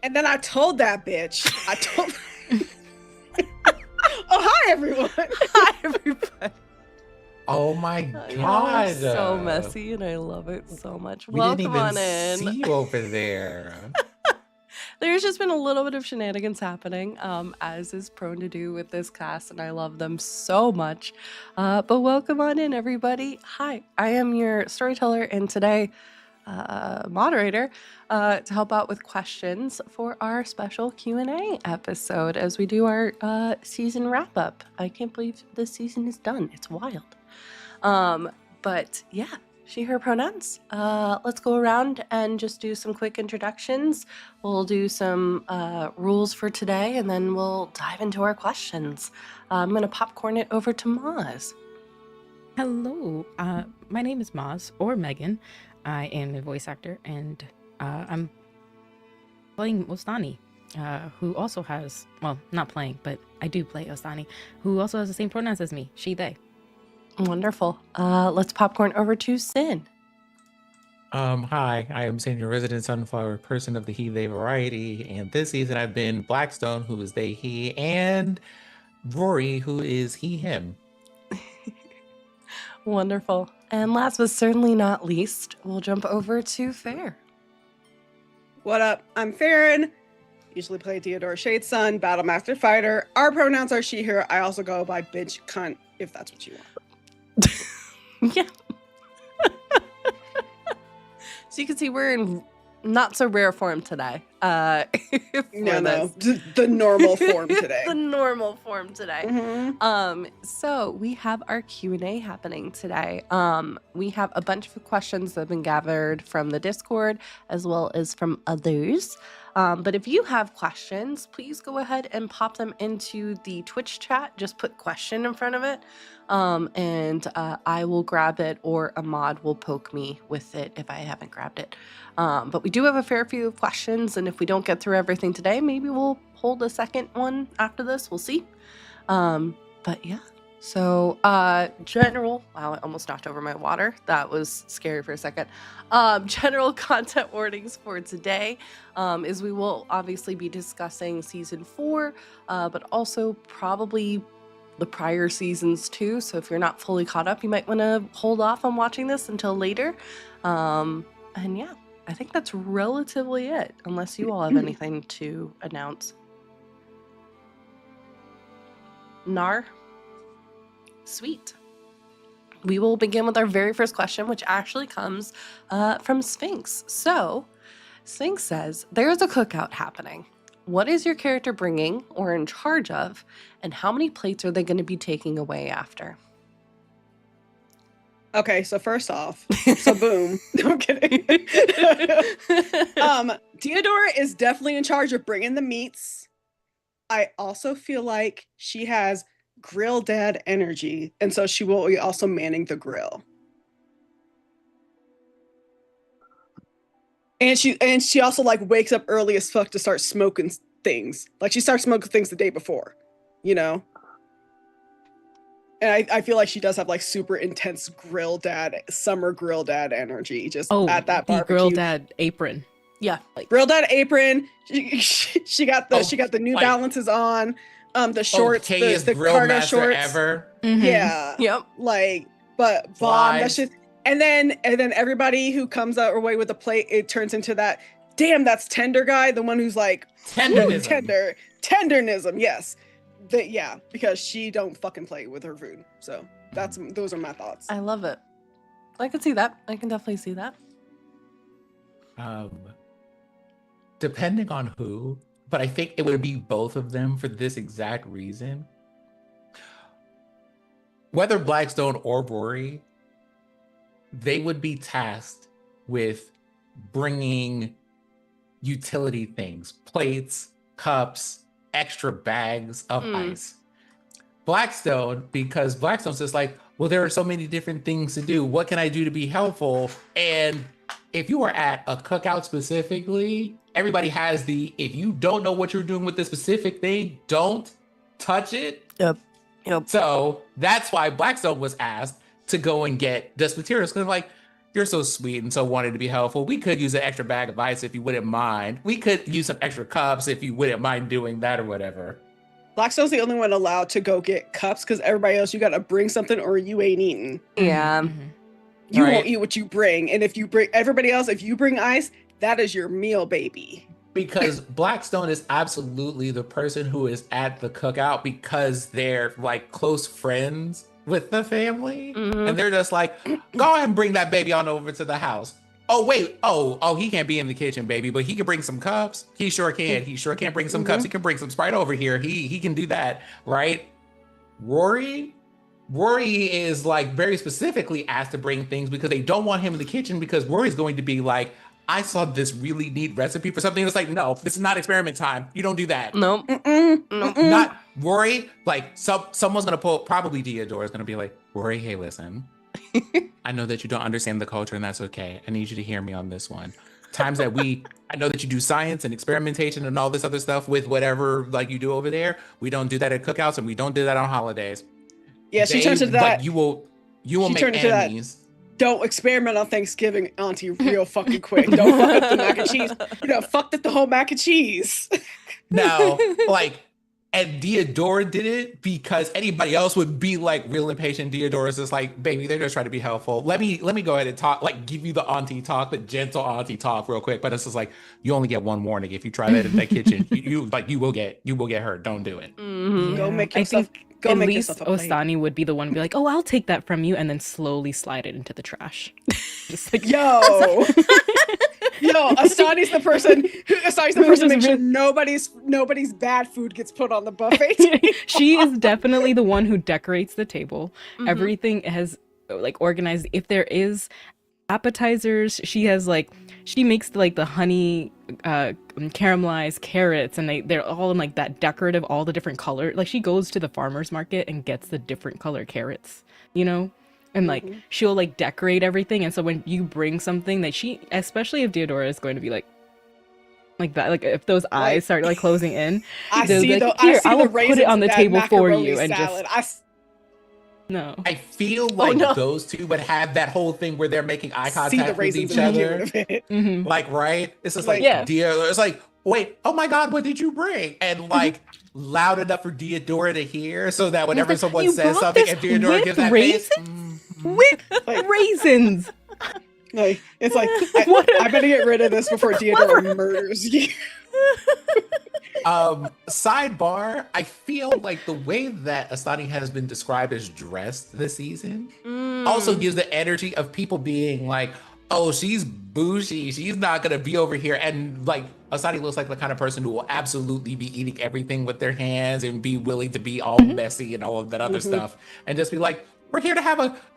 And then I told that bitch. Oh, hi, everyone. Hi, everybody. Oh my We're god. so messy, and I love it so much. We didn't Welcome even on in. see you over there. There's just been a little bit of shenanigans happening, as is prone to do with this cast, and I love them so much. But welcome on in, everybody. Hi, I am your storyteller, and today moderator to help out with questions for our special Q&A episode as we do our season wrap up. I can't believe this season is done. It's wild. But yeah, she, her pronouns. Let's go around and just do some quick introductions. We'll do some rules for today, and then we'll dive into our questions. I'm going to popcorn it over to Maz. Hello, my name is Maz, or Megan. I am a voice actor, and I'm playing Ostani, who also has, well, not playing, but I do play Ostani, who also has the same pronouns as me, she, they. Wonderful. Let's popcorn over to Sin. Hi, I am Senior Resident Sunflower, person of the he, they variety, and this season I've been Blackstone, who is they, he, and Rory, who is he, him. Wonderful. And last but certainly not least, we'll jump over to Fair. What up? I'm Farron. Usually play Theodore Shade's son, Battlemaster Fighter. Our pronouns are she, her. I also go by bitch, cunt, if that's what you want. Yeah. So you can see we're in not so rare form today. No, the normal form today. The normal form today. Mm-hmm. So we have our Q&A happening today. We have a bunch of questions that have been gathered from the Discord as well as from others. But if you have questions, please go ahead and pop them into the Twitch chat. Just put question in front of it. And I will grab it, or a mod will poke me with it if I haven't grabbed it. But we do have a fair few questions, and if we don't get through everything today, maybe we'll hold a second one after this. We'll see. But yeah. So, general, wow, I almost knocked over my water. That was scary for a second. General content warnings for today is we will obviously be discussing season 4, but also probably the prior seasons too. So if you're not fully caught up, you might want to hold off on watching this until later. And yeah, I think that's relatively it, unless you all have anything to announce. Nar? Sweet. We will begin with our very first question, which actually comes from Sphinx. So, Sphinx says, there is a cookout happening. What is your character bringing or in charge of, and how many plates are they going to be taking away after? Okay, so first off, so boom. No, I'm kidding. Theodora is definitely in charge of bringing the meats. I also feel like she has grill dad energy, and so she will be also manning the grill. And she also like wakes up early as fuck to start smoking things. Like she starts smoking things the day before, you know? And I feel like she does have like super intense summer grill dad energy just at that barbecue. The grill dad apron. Yeah. Like, grill dad apron. She got the New Balances on. The shorts, the cargo shorts. Ever. mm-hmm. Yeah. Yep. Like, but bomb. That's just. And then everybody who comes out away with a plate, it turns into that, damn, that's tender guy, the one who's like, tendernism, yes. Because she don't fucking play with her food. So those are my thoughts. I love it. I can see that. I can definitely see that. Depending on who, but I think it would be both of them for this exact reason. Whether Blackstone or Rory, they would be tasked with bringing utility things, plates, cups, extra bags of ice. Blackstone, because Blackstone's just like, well, there are so many different things to do. What can I do to be helpful? And if you are at a cookout specifically, everybody has if you don't know what you're doing with this specific thing, don't touch it. Yep. So that's why Blackstone was asked to go and get dust materials. Because like, you're so sweet and so wanted to be helpful. We could use an extra bag of ice if you wouldn't mind. We could use some extra cups if you wouldn't mind doing that or whatever. Blackstone's the only one allowed to go get cups because everybody else, you got to bring something or you ain't eating. Yeah. You Right. won't eat what you bring. And if you bring everybody else, if you bring ice, that is your meal, baby. Because Blackstone is absolutely the person who is at the cookout because they're like close friends with the family. Mhm. And they're just like, go ahead and bring that baby on over to the house. Oh, wait. Oh, he can't be in the kitchen, baby, but he can bring some cups. He sure can. He sure can bring some cups. He can bring some Sprite over here. He can do that, right? Rory is like very specifically asked to bring things because they don't want him in the kitchen because Rory's going to be like, I saw this really neat recipe for something. It's like, no, this is not experiment time. You don't do that. Nope. Mm-mm, Nope. mm-mm. Not Rory. Like someone's gonna pull. Probably Deodora is gonna be like, Rory, hey, listen. I know that you don't understand the culture, and that's okay. I need you to hear me on this one. Times that I know that you do science and experimentation and all this other stuff with whatever like you do over there. We don't do that at cookouts, and we don't do that on holidays. Yeah, she turns into that. Like, you will she make turned into that. enemies. Don't experiment on Thanksgiving, Auntie, real fucking quick. Don't fuck up the mac and cheese. You know, fucked up the whole mac and cheese. Now, like, and Deodora did it because anybody else would be like real impatient. Deodora's just like, baby, they're just trying to be helpful. Let me go ahead and talk, like give you the auntie talk, the gentle auntie talk real quick. But it's just like, you only get one warning. If you try that in that kitchen, you will get hurt. Don't do it. Mhm. Go make I yourself. think Go at make least yourself a plate. Ostani would be the one to be like, "Oh, I'll take that from you," and then slowly slide it into the trash. Just like, Yo, Astani's the person. Astani's the person. Make sure nobody's bad food gets put on the buffet. she is definitely the one who decorates the table. Mhm. Everything has like organized. If there is appetizers, she makes like the honey caramelized carrots, and they're all in like that decorative, all the different color. Like she goes to the farmer's market and gets the different color carrots, and like she'll like decorate everything. And so when you bring something that especially if Deodora is going to be like that, like if those eyes start like closing in, I they'll see be the. like, I "Here, see I will the put it raisins on the in that table for macaroni you," and salad. no. I feel like no. those two would have that whole thing where they're making eye see the contact with raisins each and get other. rid of it. Mhm. Like, right? It's just like, Yeah. Deodora. It's like, wait, oh my God, what did you bring? And like loud enough for Deodora to hear so that whenever like, someone "You says brought something this and Deodora with gives that raisins? face. With Like- raisins. Like it's like What? I better get rid of this before Deodora murders you. Sidebar, I feel like the way that Astani has been described as dressed this season Mm. also gives the energy of people being like, oh, she's bougie. She's not going to be over here. And like, Astani looks like the kind of person who will absolutely be eating everything with their hands and be willing to be all messy and all of that other stuff. And just be like, we're here to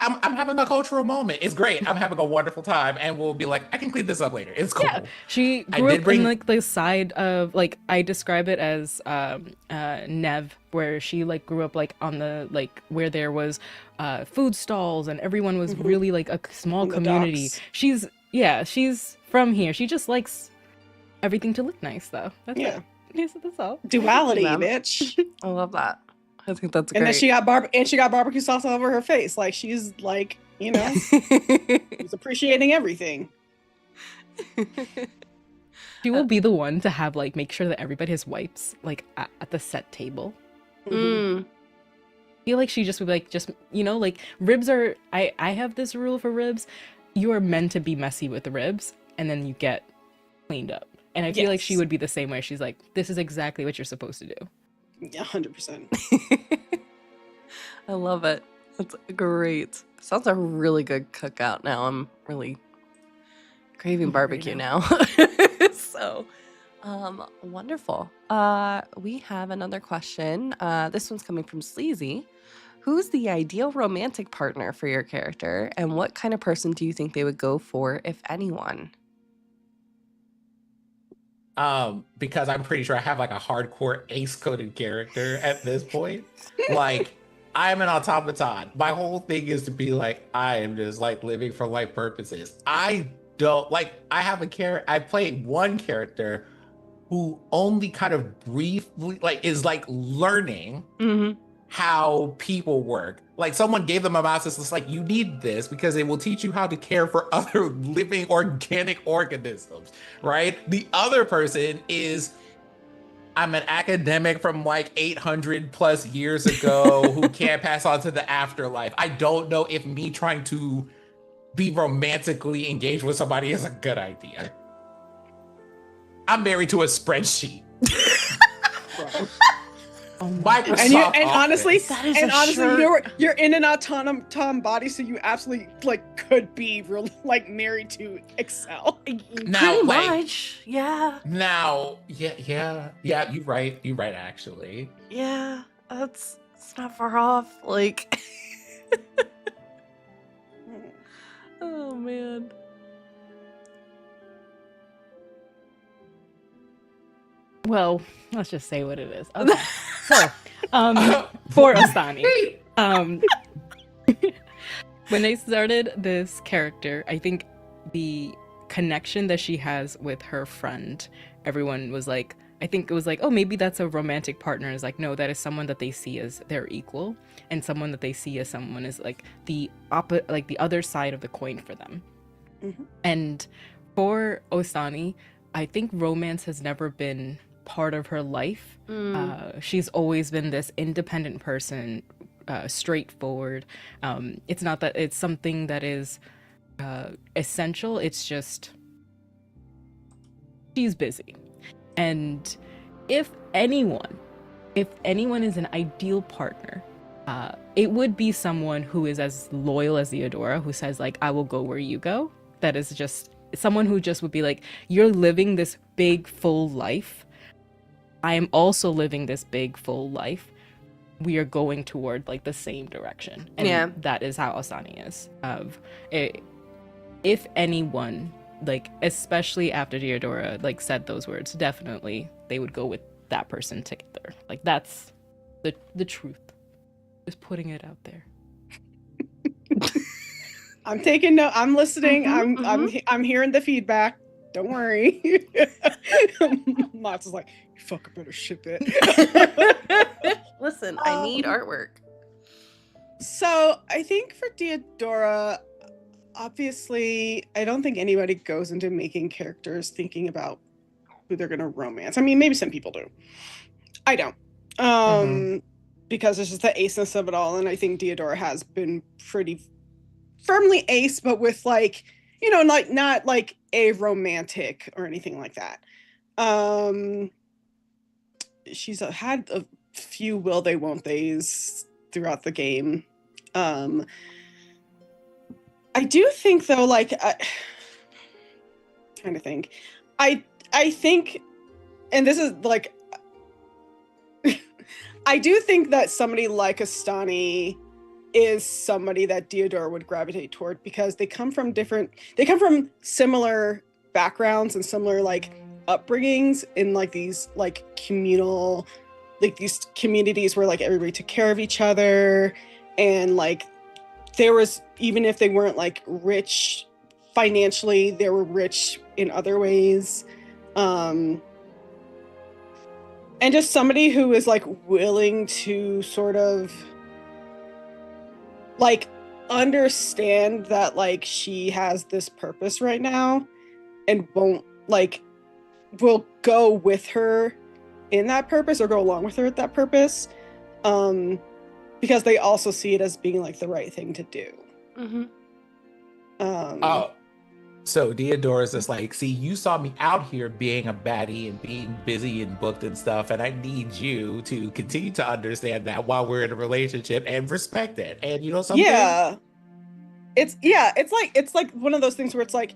I'm having a cultural moment. It's great. I'm having a wonderful time. And we'll be like, I can clean this up later. It's cool. Yeah, she I grew did up bring- in like the side of like I describe it as Nev, where she like grew up like on the like where there was food stalls and everyone was really like a small On the community. docks. She's from here. She just likes everything to look nice though. That's Yeah. it. Yes, that's all. Duality, Ma'am. bitch. I love that. I think that's And then great. she got barbecue sauce all over her face. Like she's like, she's appreciating everything. She will be the one to have like make sure that everybody has wipes like at the set table. Mm. I feel like she just would be like like ribs are I have this rule for ribs. You are meant to be messy with the ribs and then you get cleaned up. And I feel like she Yes. would be the same way. She's like, this is exactly what you're supposed to do. Yeah, 100%. I love it. That's great. Sounds a really good cookout now. I'm really craving barbecue now. So, wonderful. We have another question. This one's coming from Sleazy. Who's the ideal romantic partner for your character, and what kind of person do you think they would go for, if anyone? Because I'm pretty sure I have like a hardcore ace-coded character at this point. Like, I am an automaton. My whole thing is to be like, I am just like living for life purposes. I don't like, I have a character, I play one character who only kind of briefly like is like learning, Mm-hmm. how people work. Like someone gave them a mouse. It's like, you need this because it will teach you how to care for other living organic organisms, right? The other person is, I'm an academic from like 800 plus years ago who can't pass on to the afterlife. I don't know if me trying to be romantically engaged with somebody is a good idea. I'm married to a spreadsheet. Microsoft and honestly, That is and a honestly, shirt. you're in an automaton body, so you absolutely like could be like married to Excel. Now, Pretty like- much. Yeah. Now, yeah, you're right. You're right, actually. Yeah. It's not far off. Like, oh man. Well, let's just say what it is. Okay. So, for Ostani, when they started this character, I think the connection that she has with her friend, everyone was like, I think it was like, oh, maybe that's a romantic partner. It's like, no, that is someone that they see as their equal, and someone that they see as someone is like the other side of the coin for them. Mhm. And for Ostani, I think romance has never been part of her life. She's always been this independent person, straightforward. It's not that it's something that is essential. It's just she's busy. And if anyone is an ideal partner, it would be someone who is as loyal as Theodora, who says like, I will go where you go. That is just someone who just would be like, you're living this big full life. I am also living this big full life. We are going toward like the same direction. And Yeah. that is how Asani is. If anyone, like especially after Theodora like said those words, definitely they would go with that person together. Like that's the truth. Just putting it out there. I'm taking note. I'm listening. Mhm, I'm hearing the feedback. Don't worry. Mott's is like, you fucking better ship it. Listen, I need artwork. So I think for Theodora, obviously, I don't think anybody goes into making characters thinking about who they're gonna romance. I mean, maybe some people do. I don't. Because it's just the aceness of it all, and I think Theodora has been pretty firmly ace, but with like, you know, like not like a romantic or anything like that. She's had a few will they won't they's throughout the game. I do think though, like trying to think. I think, and this is like I do think that somebody like Astani is somebody that Theodora would gravitate toward because they come from similar backgrounds and similar like upbringings in like these like communal, like these communities where like everybody took care of each other, and like there was, even if they weren't like rich financially, they were rich in other ways. And just somebody who is like willing to sort of like understand that like she has this purpose right now and will go with her in that purpose or go along with her at that purpose, because they also see it as being like the right thing to do. So Theodora's just like, see, you saw me out here being a baddie and being busy and booked and stuff, and I need you to continue to understand that while we're in a relationship and respect it. And you know something? It's like one of those things where it's like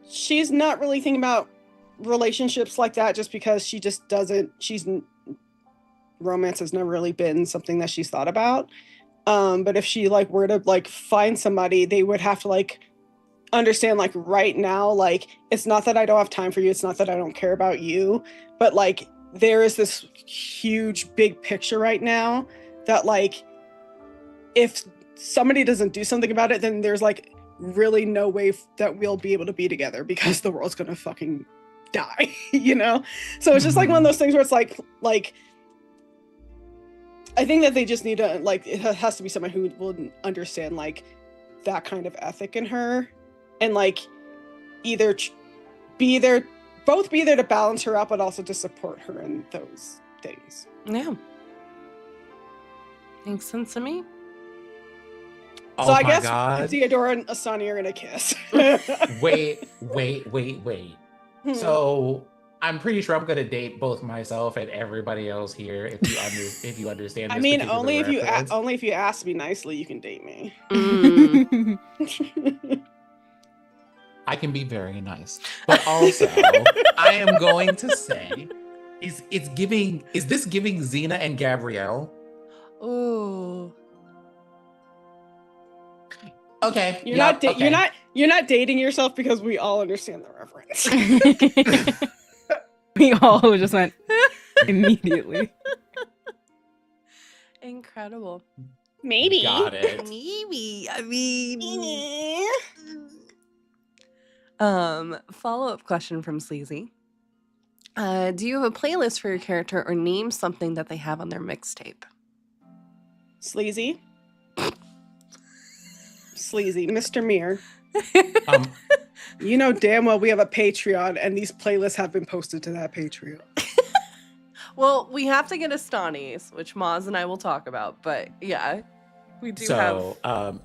she's not really thinking about relationships like that just because she just doesn't. Romance has never really been something that she's thought about. But if she like were to like find somebody, they would have to like understand like right now, like it's not that I don't have time for you, it's not that I don't care about you, but like there is this huge big picture right now that like if somebody doesn't do something about it, then there's like really no way that we'll be able to be together because the world's gonna fucking die, you know? So it's just like one of those things where it's like I think that they just need to like it has to be someone who will understand like that kind of ethic in her, and like either be there, both be there to balance her out, but also to support her in those things. Yeah. Makes sense to me. Oh So I my guess God. Theodora and Asani are gonna kiss. Wait. Hmm. So I'm pretty sure I'm gonna date both myself and everybody else here if you understand this I mean, particular only reference. if you ask me nicely, you can date me. Mm. I can be very nice. But also, I am going to say, is this giving Xena and Gabrielle? Ooh. Okay. You're Yep, okay. you're not dating yourself because we all understand the reference. We all just went immediately. Incredible. Maybe. Got it. Maybe. I mean. Follow-up question from Sleazy. Do you have a playlist for your character or name something that they have on their mixtape? Sleazy. Sleazy. Mr. Mir. You know damn well we have a Patreon and these playlists have been posted to that Patreon. Well, we have to get a Stani's, which Maz and I will talk about, but yeah, we do have.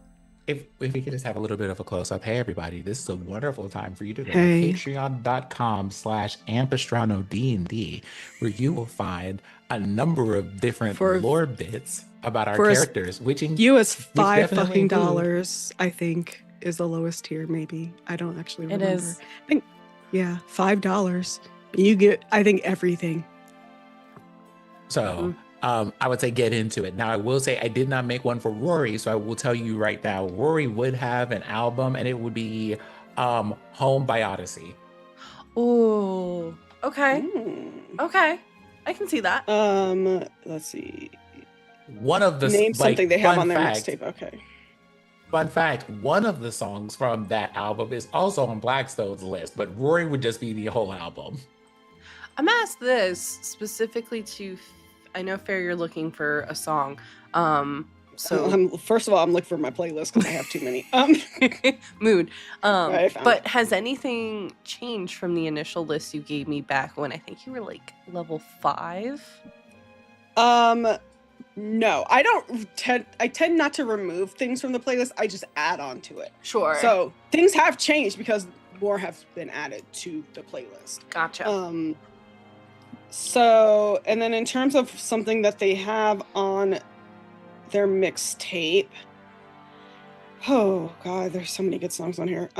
If we could just have a little bit of a close-up. Hey, everybody, this is a wonderful time for you to go Hey. to patreon.com/AmpistranoDND, where you will find a number of different lore bits about our characters, which $5 definitely $5 I think is the lowest tier, maybe. I don't actually remember. It is. I think, yeah, $5. You get, I think, everything. So I would say get into it. Now, I will say I did not make one for Rory, so I will tell you right now, Rory would have an album, and it would be Home by Odyssey. Ooh. Okay. Okay. I can see that. Let's see. One of the name something they have on their mixtape. Okay. Fun fact, one of the songs from that album is also on Blackstone's list, but Rory would just be the whole album. I'm gonna ask this specifically to, I know Fair, you're looking for a song. So first of all, I'm looking for my playlist because I have too many. Mood. Right, but has anything changed from the initial list you gave me back when I think you were like level 5? No, I tend not to remove things from the playlist. I just add on to it. Sure. So things have changed because more have been added to the playlist. Gotcha. So, and then in terms of something that they have on their mixtape, oh god, there's so many good songs on here.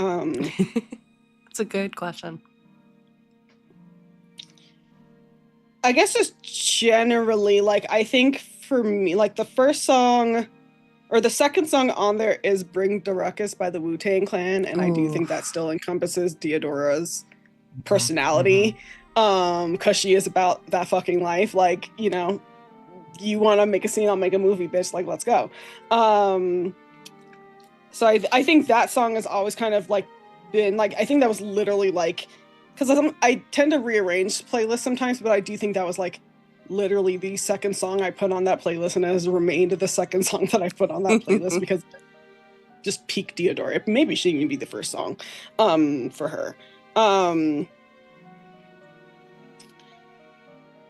It's a good question. I guess just generally, like, I think for me, like, the first song or the second song on there is Bring the Ruckus by the Wu-Tang Clan, and I do think that still encompasses Theodora's personality, because she is about that fucking life. Like, you know, you want to make a scene, I'll make a movie, bitch, like, let's go. So I think that song has always kind of, like, been, like, I think that was literally, like, because I tend to rearrange playlists sometimes, but I do think that was, like, literally the second song I put on that playlist, and it has remained the second song that I put on that playlist because just peak Theodora. Maybe she can be the first song for her.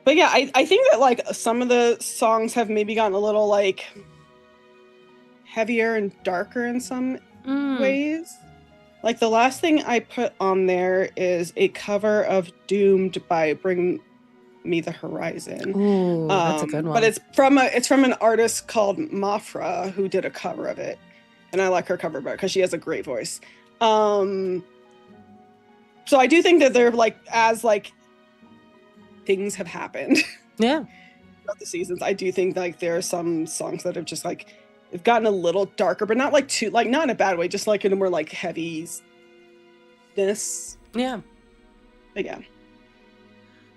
But yeah, I think that, like, some of the songs have maybe gotten a little, like, heavier and darker in some ways. Like, the last thing I put on there is a cover of Doomed by Bring Me the Horizon. Ooh, that's a good one. But it's from an artist called Mafra who did a cover of it, and I like her cover better because she has a great voice. So I do think that they're, like, as, like, things have happened, yeah, throughout the seasons, I do think, like, there are some songs that have just, like, they've gotten a little darker, but not, like, too, like, not in a bad way, just, like, in a more, like, heaviness. Yeah. But yeah. I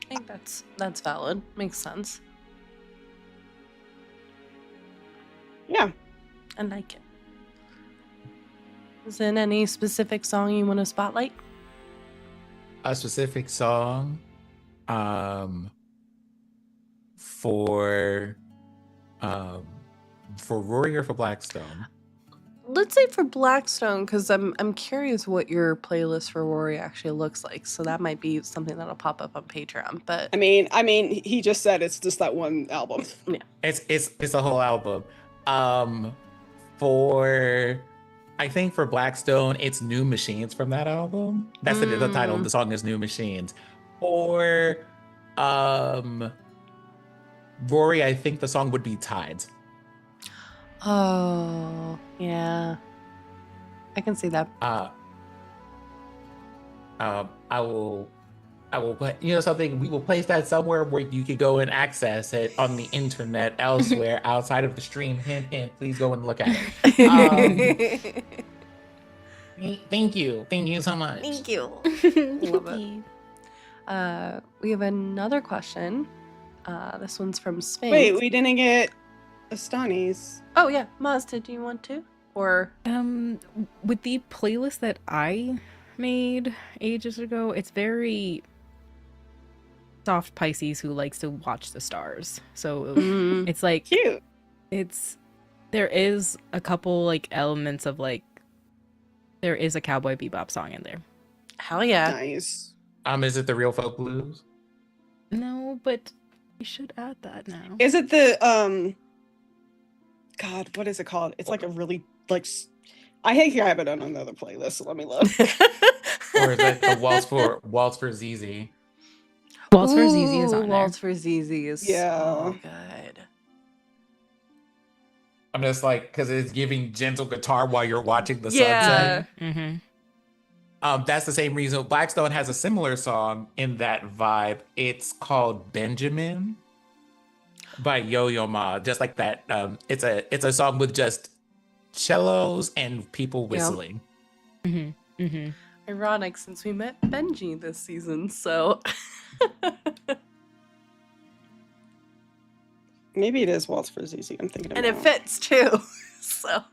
think that's valid. Makes sense. Yeah. I like it. Is there any specific song you want to spotlight? A specific song for Um, for Rory or for Blackstone? Let's say for Blackstone, because I'm curious what your playlist for Rory actually looks like. So that might be something that'll pop up on Patreon. But I mean, he just said it's just that one album. yeah, It's a whole album. For I think for Blackstone, it's New Machines from that album. That's the title of the song is New Machines. For Rory, I think the song would be Tides. oh yeah, I can see that. I will put, something, we will place that somewhere where you could go and access it on the internet elsewhere outside of the stream. Hint, hint, please go and look at it. Thank you. Thank you so much. Thank you. Love it. We have another question. This one's from Sphinx. Wait, we didn't get Astani's. Oh yeah, Maz, did you want to? Or With the playlist that I made ages ago, it's very soft Pisces who likes to watch the stars. So it's like Cute. There is a couple like elements of like there is a Cowboy Bebop song in there. hell yeah. Nice. Is it the Real Folk Blues? No, but we should add that now. Is it the God, what is it called? It's like a really like I think I have it on another playlist, so let me look. Or is it the Waltz for ZZ? Waltz for ZZ is on there. Waltz for ZZ is so good. I'm just like, because it's giving gentle guitar while you're watching the Yeah. sunset. That's the same reason Blackstone has a similar song in that vibe. It's called Benjamin by Yo-Yo Ma. Just like that. It's a song with just cellos and people whistling. Ironic, since we met Benji this season, so Maybe it is Waltz for ZZ. I'm thinking about and it fits too. So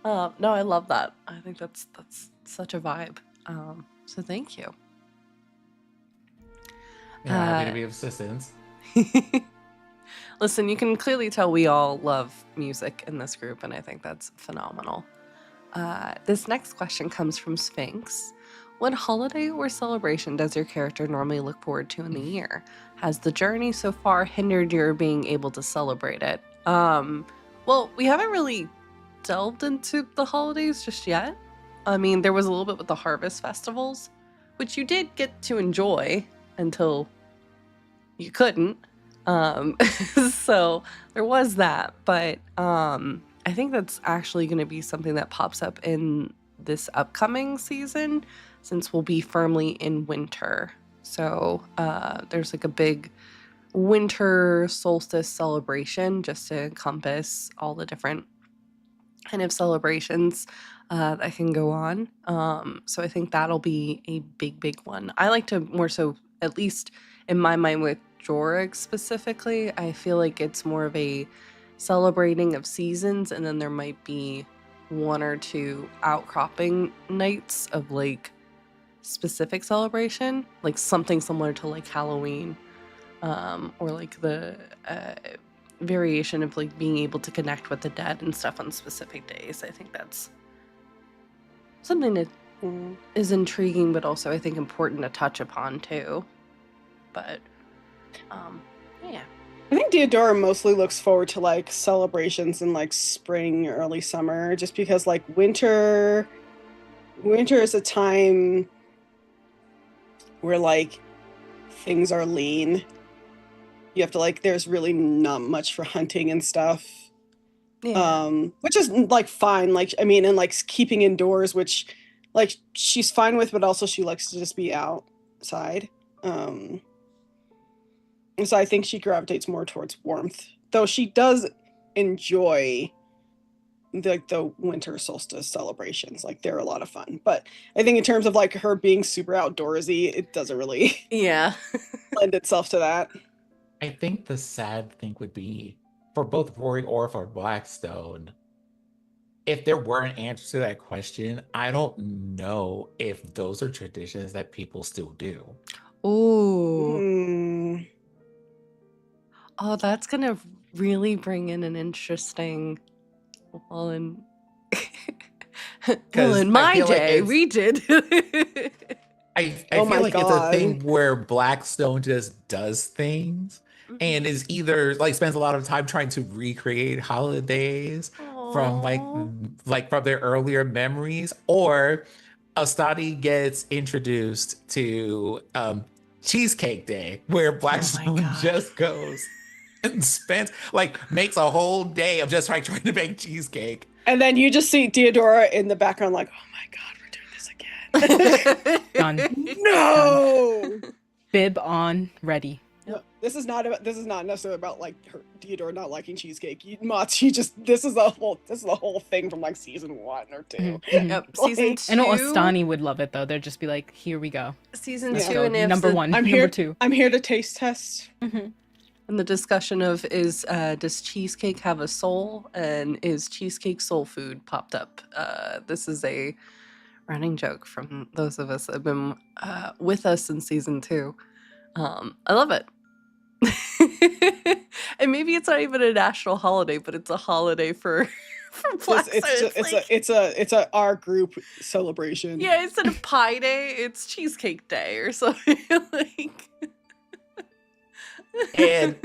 no, I love that. I think that's such a vibe. So thank you. Yeah, happy to be of assistance. Listen, you can clearly tell we all love music in this group, and I think that's phenomenal. This next question comes from Sphinx. What holiday or celebration does your character normally look forward to in the year? Has the journey so far hindered your being able to celebrate it? Well, we haven't really delved into the holidays just yet. I mean, there was a little bit with the harvest festivals, which you did get to enjoy until you couldn't. So there was that, but I think that's actually going to be something that pops up in this upcoming season, since we'll be firmly in winter. So there's like a big winter solstice celebration just to encompass all the different kind of celebrations that can go on. So I think that'll be a big one. I like to more so, at least in my mind with Jorah specifically, I feel like it's more of a celebrating of seasons, and then there might be one or two outcropping nights of like specific celebration, like something similar to like Halloween, or like the variation of like being able to connect with the dead and stuff on specific days. I think that's something that is intriguing, but also I think important to touch upon too. But yeah. I think Deodora mostly looks forward to like celebrations in like spring, early summer, just because like winter is a time where like things are lean. You have to like, there's really not much for hunting and stuff. Yeah. Which is like fine. Like, I mean, and like keeping indoors, which like she's fine with, but also she likes to just be outside. So I think she gravitates more towards warmth, though she does enjoy the winter solstice celebrations. Like they're a lot of fun, but I think in terms of like her being super outdoorsy, it doesn't really Yeah. lend itself to that. I think the sad thing would be for both Rory or for Blackstone, if there were an answer to that question, I don't know if those are traditions that people still do. Ooh. Oh, that's gonna really bring in an interesting. Well, in well, in I my feel like day, it's we did. I Oh feel my like it's a thing God. where Blackstone just does things and is either like spends a lot of time trying to recreate holidays from Aww. from their earlier memories, or Astani gets introduced to Cheesecake Day, where Oh my Blackstone god. just goes and spends makes a whole day of just like trying to make cheesecake. And then you just see Theodora in the background, like, oh my God, we're doing this again. Done. No. Bib on, ready. No, this is not necessarily about like her Theodora not liking cheesecake. She just this is the whole thing from like season 1 or 2. Mhm, mhm. Yep, season Like, 2. I know Astani would love it though. They'd just be like, "Here we go. Season Let's 2, go. and if Number the, 1, I'm number here. 2." I'm here to taste test. Mhm. and the discussion of does cheesecake have a soul, and is cheesecake soul food popped up. This is a running joke from those of us that have been with us in season 2. I love it. And maybe it's not even a national holiday, but it's a holiday for Black. It's a our group celebration. Yeah, instead of Pie Day, it's Cheesecake Day or something like. And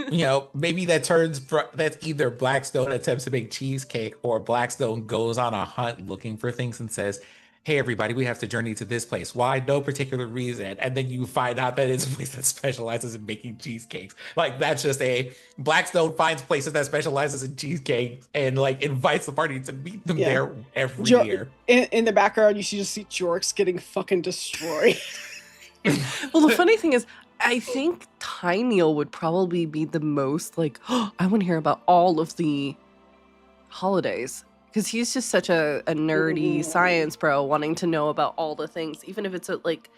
maybe that's either Blackstone attempts to make cheesecake, or Blackstone goes on a hunt looking for things and says, "Hey everybody, we have to journey to this place. Why? No particular reason." And then you find out that it's a place that specializes in making cheesecakes. Like, that's just Blackstone finds places that specializes in cheesecakes and like invites the party to meet them there every year. In the background, you just see Jorks getting fucking destroyed. Well, the funny thing is, I think Tyneal would probably be the most like, oh, I want to hear about all of the holidays, because he's just such a nerdy science bro, wanting to know about all the things, even if it's a like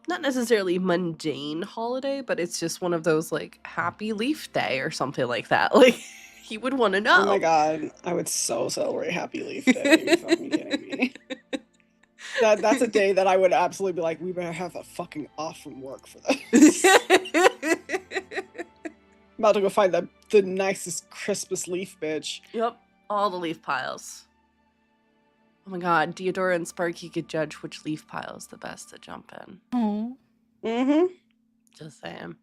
not necessarily mundane holiday, but it's just one of those like Happy Leaf Day or something like that. Like, he would want to know. Oh my God, I would so celebrate Happy Leaf Day. Are you fucking kidding me? That's a day that I would absolutely be like, we better have a fucking off from work for this. I'm about to go find the nicest, crispest leaf, bitch. Yep, all the leaf piles. Oh my God, Theodora and Sparky could judge which leaf pile is the best to jump in. Aw. Mm-hmm. Just saying.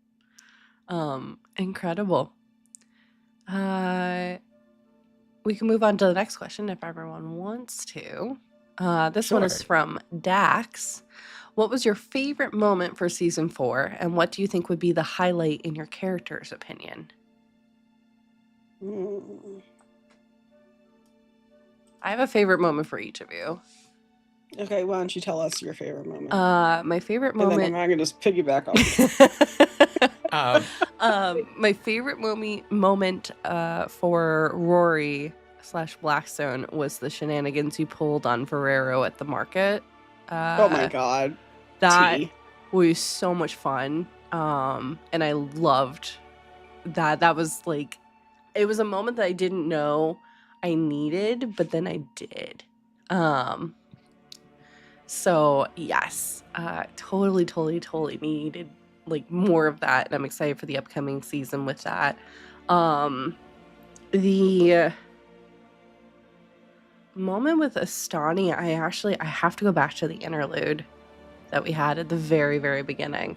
Incredible. We can move on to the next question if everyone wants to. This one is Sure. from Dax. What was your favorite moment for season 4, and what do you think would be the highlight in your character's opinion? I have a favorite moment for each of you. Okay, why don't you tell us your favorite moment? My favorite and then moment. I can just piggyback off. My favorite moment for Rory / Blackstone was the shenanigans you pulled on Ferrero at the market. Oh my God. That Tea. was so much fun. And I loved that. That was like, it was a moment that I didn't know I needed, but then I did. So yes, totally needed like more of that, and I'm excited for the upcoming season with that. The moment with Astani, I have to go back to the interlude that we had at the very, very beginning,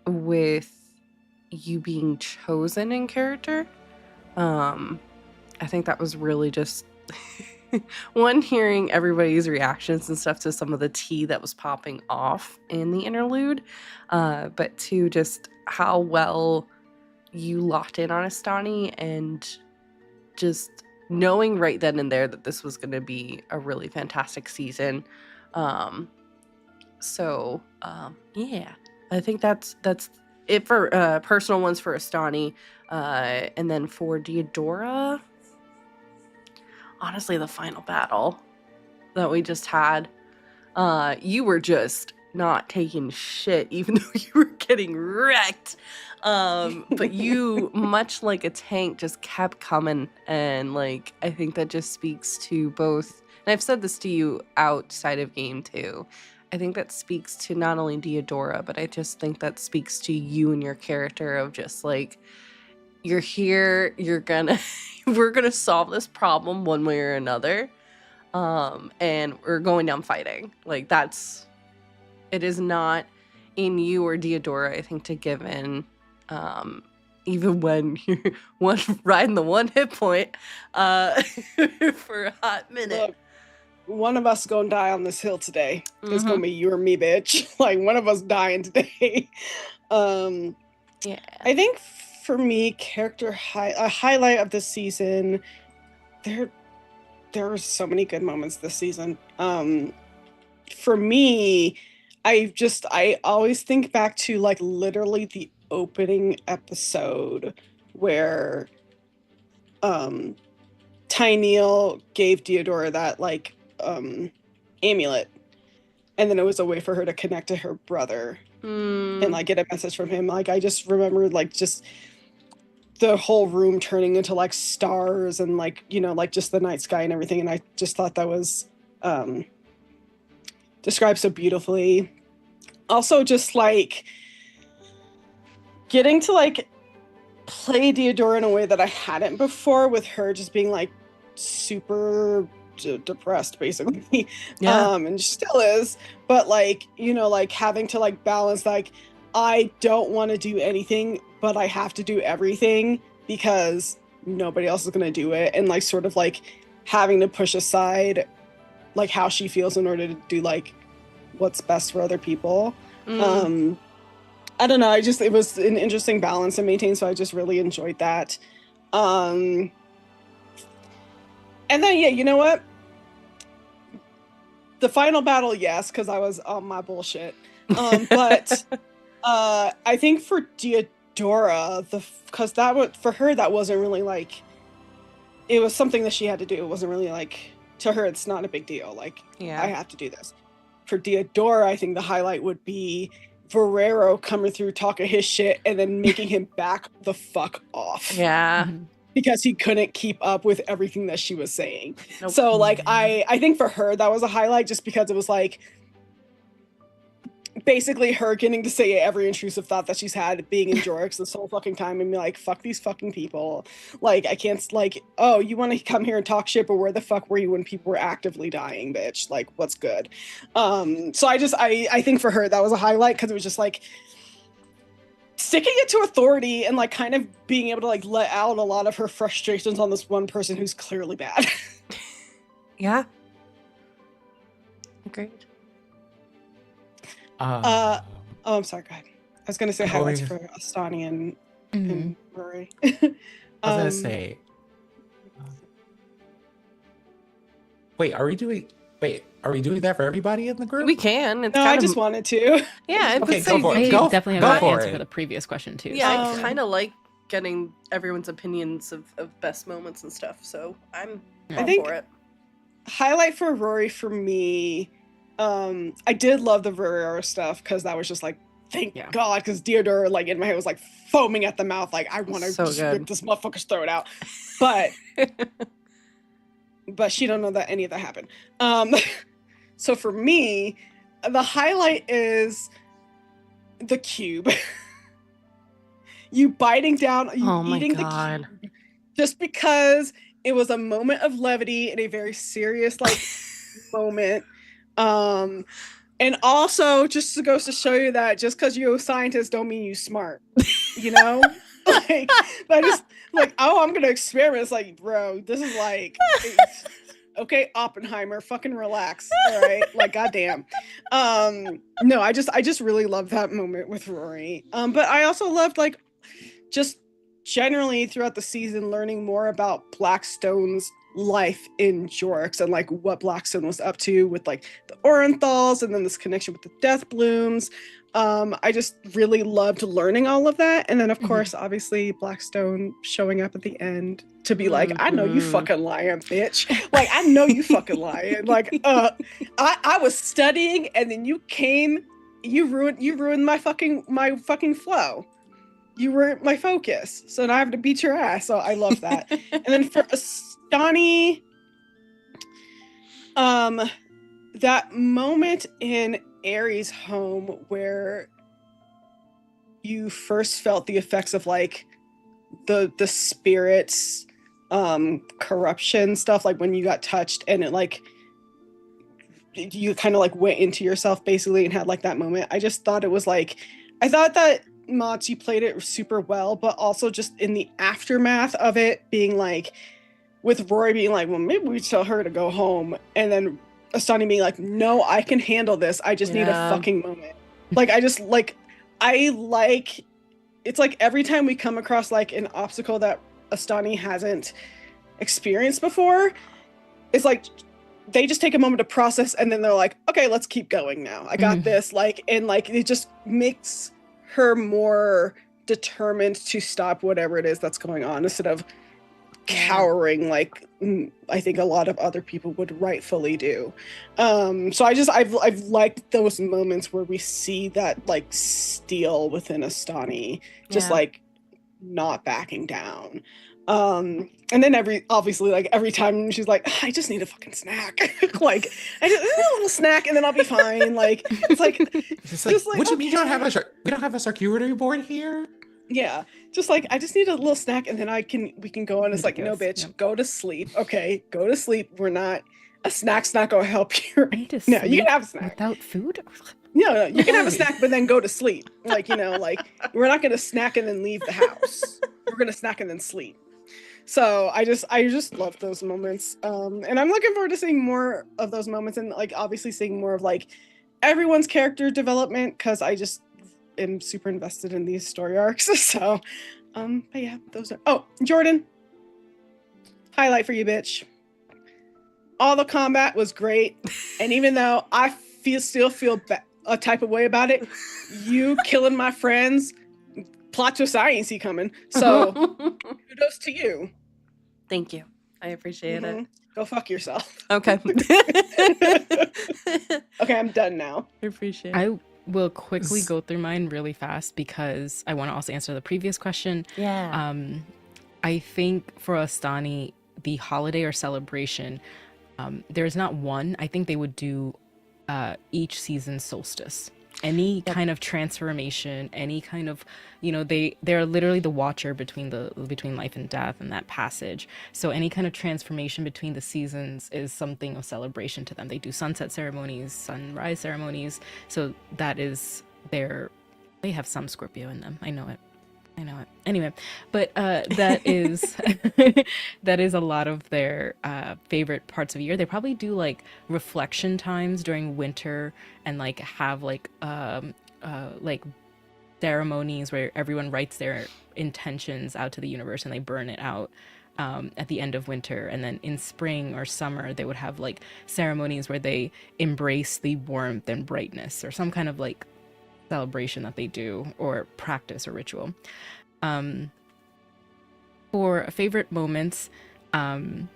with you being chosen in character. I think that was really just one, hearing everybody's reactions and stuff to some of the tea that was popping off in the interlude, but two, just how well you locked in on Astani, and just knowing right then and there that this was going to be a really fantastic season. Yeah, I think that's it for personal ones for Astani, and then for Theodora, honestly, the final battle that we just had, you were just not taking shit, even though you were getting wrecked. But you, much like a tank, just kept coming. And like, I think that just speaks to both, and I've said this to you outside of game too, I think that speaks to not only Theodora, but I just think that speaks to you and your character of just like you're here, we're gonna solve this problem one way or another. And we're going down fighting. Like, it is not in you or Deodora, I think, to give in, even when you're riding the one hit point, for a hot minute. Look, one of us gonna die on this hill today. It's gonna be you or me, bitch. Like, one of us dying today. Yeah. I think for me, a highlight of this season, there were so many good moments this season. For me, I always think back to like literally the opening episode where Tyneal gave Deodora that like amulet, and then it was a way for her to connect to her brother and like get a message from him. Like, I just remember like just the whole room turning into like stars and like, you know, like just the night sky and everything, and I just thought that was described so beautifully. Also, just like getting to like play Deodora in a way that I hadn't before, with her just being like super depressed basically. And she still is, but like, you know, like having to like balance like, I don't want to do anything, but I have to do everything because nobody else is going to do it, and like sort of like having to push aside like how she feels in order to do like what's best for other people. I don't know, it was an interesting balance to maintain, so I just really enjoyed that. And then, yeah, you know what? The final battle, yes, because I was on my bullshit. But I think for Deodora, because for her, that wasn't really like, it was something that she had to do. It wasn't really like, to her, it's not a big deal. Like, I have to do this. For Deodora, I think the highlight would be Verrero coming through talking his shit and then making him back the fuck off. Yeah. Because he couldn't keep up with everything that she was saying. Nope. So like I think for her that was a highlight, just because it was like basically her getting to say every intrusive thought that she's had being in Jorix this whole fucking time and be like, fuck these fucking people. Like, I can't, like, oh, you want to come here and talk shit, but where the fuck were you when people were actively dying, bitch? Like, what's good? So I think for her that was a highlight, because it was just like sticking it to authority and like kind of being able to like let out a lot of her frustrations on this one person who's clearly bad. Yeah. Agreed. Oh, I'm sorry, go ahead. I was gonna say highlights for Astani and Rory. I was gonna say, are we doing that for everybody in the group? We can. It's I just wanted to. Yeah. Okay, go for it. I definitely have an answer for the previous question too. Yeah, I kind of like getting everyone's opinions of best moments and stuff. So I think for it. Highlight for Rory for me. I did love the Verrero stuff, because that was just like, thank God, because Deodora, like, in my head was like foaming at the mouth, like, I want to just rip this motherfucker's throat out. But but she don't know that any of that happened. So for me, the highlight is the cube. You biting down, eating the cube, just because it was a moment of levity in a very serious like moment. And also just goes to show you that just because you're a scientist don't mean you smart, you know? Like, I just like, oh, I'm gonna experiment. It's like, bro, this is like, okay, Oppenheimer, fucking relax, all right? Like, goddamn. No, I just really love that moment with Rory. But I also loved like just generally throughout the season learning more about Blackstone's life in Jorix and like what Blackstone was up to with like the Orenthals and then this connection with the Death Blooms. I just really loved learning all of that, and then of course obviously Blackstone showing up at the end to be like, I know you fucking lying, bitch. Like, I know you fucking lying. Like, I was studying and then you came, you ruined my fucking flow. You were my focus, so now I have to beat your ass. So I love that. And then for Astani, that moment in Aries' home where you first felt the effects of like the spirits corruption stuff, like when you got touched and it like you kind of like went into yourself basically and had like that moment. I just thought it was like, I thought that Mods, you played it super well, but also just in the aftermath of it being like, with Rory being like, well, maybe we tell her to go home, and then Astani being like, no, I can handle this, I just need a fucking moment. Like, I just like, it's like every time we come across like an obstacle that Astani hasn't experienced before, it's like they just take a moment to process and then they're like, okay, let's keep going now. I got this. Like, and like it just makes her more determined to stop whatever it is that's going on instead of cowering like I think a lot of other people would rightfully do. So I've liked those moments where we see that like steel within Astani just like not backing down. And then obviously every time she's like, I just need a fucking snack. Like I just a little snack and then I'll be fine. Like it's like what do you mean you don't have we don't have a charcuterie board here? Yeah, just like I just need a little snack and then we can go on. It's like, no, bitch, go to sleep. Okay, go to sleep. We're not, a snack's not gonna help you. No, you can have a snack without food. No, you can have a snack, but then go to sleep. Like, you know, like we're not gonna snack and then leave the house. We're gonna snack and then sleep. So I just love those moments. And I'm looking forward to seeing more of those moments and like obviously seeing more of like everyone's character development, because I just am super invested in these story arcs. So but yeah, those are, oh, Jordan, highlight for you, bitch. All the combat was great, and even though I still feel a type of way about it, you killing my friends, plot twist I ain't see coming. So kudos to you. Thank you. I appreciate it. Go fuck yourself. Okay. Okay, I'm done now. I appreciate it. I will quickly go through mine really fast because I want to also answer the previous question. Yeah. I think for Astani, the holiday or celebration, there's not one. I think they would do each season solstice. Any kind of transformation, any kind of, you know, they're literally the watcher between life and death and that passage. So any kind of transformation between the seasons is something of celebration to them. They do sunset ceremonies, sunrise ceremonies. So that is they have some Scorpio in them. I know it. Anyway, but that is that is a lot of their favorite parts of the year. They probably do like reflection times during winter and like have like ceremonies where everyone writes their intentions out to the universe and they burn it out at the end of winter. And then in spring or summer, they would have like ceremonies where they embrace the warmth and brightness or some kind of like celebration that they do or practice or ritual. For favorite moments, I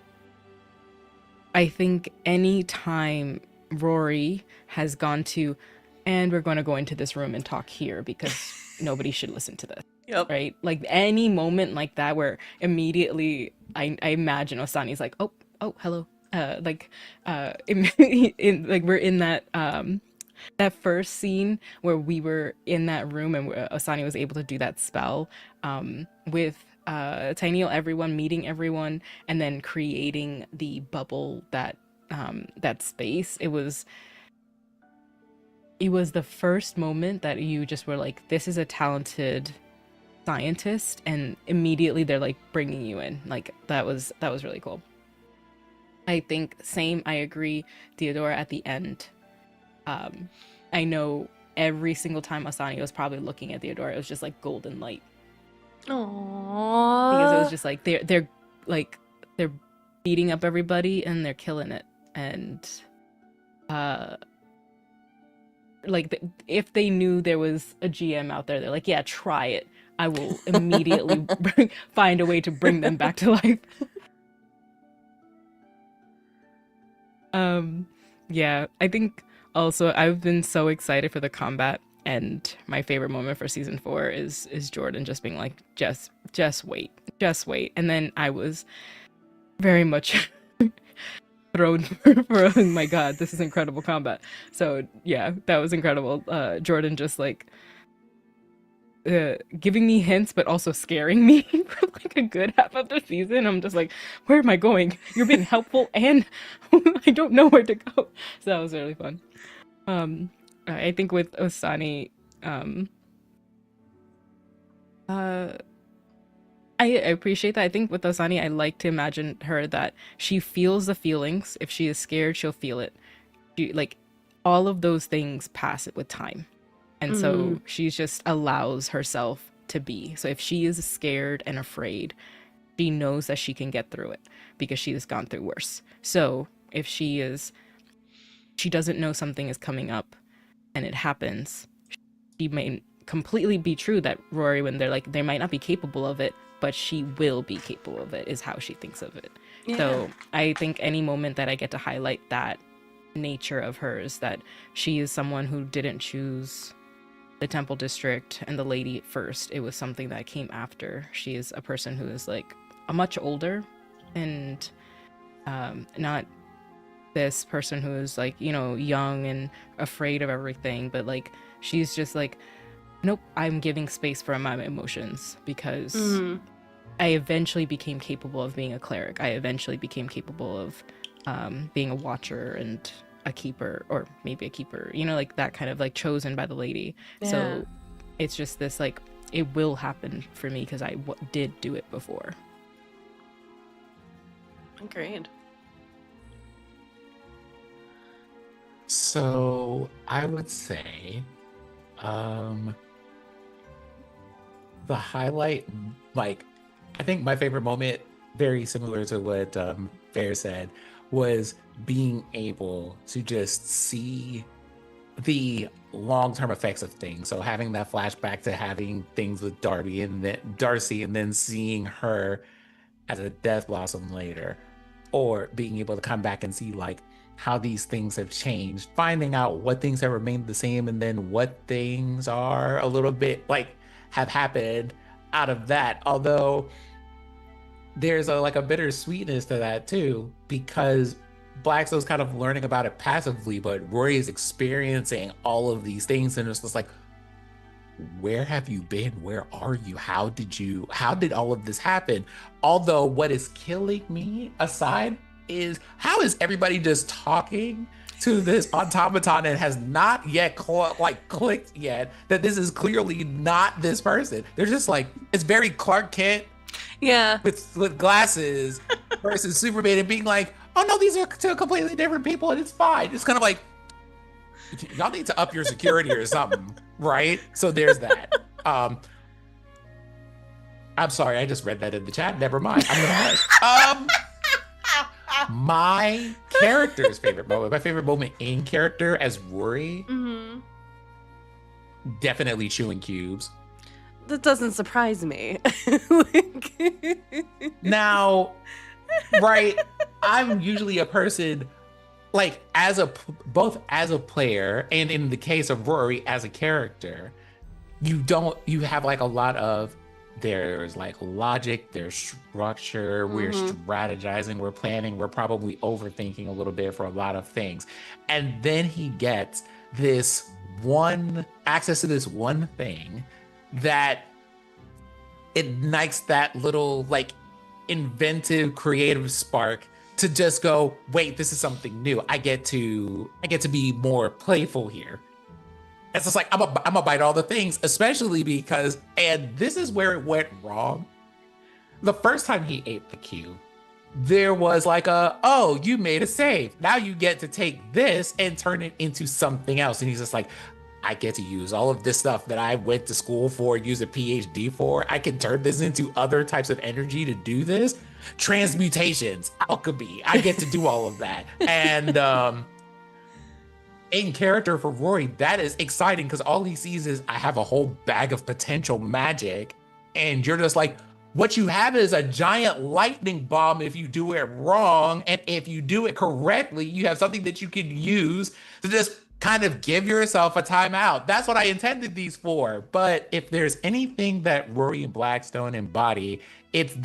think any time Rory has gone to, and we're going to go into this room and talk here because nobody should listen to this. Yep. Right? Like any moment like that where immediately I imagine Osani's like, oh, hello. Like we're in that that first scene where we were in that room and Asani was able to do that spell with Tiny'll, everyone meeting everyone and then creating the bubble that space. It was the first moment that you just were like, this is a talented scientist, and immediately they're like bringing you in. Like that was really cool. I think I agree, Theodora, at the end. I know every single time Asani was probably looking at Theodora, it was just like golden light. Aww. Because it was just like they're beating up everybody and they're killing it. And if they knew there was a GM out there, they're like, yeah, try it. I will immediately find a way to bring them back to life. Yeah, I think also I've been so excited for the combat, and my favorite moment for season 4 is Jordan just being like, just wait. And then I was very much thrown for oh my god, this is incredible combat. So yeah, that was incredible. Jordan just like giving me hints, but also scaring me for like a good half of the season. I'm just like, where am I going? You're being helpful, and I don't know where to go. So that was really fun. I think with Osani, uh, I appreciate that. I think with Osani, I like to imagine her that she feels the feelings. If she is scared, she'll feel it. Like all of those things pass it with time. And so she just allows herself to be. So if she is scared and afraid, she knows that she can get through it because she has gone through worse. So if she doesn't know something is coming up and it happens, she may completely be true that Rory, when they're like, they might not be capable of it, but she will be capable of it, is how she thinks of it. Yeah. So I think any moment that I get to highlight that nature of hers, that she is someone who didn't choose the Temple District and the lady first. It was something that came after. She is a person who is like a much older and not this person who is like, you know, young and afraid of everything, but like she's just like, nope, I'm giving space for my emotions because I eventually became capable of being a cleric. I eventually became capable of being a watcher and a keeper, or maybe a keeper, you know, like that kind of like chosen by the lady. Yeah. So it's just this like, it will happen for me because I did do it before. Agreed. So I would say the highlight, like, I think my favorite moment, very similar to what Fair said, was being able to just see the long-term effects of things. So having that flashback to having things with Darcy and then seeing her as a death blossom later, or being able to come back and see like how these things have changed, finding out what things have remained the same and then what things are a little bit like have happened out of that. Although there's a bittersweetness to that too, because Blackstone's kind of learning about it passively, but Rory is experiencing all of these things and it's just like, where have you been? Where are you? How did all of this happen? Although what is killing me aside is how is everybody just talking to this automaton and has not yet clicked yet that this is clearly not this person. They're just like, it's very Clark Kent, yeah, with glasses versus Superman, and being like, oh no, these are two completely different people and it's fine. It's kind of like, y'all need to up your security or something, right? So there's that. I'm sorry, I just read that in the chat. Never mind. I'm gonna hush. My character's favorite moment, my favorite moment in character as Rory, definitely chewing cubes. That doesn't surprise me. Now, right, I'm usually a person like both as a player and in the case of Rory as a character, you have like a lot of, there's like logic, there's structure, we're strategizing, we're planning, we're probably overthinking a little bit for a lot of things. And then he gets this access to this one thing that ignites that little like inventive, creative spark to just go, wait, this is something new. I get to be more playful here. It's just like, I'm gonna bite all the things, especially because, and this is where it went wrong. The first time he ate the cube, there was like oh, you made a save. Now you get to take this and turn it into something else. And he's just like, I get to use all of this stuff that I went to school for, use a PhD for. I can turn this into other types of energy to do this. Transmutations, alchemy, I get to do all of that. And in character for Rory, that is exciting because all he sees is, I have a whole bag of potential magic. And you're just like, what you have is a giant lightning bomb if you do it wrong. And if you do it correctly, you have something that you can use to just kind of give yourself a timeout. That's what I intended these for. But if there's anything that Rory and Blackstone embody, it's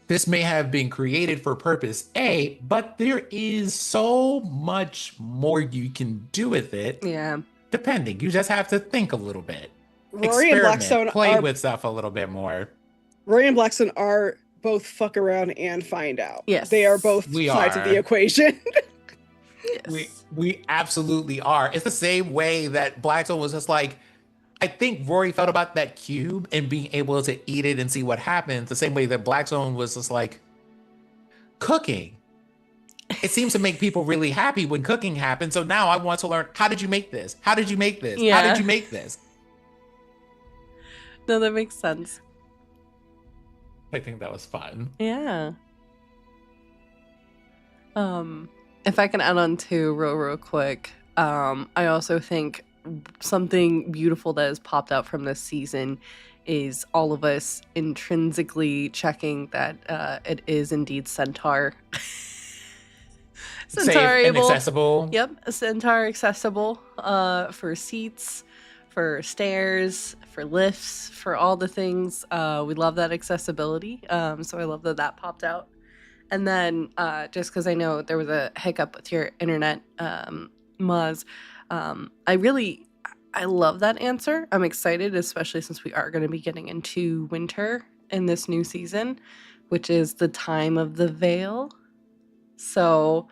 this may have been created for purpose A, but there is so much more you can do with it. Yeah. Depending. You just have to think a little bit. Rory and Blackstone play are with stuff a little bit more. Rory and Blackstone are both fuck around and find out. Yes. They are both We sides of the are. equation. Yes. We absolutely are. It's the same way that Blackstone was just like, I think Rory felt about that cube and being able to eat it and see what happens. The same way that Blackstone was just like, cooking. It seems to make people really happy when cooking happens. So now I want to learn, how did you make this? How did you make this? How Yeah. did you make this? No, that makes sense. I think that was fun. Yeah. If I can add on to real quick, I also think something beautiful that has popped out from this season is all of us intrinsically checking that it is indeed Centaur. Safe and accessible. Yep, a Centaur accessible for seats, for stairs, for lifts, for all the things. We love that accessibility. So I love that that popped out. And then just because I know there was a hiccup with your internet, Maz, I love that answer. I'm excited, especially since we are going to be getting into winter in this new season, which is the time of the veil. So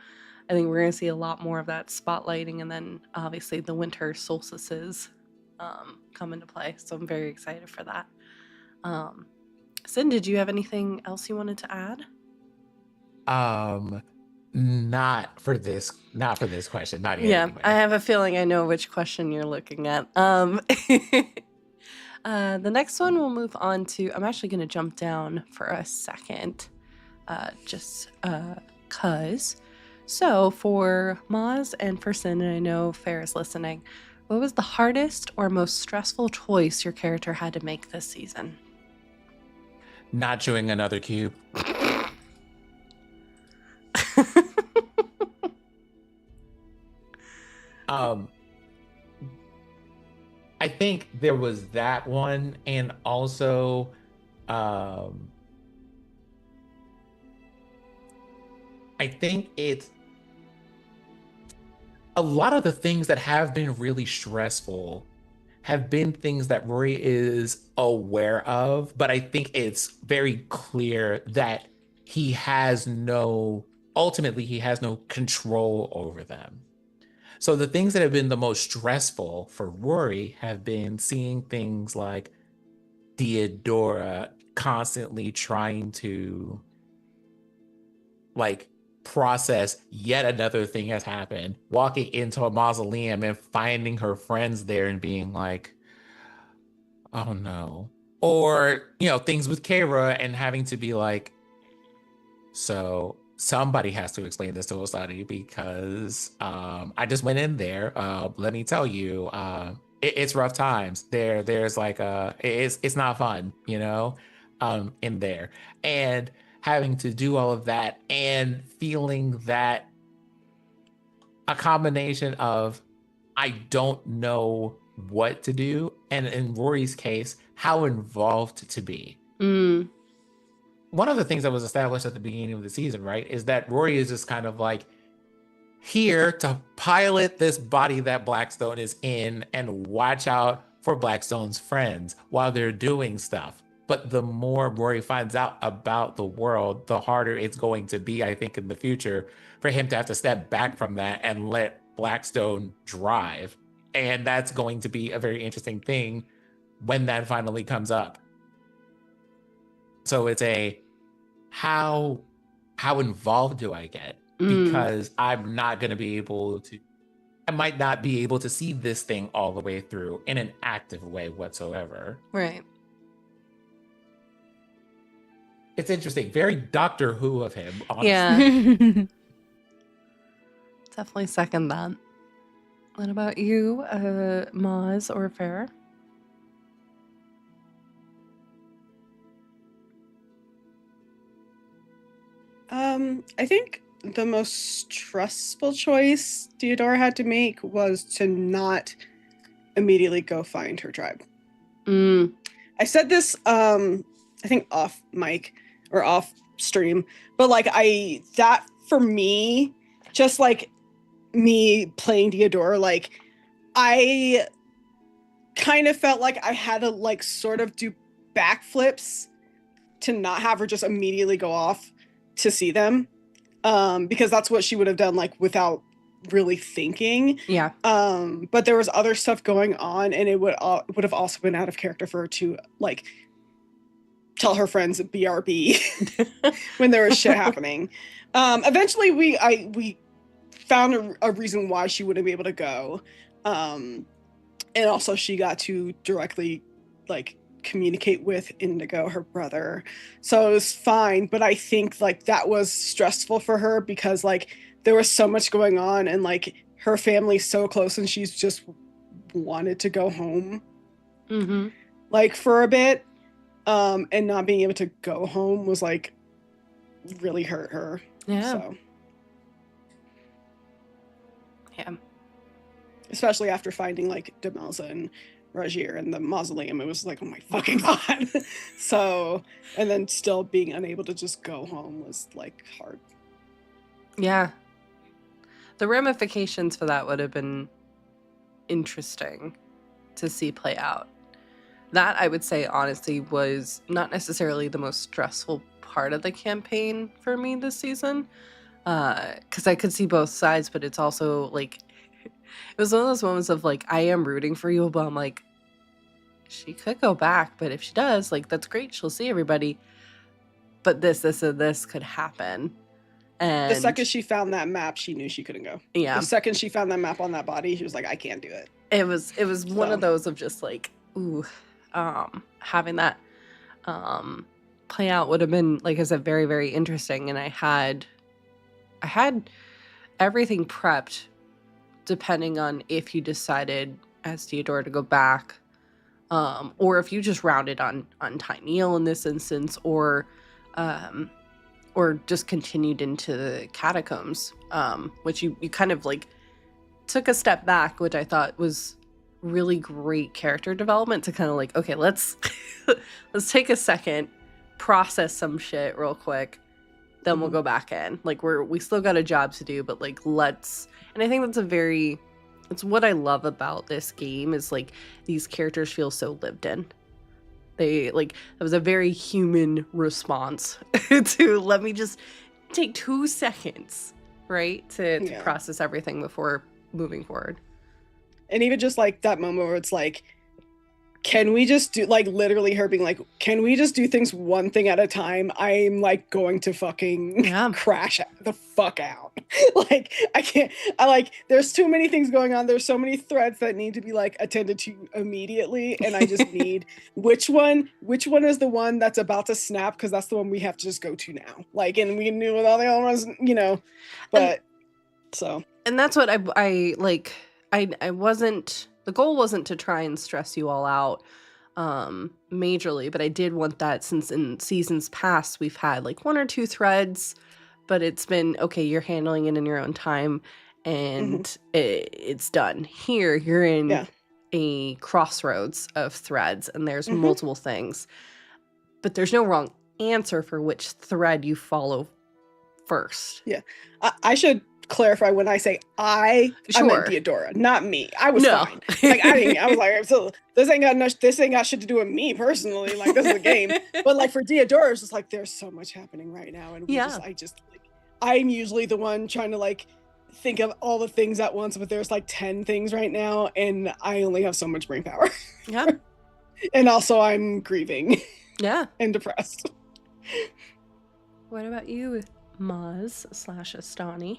I think we're going to see a lot more of that spotlighting, and then obviously the winter solstices come into play. So I'm very excited for that. Sin, did you have anything else you wanted to add? Not for this question. Not yet. Yeah, Anyway. I have a feeling I know which question you're looking at. The next one we'll move on to. I'm actually going to jump down for a second, just cause. So for Maz and for Sin, and I know Fair is listening, what was the hardest or most stressful choice your character had to make this season? Not chewing another cube. I think there was that one, and also I think it's a lot of the things that have been really stressful have been things that Rory is aware of, but I think it's very clear that ultimately he has no control over them. So the things that have been the most stressful for Rory have been seeing things like Theodora constantly trying to process yet another thing has happened, walking into a mausoleum and finding her friends there and being like, oh no. Or, things with Kara and having to be like, so somebody has to explain this to Osani because I just went in there. Let me tell you, it's rough times. There's it's not fun, in there. And having to do all of that and feeling that a combination of I don't know what to do, and in Rory's case, how involved to be. One of the things that was established at the beginning of the season, right, is that Rory is just kind of here to pilot this body that Blackstone is in and watch out for Blackstone's friends while they're doing stuff. But the more Rory finds out about the world, the harder it's going to be, I think, in the future for him to have to step back from that and let Blackstone drive. And that's going to be a very interesting thing when that finally comes up. So it's how involved do I get? Because I might not be able to see this thing all the way through in an active way whatsoever. Right. It's interesting. Very Doctor Who of him, honestly. Yeah. Definitely second that. What about you, Maz or Farrah? I think the most stressful choice Theodora had to make was to not immediately go find her tribe. I said this, I think off mic or off stream, but that for me, just me playing Theodora, I kind of felt like I had to like sort of do backflips to not have her just immediately go off to see them, because that's what she would have done like without really thinking. Yeah. But there was other stuff going on, and it would have also been out of character for her to like tell her friends BRB when there was shit happening. Eventually we found a reason why she wouldn't be able to go, and also she got to directly like communicate with Indigo, her brother, so it was fine. But I think like that was stressful for her because like there was so much going on, and like her family's so close, and she's just wanted to go home like for a bit, and not being able to go home was like really hurt her. So yeah, especially after finding like Demelza and Rajir in the mausoleum, it was like, oh my fucking god. So, and then still being unable to just go home was like hard. Yeah, the ramifications for that would have been interesting to see play out. That, I would say, honestly, was not necessarily the most stressful part of the campaign for me this season, because I could see both sides, but it's also like it was one of those moments of like, I am rooting for you, but I'm like, she could go back, but if she does, like, that's great, she'll see everybody, but this and this could happen. And the second she found that map, she knew she couldn't go. Yeah, the second she found that map on that body, she was like, I can't do it. It was one of those of just like, ooh, having that play out would have been, like I said, very, very interesting. And I had everything prepped depending on if you decided as Theodora to go back, or if you just rounded on Tyneal in this instance, or just continued into the catacombs, which you kind of like took a step back, which I thought was really great character development to kind of like, okay, let's take a second, process some shit real quick, then we'll go back in. Like we still got a job to do, but like and I think it's what I love about this game is like these characters feel so lived in. They like, that was a very human response to let me just take 2 seconds, right, to process everything before moving forward. And even just like that moment where it's like, can we just do, like, literally her being like, can we just do things one thing at a time? I'm like going to fucking crash the fuck out. Like, I can't, there's too many things going on. There's so many threads that need to be like attended to immediately. And I just need, which one is the one that's about to snap? Cause that's the one we have to just go to now. Like, and we knew with all the other ones, but and that's what I like, I wasn't, the goal wasn't to try and stress you all out majorly, but I did want that, since in seasons past we've had like 1 or 2 threads, but it's been, okay, you're handling it in your own time and it's done. Here, you're in a crossroads of threads and there's multiple things, but there's no wrong answer for which thread you follow first. Yeah. I should clarify, when I say I meant Theodora, not me. I was fine. Like, I was like, so this ain't got shit to do with me personally. Like, this is a game. But like for Theodora, it's just like there's so much happening right now, and I'm usually the one trying to like think of all the things at once, but there's like 10 things right now, and I only have so much brain power. Yeah. And also I'm grieving. Yeah. And depressed. What about you, Maz/Astani?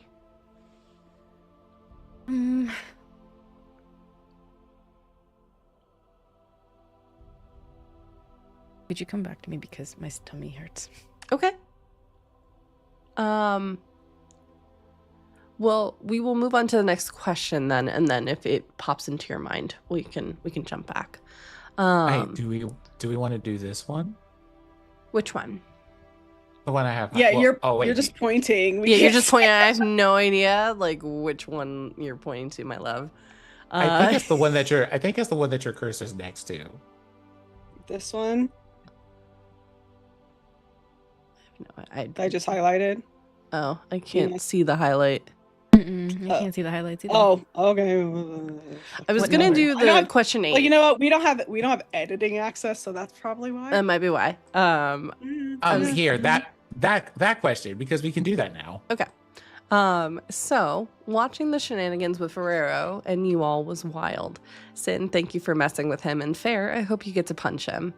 Could you come back to me because my tummy hurts? Okay. Well, we will move on to the next question then, and then if it pops into your mind, we can jump back. Hey, do we want to do this one? Which one? The one I have. Yeah, you're just pointing. You're just pointing. I have no idea like which one you're pointing to, my love. I think it's the one that your cursor's next to. This one. No, I just highlighted. Oh, I can't see the highlight. Mm-mm. I can't see the highlights either. Oh, okay. I was What gonna number? do I don't the have- question 8. Well, you know what? We don't have editing access, so that's probably why. That might be why. Here, that question, because we can do that now. Okay. So watching the shenanigans with Ferrero and you all was wild. Sin, thank you for messing with him. And Fair, I hope you get to punch him.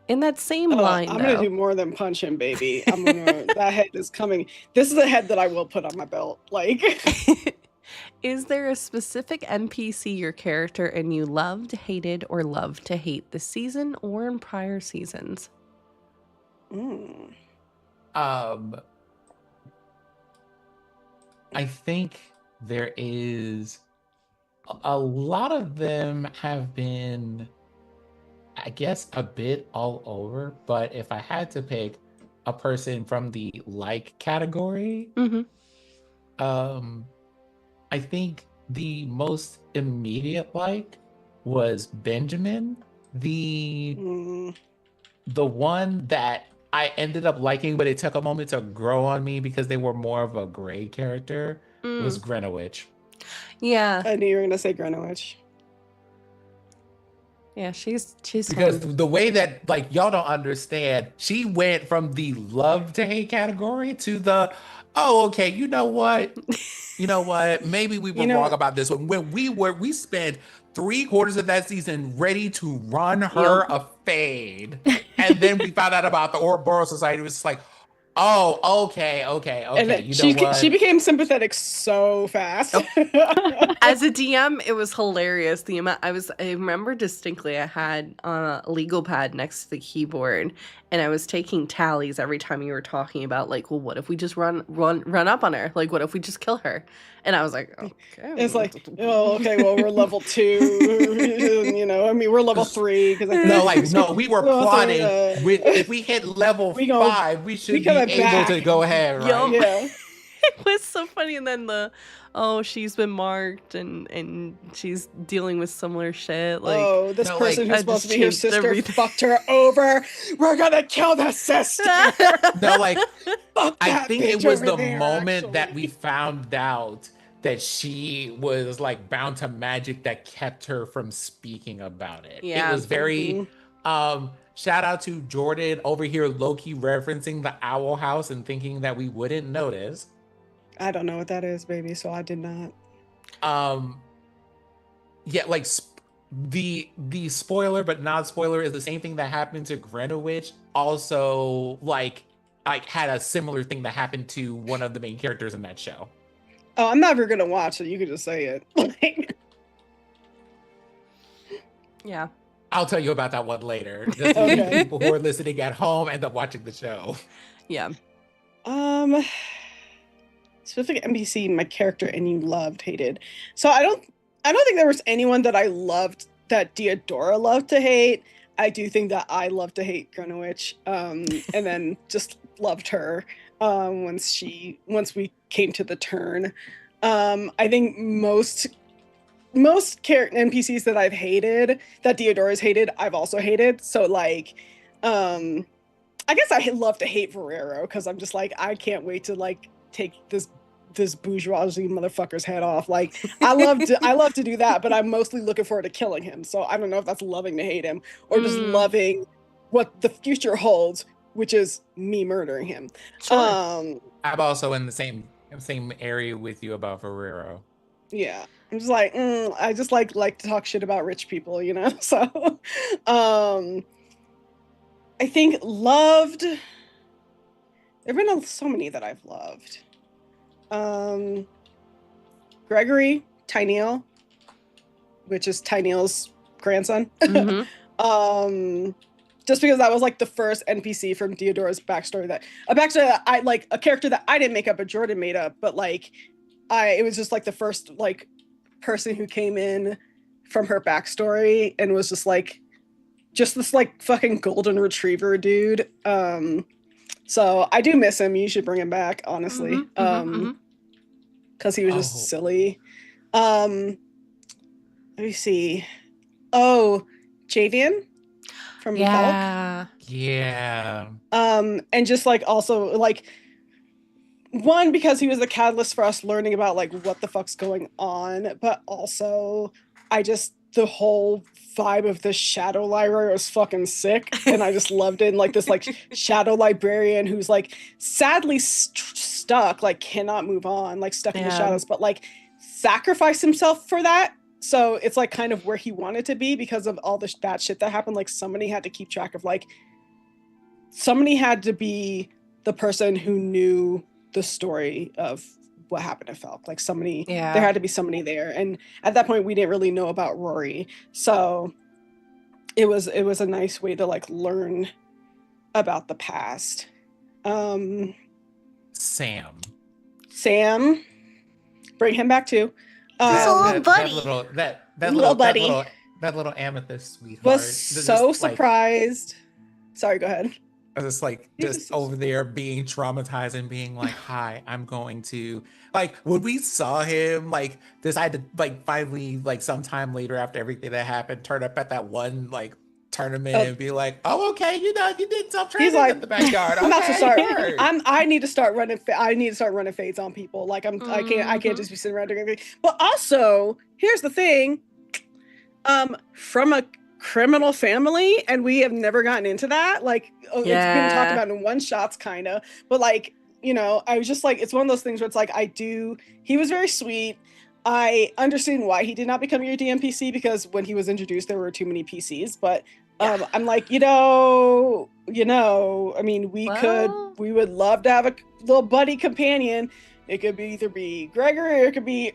In that same line, I'm gonna do more than punch him, baby. That head is coming. This is a head that I will put on my belt. Like, is there a specific NPC your character and you loved, hated, or loved to hate this season or in prior seasons? I think there is a lot of them have been, I guess, a bit all over, but if I had to pick a person from the like category, I think the most immediate like was Benjamin, the one that I ended up liking, but it took a moment to grow on me because they were more of a gray character, was Greenwich. Yeah. I knew you were gonna say Greenwich. Yeah, she's because fun. the way that, like, y'all don't understand, she went from the love to hate category to the, oh, okay, you know what, maybe we were wrong about this one. When we spent 3/4 of that season ready to run her a fade, and then we found out about the Ouroboros Society. It was just like, oh, okay. And You know what? She became sympathetic so fast. As a DM, it was hilarious. The amount I remember distinctly. I had a legal pad next to the keyboard, and I was taking tallies every time you were talking about, like, well, what if we just run up on her? Like, what if we just kill her? And I was like, okay. It's like, oh, okay, well, we're level 2. We're level 3 because we were plotting. If we hit level 5, we should be able to go ahead, right? Yeah. It was so funny. And then she's been marked and she's dealing with similar shit. Like, this person who's supposed to be her sister everything. fucked her over. We're gonna kill the sister. I think it was the moment that we found out that she was like bound to magic that kept her from speaking about it. Yeah. It was very shout out to Jordan over here low-key referencing the Owl House and thinking that we wouldn't notice. I don't know what that is, baby, so I did not. Yeah, like the spoiler but not spoiler is the same thing that happened to Greenwich. Also, like had a similar thing that happened to one of the main characters in that show. Oh, I'm never gonna watch it. You can just say it. Yeah. I'll tell you about that one later. Just in case people who are listening at home end up watching the show. Yeah. Specific NPC my character and you loved, hated. So I don't think there was anyone that I loved that Deodora loved to hate. I do think that I loved to hate Greenwich, and then just loved her once we came to the turn. I think most character NPCs that I've hated, that Deodora's hated, I've also hated. So like, I guess I love to hate Ferrero because I'm just like, I can't wait to like take this bourgeoisie motherfucker's head off. Like, I love to do that, but I'm mostly looking forward to killing him. So I don't know if that's loving to hate him or just loving what the future holds, which is me murdering him. Sure. I'm also in the same area with you about Ferrero. Yeah, I'm just like, I just like to talk shit about rich people, So, I think loved. There've been so many that I've loved. Gregory Tyneal, which is Tyneal's grandson. Just because that was like the first NPC from Deodora's backstory that I like, a character that I didn't make up, but Jordan made up, but like it was just like the first like person who came in from her backstory and was just this like fucking golden retriever dude. So I do miss him. You should bring him back, honestly. Because he was just silly. Let me see. Oh, Javian from Help. Yeah. And just like also like one, because he was the catalyst for us learning about like what the fuck's going on, but also the whole vibe of this shadow library was fucking sick, and I just loved it. And like this like shadow librarian who's like sadly stuck, like cannot move on, like stuck in the shadows, but like sacrificed himself for that. So it's like kind of where he wanted to be because of all this bad shit that happened. Like somebody had to keep track of like somebody had to be the person who knew the story of what happened to Felk. Like somebody, there had to be somebody there. And at that point we didn't really know about Rory. So it was a nice way to like learn about the past. Sam, bring him back too. That little amethyst sweetheart was so surprised. Sorry, go ahead. I was just over there being traumatized and being like, hi, I'm going to like when we saw him like decide to like finally like sometime later after everything that happened turn up at that one like tournament and be like, oh okay, you did some training in the backyard. I'm about to start. I need to start running. I need to start running fades on people. Like I can't just be sitting around doing anything. But also, here's the thing. From a criminal family, and we have never gotten into that. Like it's been talked about in one shots, kind of. But like, I was just like, it's one of those things where it's like he was very sweet. I understand why he did not become your DMPC, because when he was introduced, there were too many PCs. But I'm like, I mean, we would love to have a little buddy companion. It could either be Gregory or it could be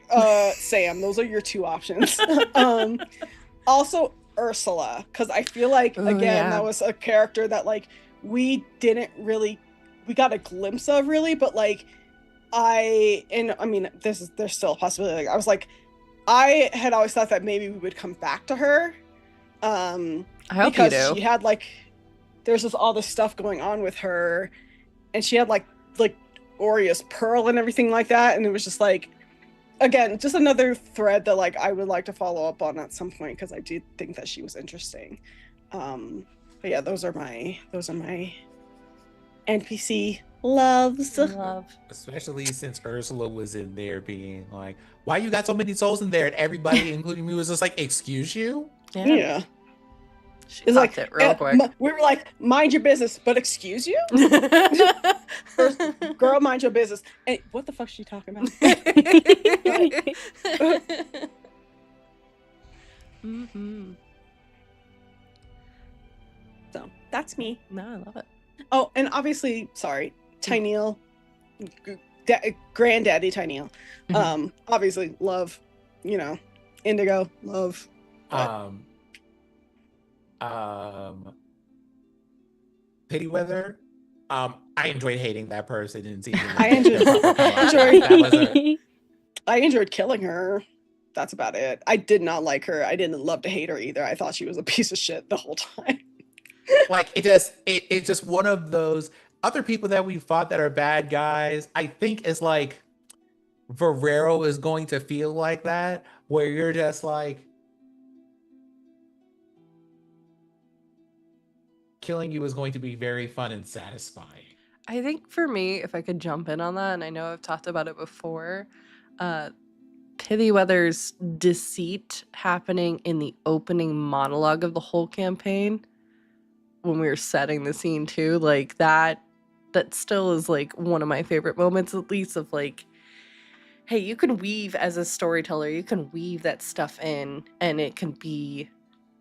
Sam. Those are your two options. Also Ursula, because I feel like that was a character that like we got a glimpse of really, but like I mean there's still a possibility. Like I was like, I had always thought that maybe we would come back to her. I hope because you do. She had like there's just all this stuff going on with her, and she had like Aureus Pearl and everything like that, and it was just like, again, just another thread that like I would like to follow up on at some point, because I do think that she was interesting. But yeah, those are my NPC loves. Especially since Ursula was in there being like, why you got so many souls in there? And everybody, including me, was just like, excuse you? Yeah. It's like it real quick. We were like, mind your business, but excuse you? First, girl, mind your business. And what the fuck is she talking about? Mm-hmm. So that's me. No, I love it. Oh, and obviously, sorry, Tyneal, granddaddy Tyneal. Obviously, love, Indigo, love. Pity I enjoyed hating that person in season one. I enjoyed killing her. That's about it. I did not like her. I didn't love to hate her either. I thought she was a piece of shit the whole time. Like it's just one of those other people that we fought that are bad guys. I think is like Varero is going to feel like that, where you're just like, killing you is going to be very fun and satisfying. I think for me, if I could jump in on that, and I know I've talked about it before, Pithyweather's deceit happening in the opening monologue of the whole campaign, when we were setting the scene too, like that still is like one of my favorite moments, at least, of like, hey, you can weave as a storyteller, you can weave that stuff in, and it can be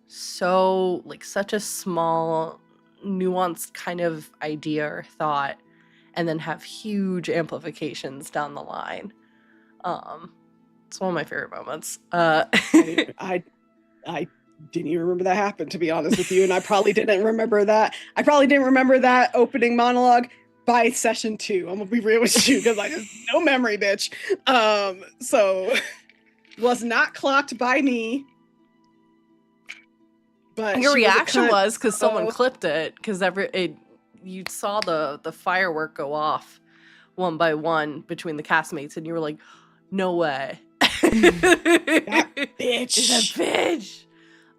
so like such a small nuanced kind of idea or thought, and then have huge amplifications down the line. It's one of my favorite moments. I didn't even remember that happened, to be honest with you, and I probably didn't remember that. I probably didn't remember that opening monologue by session 2. I'm gonna be real with you, because I just no memory, bitch. So was not clocked by me. But your reaction was because someone clipped it, because you saw the firework go off one by one between the castmates, and you were like, no way. That bitch. That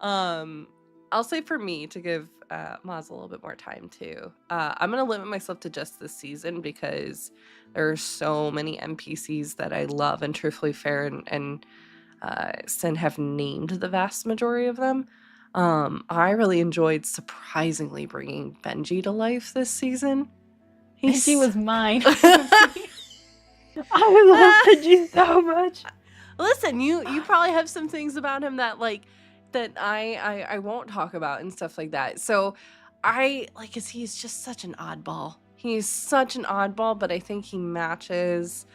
bitch. I'll say for me, to give Maz a little bit more time too, I'm going to limit myself to just this season because there are so many NPCs that I love, and truthfully, Fair and Sin have named the vast majority of them. I really enjoyed surprisingly bringing Benji to life this season. Benji was mine. I love Benji so much. Listen, you probably have some things about him that that I won't talk about and stuff like that. So cause he's just such an oddball. He's such an oddball, but I think he matches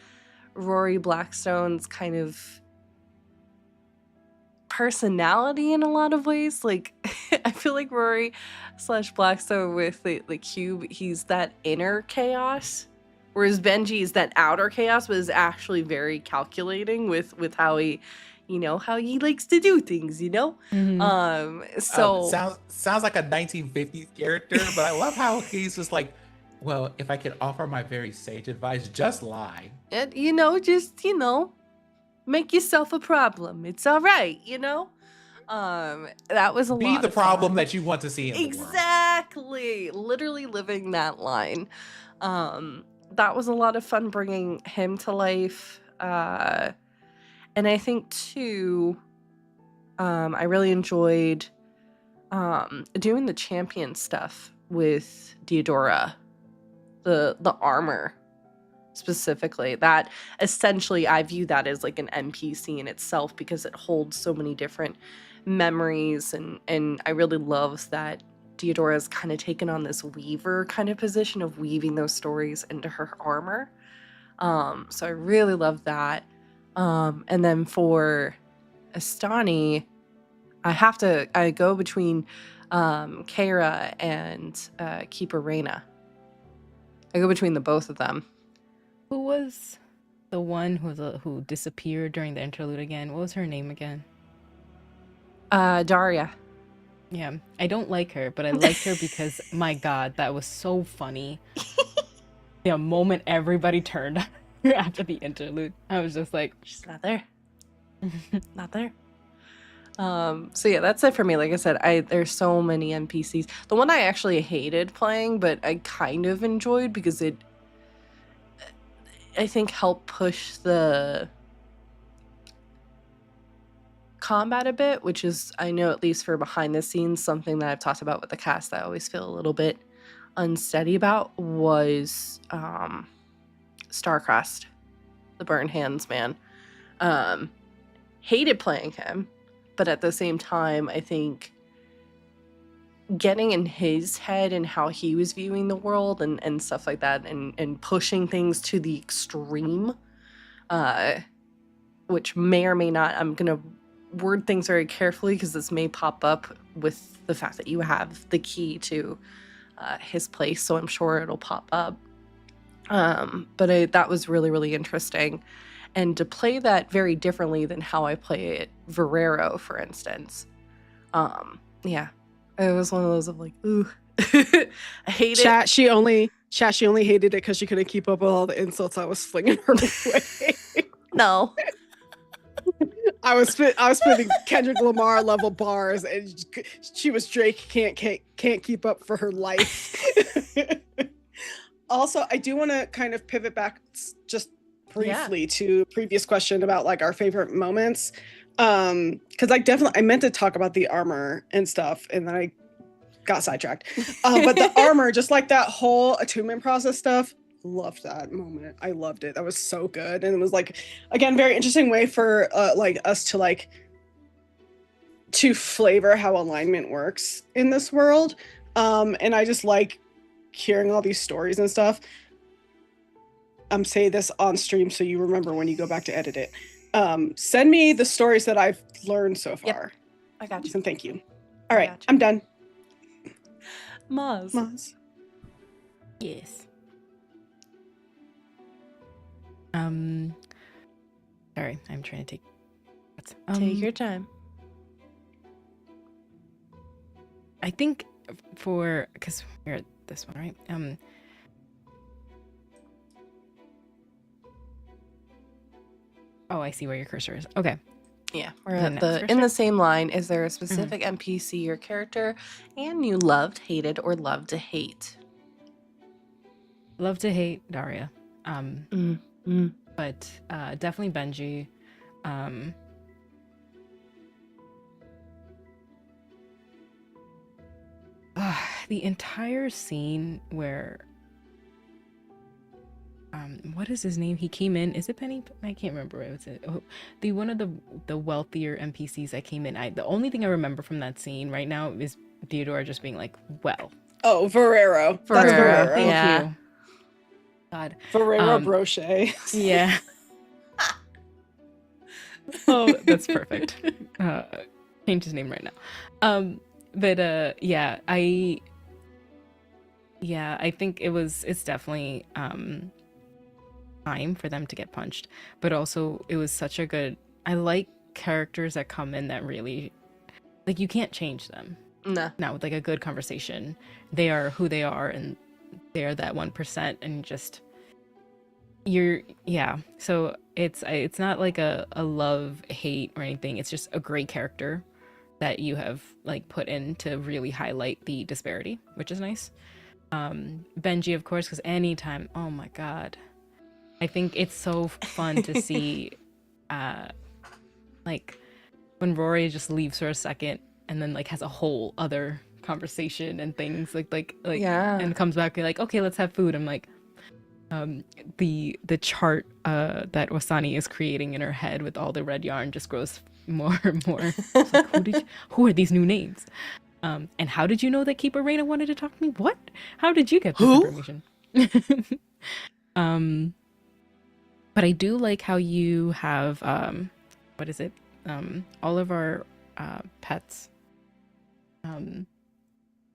Rory Blackstone's kind of personality in a lot of ways. Like, I feel like Rory / Blackstone with the cube, he's that inner chaos, whereas Benji is that outer chaos, but is actually very calculating with how he, how he likes to do things, Mhm. So sounds like a 1950s character, but I love how he's just like, well, if I could offer my very sage advice, just lie. and just make yourself a problem. It's all right, that was a Be lot the of problem fun. that you want to see in the world. Exactly. Literally living that line. That was a lot of fun bringing him to life. And I think too, I really enjoyed doing the champion stuff with Deodora, the armor specifically. That essentially, I view that as like an NPC in itself because it holds so many different memories, and I really love that Deodora's kind of taken on this weaver kind of position of weaving those stories into her armor. So I really love that. And then for Astani, I go between Kara and Keeper Reyna. I go between the both of them. Who was the one who disappeared during the interlude again? What was her name again? Daria. Yeah, I don't like her, but I liked her because, my God, that was so funny. The moment everybody turned after the interlude, I was just like, she's not there. Not there. So yeah, that's it for me. Like I said, there's so many NPCs. The one I actually hated playing, but I kind of enjoyed because it, I think, helped push the combat a bit, which is, I know at least for behind the scenes, something that I've talked about with the cast that I always feel a little bit unsteady about, was Starcrest, the Burn Hands man. Hated playing him, but at the same time, I think getting in his head and how he was viewing the world and stuff like that, and pushing things to the extreme, which may or may not, I'm going to word things very carefully because this may pop up with the fact that you have the key to his place, so I'm sure it'll pop up. But that was really, really interesting. And to play that very differently than how I play it, Verero, for instance. Yeah, it was one of those of like, ooh, I hate it. She only hated it because she couldn't keep up with all the insults I was flinging her way. No. I was spitting Kendrick Lamar level bars, and she was Drake can't keep up for her life. Also, I do want to kind of pivot back just briefly to a previous question about like our favorite moments, because I meant to talk about the armor and stuff, and then I got sidetracked. But the armor, just like that whole attunement process stuff, loved that moment. I loved it. That was so good, and it was like, again, very interesting way for like us to like to flavor how alignment works in this world. And I just like hearing all these stories and stuff. I'm saying this on stream so you remember when you go back to edit it. Send me the stories that I've learned so far. Yep. I got you. And thank you. All right, got you. I'm done. Maz. yes. Sorry, I'm trying to take. Take your time. I think because we're at this one, right? Oh, I see where your cursor is. Okay. Yeah, we're Then at that's the for in the sure. same line. Is there a specific NPC or character and you loved, hated, or love to hate? Love to hate Daria. Mm, mm. But definitely Benji. The entire scene where what is his name? He came in. Is it Penny? I can't remember. What was it? Oh, the one of the wealthier NPCs that came in. The only thing I remember from that scene right now is Theodora just being like, "Well." Oh, Ferrero. That's Ferrero, Ferrero. Thank yeah. you. God. Ferrero Brochet. Yeah. Oh, that's perfect. Change his name right now. But yeah, I think it's definitely time for them to get punched, but also it was such a good. I like characters that come in that really, like, you can't change them. Nah. Now with like a good conversation, they are who they are, and they are that 1%, and just so it's not like a love hate or anything. It's just a great character that you have like put in to really highlight the disparity, which is nice. Benji, of course, because anytime, oh my god, I think it's so fun to see like when Rory just leaves for a second and then like has a whole other conversation and things like Yeah. and comes back and like, okay, let's have food. I'm like, the chart that Wasani is creating in her head with all the red yarn just grows more and more. It's like, who are these new names? And how did you know that Keeper Reina wanted to talk to me? What? How did you get this information? But I do like how you have what is it? All of our pets.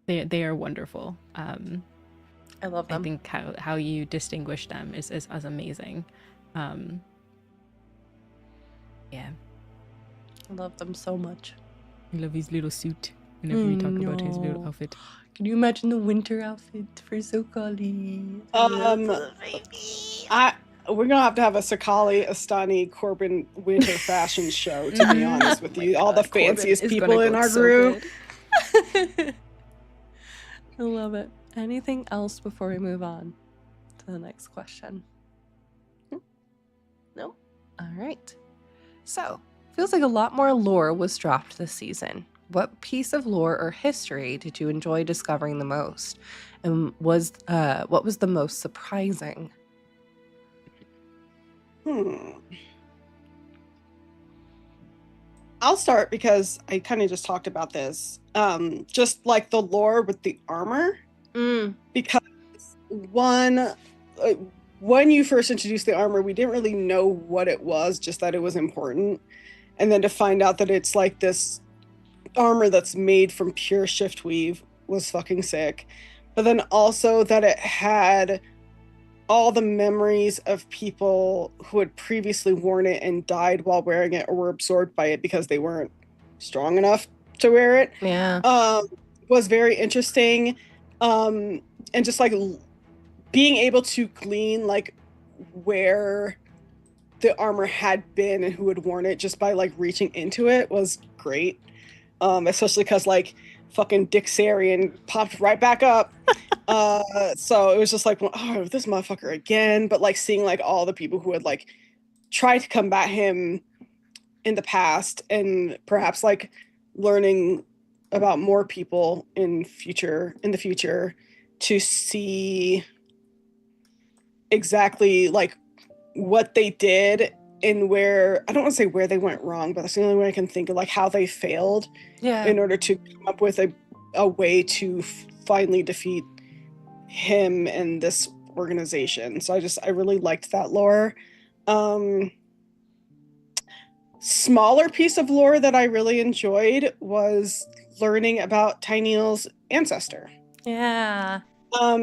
They are wonderful. I love them. I think how you distinguish them is amazing. Yeah. I love them so much. I love his little suit whenever we talk about his little outfit. Can you imagine the winter outfit for Sokali? We're gonna have a Sakali, Astani, Corbin winter fashion show, to be honest with you. All the fanciest people in our group. I love it. Anything else before we move on to the next question? No? All right. So, feels like a lot more lore was dropped this season. What piece of lore or history did you enjoy discovering the most? And what was the most surprising? I'll start because I kind of just talked about this. Just like the lore with the armor. Because when you first introduced the armor, we didn't really know what it was, just that it was important. And then to find out that it's like this armor that's made from pure shift weave was fucking sick. But then also that it had all the memories of people who had previously worn it and died while wearing it or were absorbed by it because they weren't strong enough to wear it. Yeah. Was very interesting. And just like being able to glean like where the armor had been and who had worn it just by like reaching into it was great. Especially because like fucking Dixarian popped right back up. So it was just like, oh, this motherfucker again. But like seeing like all the people who had like tried to combat him in the past, and perhaps like learning about more people in the future to see exactly like what they did and where, I don't want to say where they went wrong, but that's the only way I can think of, like how they failed in order to come up with a way to finally defeat him and this organization. So I really liked that lore. Smaller piece of lore that I really enjoyed was learning about Tyneel's ancestor. Yeah.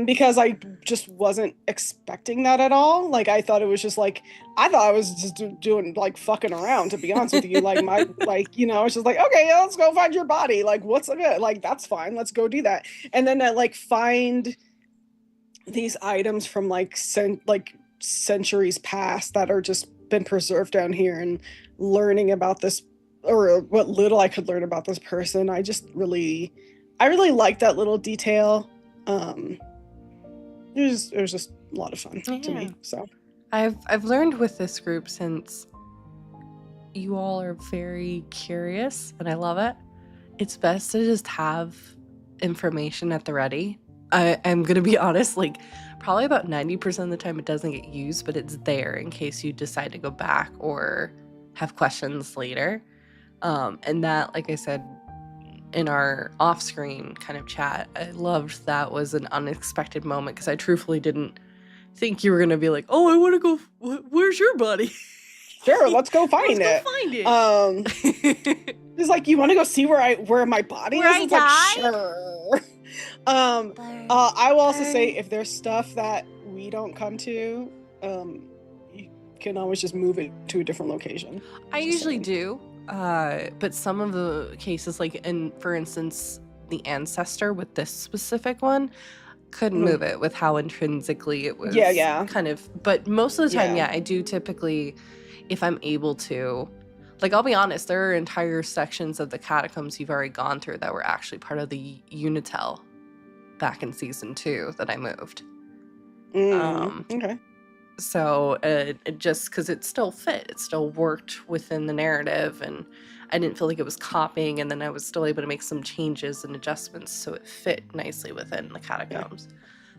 Because I just wasn't expecting that at all. Like I thought it was just like, I thought I was just doing like fucking around, to be honest with you. Like my, like, you know, it's just like, okay, yeah, let's go find your body. Like, what's good? Like, that's fine. Let's go do that. And then I like find these items from like centuries past that are just been preserved down here, and learning about this or what little I could learn about this person, I really liked that little detail. It was just a lot of fun to me. So I've learned with this group, since you all are very curious and I love it, it's best to just have information at the ready. I'm gonna be honest, like probably about 90% of the time it doesn't get used, but it's there in case you decide to go back or have questions later. And that, like I said in our off-screen kind of chat, I loved that was an unexpected moment, because I truthfully didn't think you were gonna be like, oh, I want to go, where's your body? Sure, let's go find Let's it. go find it. It's like, you want to go see where my body Where is? I It's like, died? sure. I will also say, if there's stuff that we don't come to, you can always just move it to a different location. I Just usually saying. do, but some of the cases, like for instance, the ancestor with this specific one, couldn't move it with how intrinsically it was. Yeah. Kind of, but most of the time, Yeah. I do typically, if I'm able to. Like, I'll be honest, there are entire sections of the catacombs you've already gone through that were actually part of the Unitel back in season 2 that I moved. Okay. So it just, because it still fit, it still worked within the narrative, and I didn't feel like it was copying, and then I was still able to make some changes and adjustments so it fit nicely within the catacombs.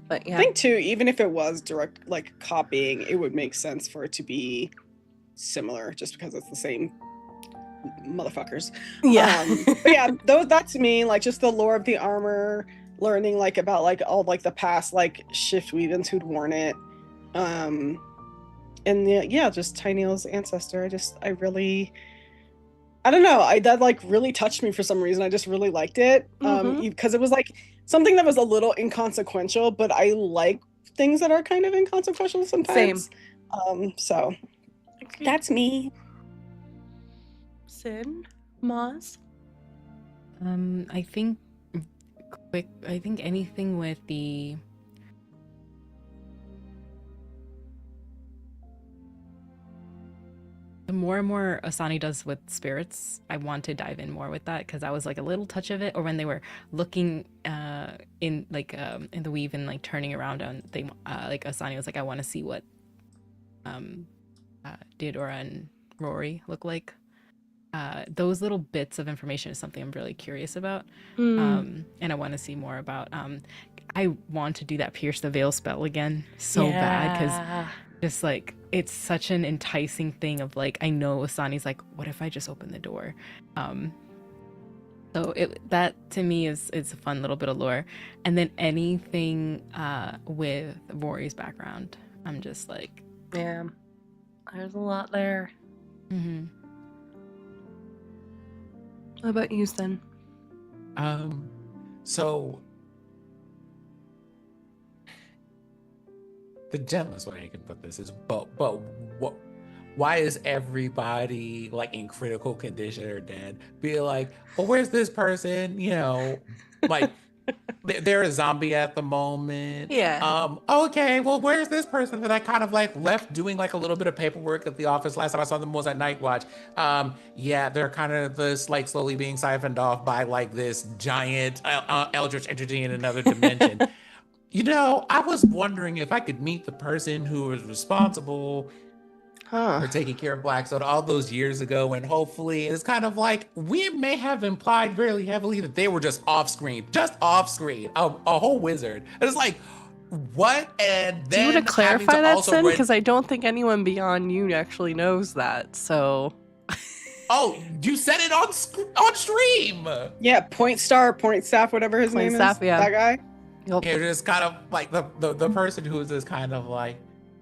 But yeah, I think too, even if it was direct, like copying, it would make sense for it to be similar, just because it's the same motherfuckers. yeah. But yeah, that to me, like, just the lore of the armor, learning like about like all like the past like shift weavens who'd worn it, and just Tiny's ancestor. I don't know, that like really touched me for some reason. I just really liked it, because it was like something that was a little inconsequential, but I like things that are kind of inconsequential sometimes. Same. So that's me. Sin, Moz. I think anything with the more and more Asani does with spirits, I want to dive in more with that, because that was like a little touch of it. Or when they were looking in the weave and like turning around, and they like Asani was like, I want to see what Deodora and Rory look like. Those little bits of information is something I'm really curious about, and I want to see more about. I want to do that pierce the veil spell again so bad, because just like it's such an enticing thing of like, I know Asani's like, what if I just open the door? So that to me is a fun little bit of lore. And then anything with Rory's background, I'm just like, yeah, there's a lot there. How about you, Sin? So the gentlest way I can put this is, but what? Why is everybody like in critical condition or dead? Be like, well, where's this person? You know, like they're a zombie at the moment. Yeah. Okay, well, where's this person that I kind of like left doing like a little bit of paperwork at the office? Last time I saw them was at Night Watch. Yeah, they're kind of this like slowly being siphoned off by like this giant eldritch entity in another dimension. You know, I was wondering if I could meet the person who was responsible for taking care of Black Soda all those years ago, and hopefully it's kind of like we may have implied very heavily that they were just off screen, a whole wizard. And it's like, what? And then do you want to clarify that, Sin? Because I don't think anyone beyond you actually knows that. So. Oh, you said it on stream. Yeah, Point Staff, whatever his name is. Yeah. That guy. You're just kind of like the person who is just kind of like,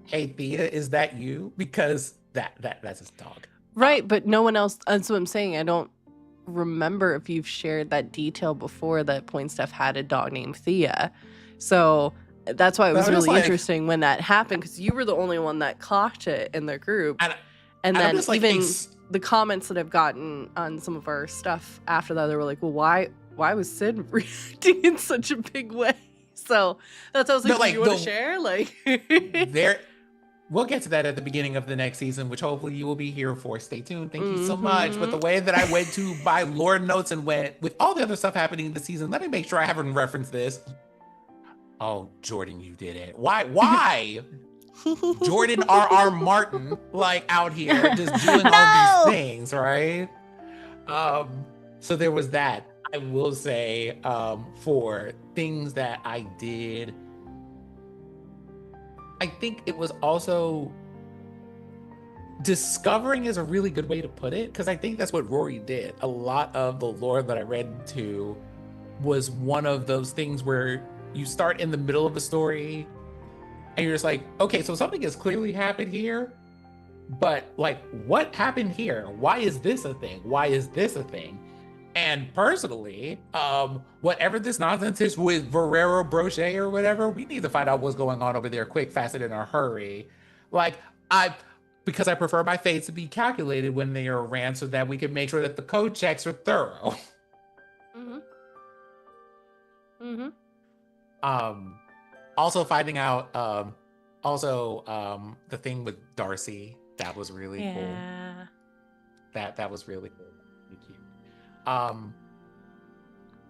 hey Thea, is that you? Because that's his dog. Right, but no one else. That's what I'm saying. I don't remember if you've shared that detail before that Point Staff had a dog named Thea. So that's why it was really interesting when that happened, because you were the only one that clocked it in their group. And then even the comments that I've gotten on some of our stuff after that, they were like, well, why was Sid reacting in such a big way? So that's what I was like, do you want to share? Like, we'll get to that at the beginning of the next season, which hopefully you will be here for. Stay tuned. Thank you so much. But the way that I went to my lore notes and went with all the other stuff happening this season, let me make sure I haven't referenced this. Oh, Jordan, you did it. Why? Jordan R.R. Martin, like out here just doing all these things, right? So there was that. I will say, for things that I did, I think it was also discovering is a really good way to put it, because I think that's what Rory did. A lot of the lore that I read into was one of those things where you start in the middle of a story and you're just like, okay, so something has clearly happened here, but like, what happened here? Why is this a thing? Why is this a thing? And personally, whatever this nonsense is with Ferrero Brochet or whatever, we need to find out what's going on over there quick, fast, and in a hurry. Like, because I prefer my fates to be calculated when they are ran so that we can make sure that the code checks are thorough. Also finding out, the thing with Darcy, that was really cool. That was really cool. Really cute.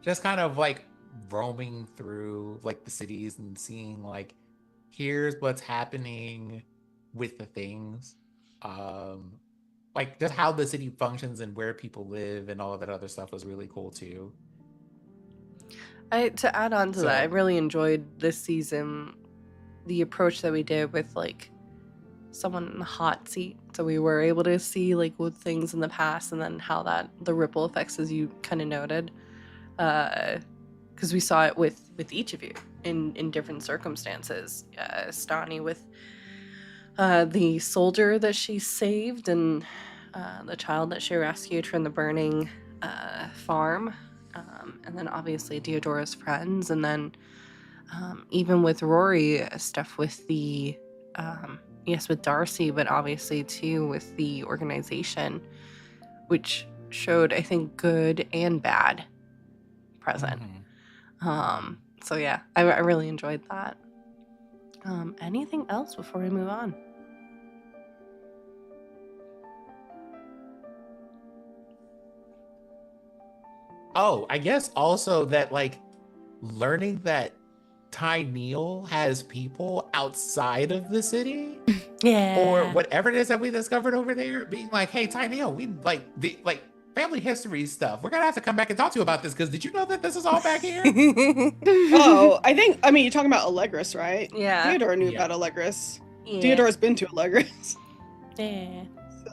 Just kind of like roaming through like the cities and seeing like, here's what's happening with the things, like just how the city functions and where people live and all of that other stuff was really cool too. To add on to that, I really enjoyed this season, the approach that we did with like someone in the hot seat, so we were able to see like what things in the past and then how that the ripple effects, as you kind of noted, because we saw it with each of you in different circumstances. Stani with the soldier that she saved and the child that she rescued from the burning farm, and then obviously Deodora's friends, and then even with Rory, stuff with the yes, with Darcy, but obviously too with the organization, which showed, I think, good and bad present. So yeah, I really enjoyed that. Anything else before we move on? Oh, I guess also that like learning that Tyneal has people outside of the city, or whatever it is that we discovered over there, being like, "Hey, Tyneal, we like the family history stuff. We're gonna have to come back and talk to you about this because did you know that this is all back here?" Oh, I mean, you're talking about Allegris, right? Yeah. Theodora knew about Allegris. Theodora's been to Allegris. Yeah.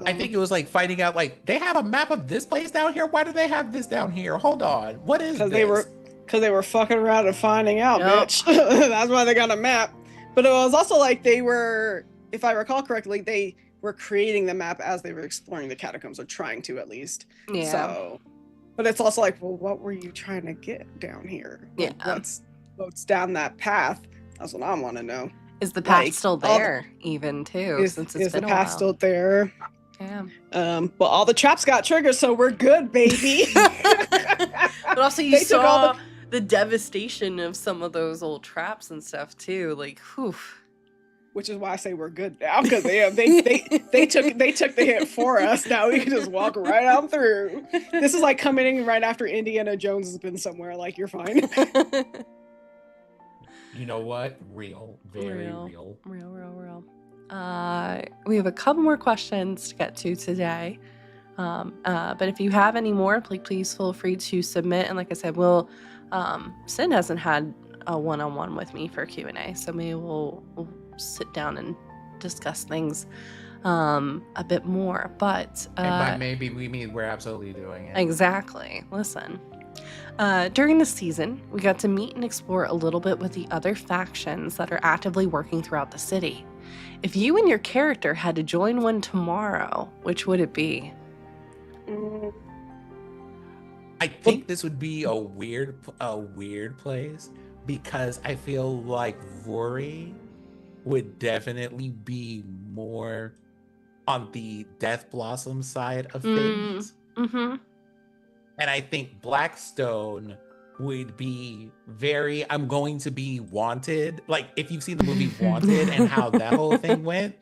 I think it was like finding out like they have a map of this place down here. Why do they have this down here? Hold on, what is this? Because they were fucking around and finding out, bitch. That's why they got a map. But it was also like they were, if I recall correctly, they were creating the map as they were exploring the catacombs, or trying to at least. Yeah. So, but it's also like, well, what were you trying to get down here? Yeah. What's down that path? That's what I want to know. Is the path still there, even too? Since it's been a while. Is the path still there? Yeah. But all the traps got triggered, so we're good, baby. But also, you saw the devastation of some of those old traps and stuff too. Like, whew. Which is why I say we're good now, because they took the hit for us. Now we can just walk right on through. This is like coming in right after Indiana Jones has been somewhere. Like, you're fine. You know what? Real. Very real. Real. We have a couple more questions to get to today. But if you have any more, please feel free to submit. And like I said, Sin hasn't had a one-on-one with me for Q&A, so maybe we'll sit down and discuss things a bit more. But and by maybe we mean we're absolutely doing it. Exactly. Listen. During the season, we got to meet and explore a little bit with the other factions that are actively working throughout the city. If you and your character had to join one tomorrow, which would it be? I think this would be a weird place, because I feel like Rory would definitely be more on the Death Blossom side of things. Mm-hmm. And I think Blackstone would be I'm going to be wanted. Like, if you've seen the movie Wanted and how that whole thing went,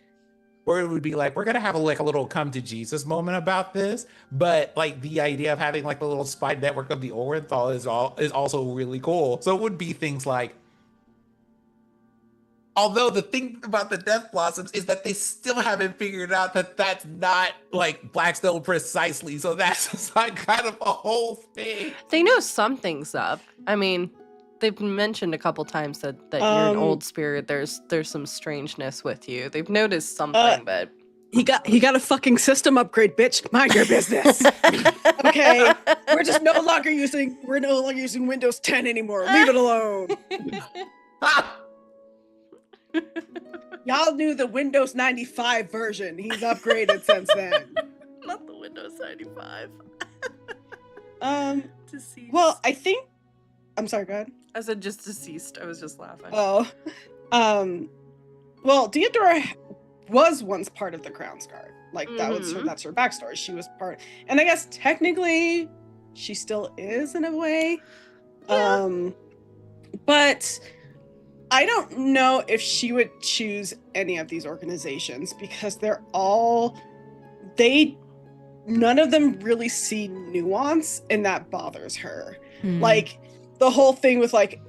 where it would be like, we're gonna have a little come to Jesus moment about this, but like the idea of having like the little spy network of the Orenthal is also really cool. So it would be things like, although the thing about the Death Blossoms is that they still haven't figured out that that's not like Blackstone precisely. So that's just like kind of a whole thing. They know something's up. I mean, they've mentioned a couple times that you're an old spirit. There's some strangeness with you. They've noticed something, but he got a fucking system upgrade, bitch. Mind your business. Okay, we're no longer using Windows 10 anymore. Leave it alone. Y'all knew the Windows 95 version. He's upgraded since then. Not the Windows 95. Deceased. Well, I think. I'm sorry. Go ahead. I said just deceased. I was just laughing. Oh, well, Deodora was once part of the Crown's Guard. Like that's her backstory. She was part, and I guess technically she still is in a way. Yeah. But I don't know if she would choose any of these organizations because none of them really see nuance, and that bothers her. Like the whole thing with like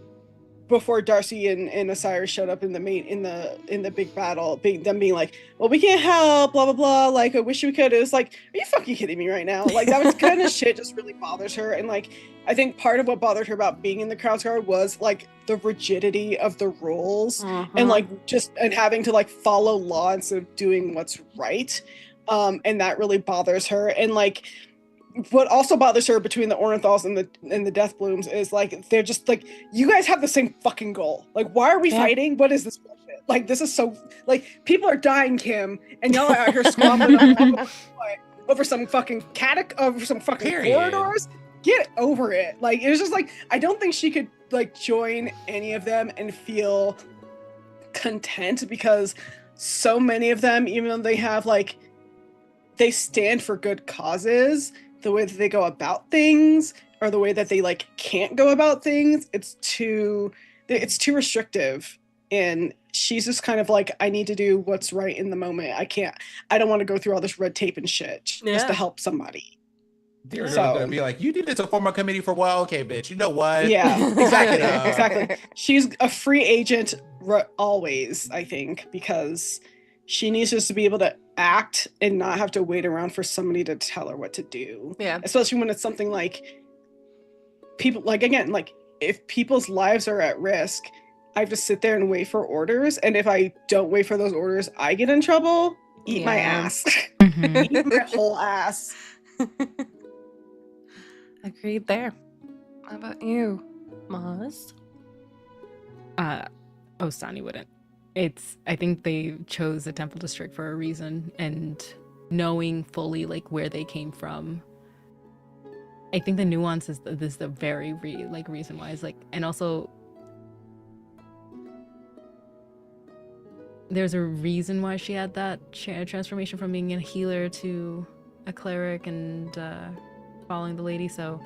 before Darcy and Osiris showed up in the big battle, them being like, well, we can't help, blah blah blah, like I wish we could. It was like, are you fucking kidding me right now? Like that was kind of shit just really bothers her. And like I think part of what bothered her about being in the Crown's Guard was like the rigidity of the rules and like and having to like follow law instead of doing what's right. And that really bothers her. And like what also bothers her between the Orenthals and the Death Blooms is like they're just like, you guys have the same fucking goal. Like, why are we fighting? What is this bullshit? Like, this is so like people are dying, Kim, and y'all are out here squabbling over some fucking over some fucking corridors. Get over it. Like, it was just like I don't think she could like join any of them and feel content because so many of them, even though they have like they stand for good causes, the way that they go about things or the way that they like can't go about things, it's too restrictive. And she's just kind of like, I need to do what's right in the moment. I don't want to go through all this red tape and shit just to help somebody. They're gonna be like, you needed to form a committee for okay, bitch. You know what? Yeah, exactly. She's a free agent always, I think, because she needs just to be able to act and not have to wait around for somebody to tell her what to do. Yeah. Especially when it's something like people, like, again, like if people's lives are at risk, I have to sit there and wait for orders. And if I don't wait for those orders, I get in trouble. Eat my ass. Eat my whole ass. Agreed there. How about you, Maz? Ostani wouldn't. I think they chose the Temple District for a reason, and knowing fully like where they came from. I think the nuance is the very reason why is like, and also there's a reason why she had that transformation from being a healer to a cleric and following the lady. So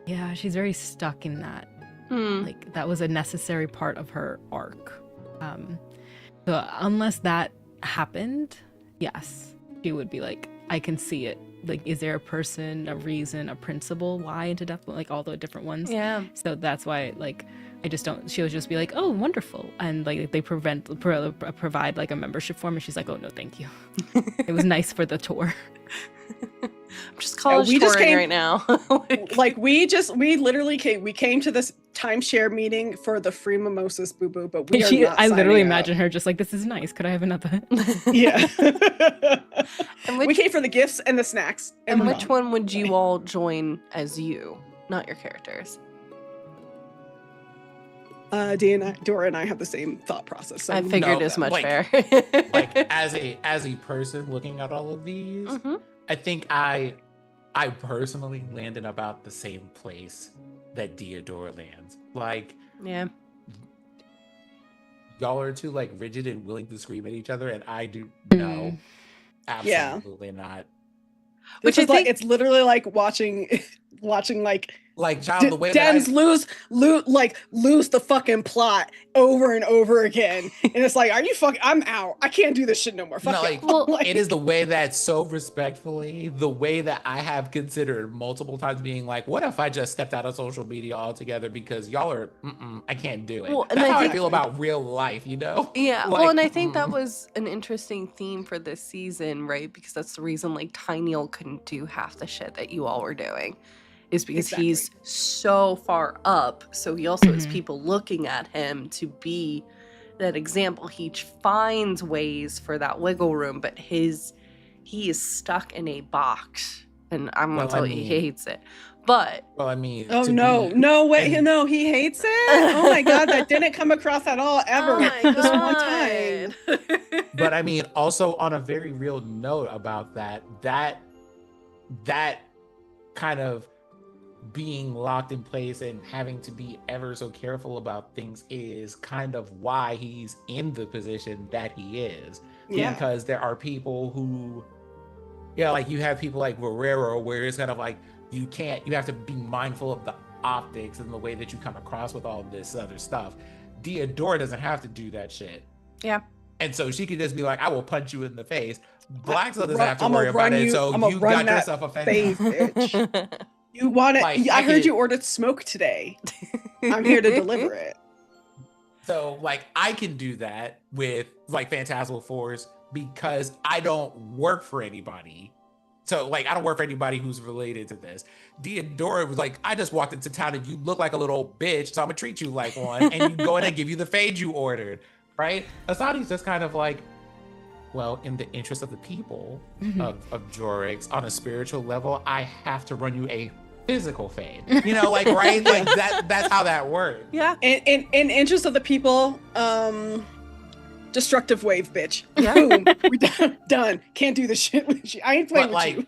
yeah, she's very stuck in that. Like that was a necessary part of her arc. So unless that happened, yes, she would be like, I can see it. Like, is there a person, a reason, a principle why into Death, like all the different ones? Yeah. So that's why, like, I just don't. She'll just be like, oh, wonderful, and like they provide like a membership form, and she's like, oh no, thank you. It was nice for the tour. I'm just college touring right now. we literally came to this timeshare meeting for the free mimosas, boo boo, but I literally imagine her just like, this is nice, could I have another? Yeah. We came for the gifts and the snacks. And which one would you all join as you, not your characters? Dora and I have the same thought process. So I figured as much, fair. Like as a person looking at all of these, I think I personally land in about the same place that Deodora lands. Like, yeah, y'all are too like rigid and willing to scream at each other, and I do no, absolutely not. Which is like, it's literally like watching watching like John, the way Dems that lose the fucking plot over and over again, and it's like, are you fucking? I'm out. I can't do this shit no more. Fuck no, it. like, it is the way that, so respectfully, the way that I have considered multiple times being like, what if I just stepped out of social media altogether because y'all are, I can't do it. Well, and that's how I think- feel about real life, you know? Yeah, Like, well, and I think that was an interesting theme for this season, right? Because that's the reason like Tyneal couldn't do half the shit that you all were doing, is because he's so far up. So he also has people looking at him to be that example. He finds ways for that wiggle room, but he is stuck in a box, and I'm gonna tell you, he hates it. But well, I mean, Oh no way! He hates it. Oh my god, that didn't come across at all ever. Oh my This one time. God. But I mean, also on a very real note about that kind of being locked in place and having to be ever so careful about things is kind of why he's in the position that he is. Yeah. Because there are people who, like you have people like Guerrero, where it's kind of like, you have to be mindful of the optics and the way that you come across with all this other stuff. Diodora doesn't have to do that shit. Yeah. And so she could just be like, I will punch you in the face. Black doesn't have to worry about it. So you run got yourself offended. face, bitch. You want it? Like, I heard you ordered smoke today. I'm here to deliver it. So like I can do that with like Phantasmal Force because I don't work for anybody. So like I don't work for anybody who's related to this. Diodora was like, I just walked into town and you look like a little bitch, so I'm gonna treat you like one, and you go in and give you the fade you ordered, right? Asadi's just kind of like, well, in the interest of the people of Jorix, on a spiritual level, I have to run you a physical fade. You know, like, right? Like that's how that works. Yeah. In interest of the people, destructive wave, bitch. Yeah. Boom. We done. Can't do this shit with you. I ain't playing with you.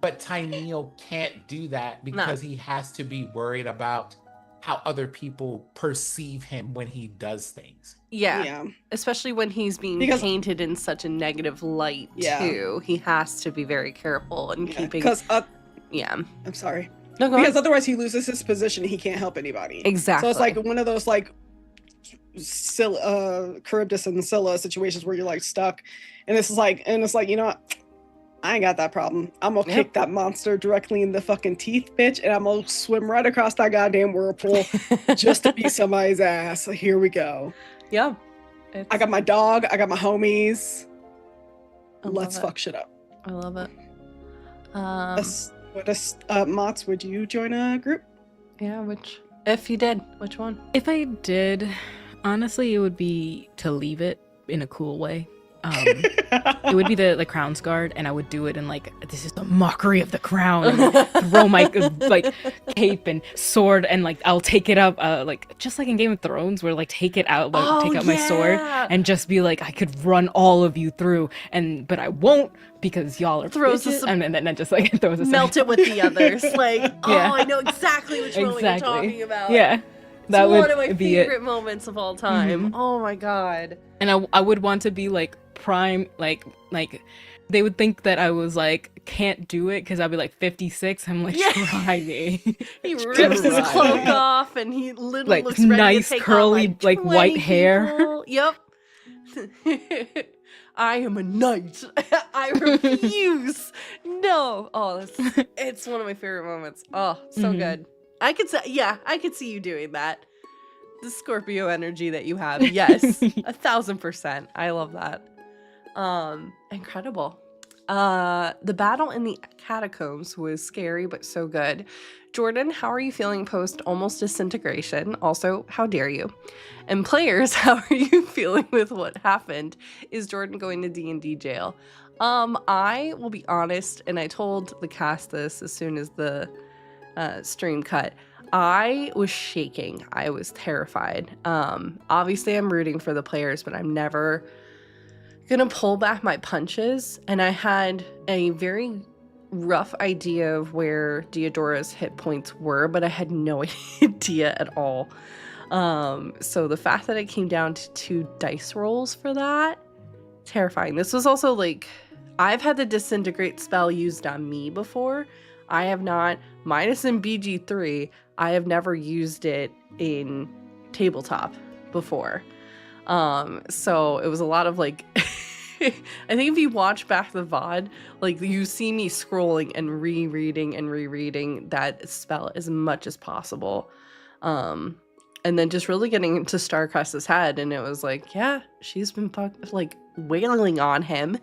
But Tyneal can't do that because he has to be worried about how other people perceive him when he does things. Yeah. Especially when he's being painted in such a negative light too. He has to be very careful and keeping. Because I'm sorry. No, go because on. otherwise he loses his position. He can't help anybody. Exactly. So it's like one of those like Charybdis and Scylla situations where you're like stuck, and it's like, you know what? I ain't got that problem. I'm gonna kick that monster directly in the fucking teeth, bitch, and I'm gonna swim right across that goddamn whirlpool just to beat somebody's ass. So here we go. Yeah. I got my dog. I got my homies. Let's fuck shit up. I love it. Mots, would you join a group? Yeah, if you did, which one? If I did, honestly, it would be to leave it in a cool way. It would be the Crown's Guard, and I would do it in like, this is a mockery of the crown, and throw my like cape and sword, and like I'll take it up, like just like in Game of Thrones, where like take it out, like take out my sword, and just be like, I could run all of you through, but I won't because y'all are bitches, and then just like throws us melt it with the others, like I know exactly which moment you're talking about. Yeah. That it's one of my favorite moments of all time. Oh my god. And I would want to be like prime, like they would think that I was like can't do it because I'd be like 56. I'm like, try me. He rips his cloak off and he literally like looks ready nice to take curly on, like white hair. People. Yep. I am a knight. I refuse. No. Oh, it's one of my favorite moments. Oh, so good. I could see you doing that. The Scorpio energy that you have. Yes. 1,000%. I love that. Incredible. The battle in the catacombs was scary, but so good. Jordan, how are you feeling post almost disintegration? Also, how dare you? And players, how are you feeling with what happened? Is Jordan going to D&D jail? I will be honest, and I told the cast this as soon as the stream cut. I was shaking. I was terrified. Obviously, I'm rooting for the players, but I'm never gonna pull back my punches. And I had a very rough idea of where Diodora's hit points were, but I had no idea at all. So the fact that it came down to 2 dice rolls for that, terrifying. This was also like, I've had the disintegrate spell used on me before. I have not, minus in BG3, I have never used it in tabletop before. So it was a lot of like, I think if you watch back the VOD, like you see me scrolling and rereading that spell as much as possible. And then just really getting into Starcrest's head, and it was like, yeah, she's been like wailing on him,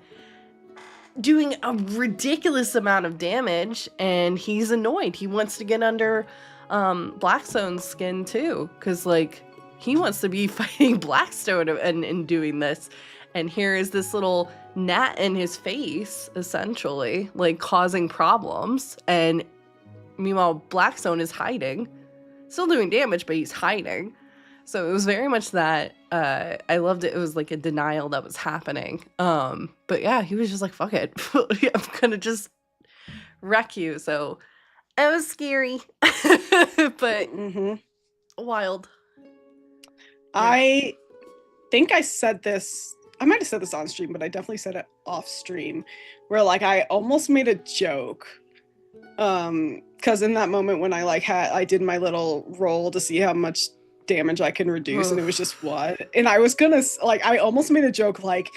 doing a ridiculous amount of damage, and he's annoyed. He wants to get under Blackstone's skin too, because like he wants to be fighting Blackstone and doing this. And here is this little gnat in his face, essentially, like causing problems. And meanwhile, Blackstone is hiding, still doing damage, but he's hiding. So it was very much that. I loved it. It was like a denial that was happening. But yeah, he was just like, fuck it. I'm gonna just wreck you. So it was scary, but wild. I think I said this. I might have said this on stream, but I definitely said it off stream, where like I almost made a joke. Because in that moment when I did my little roll to see how much damage I can reduce, and it was just what, and I was gonna like, I almost made a joke like,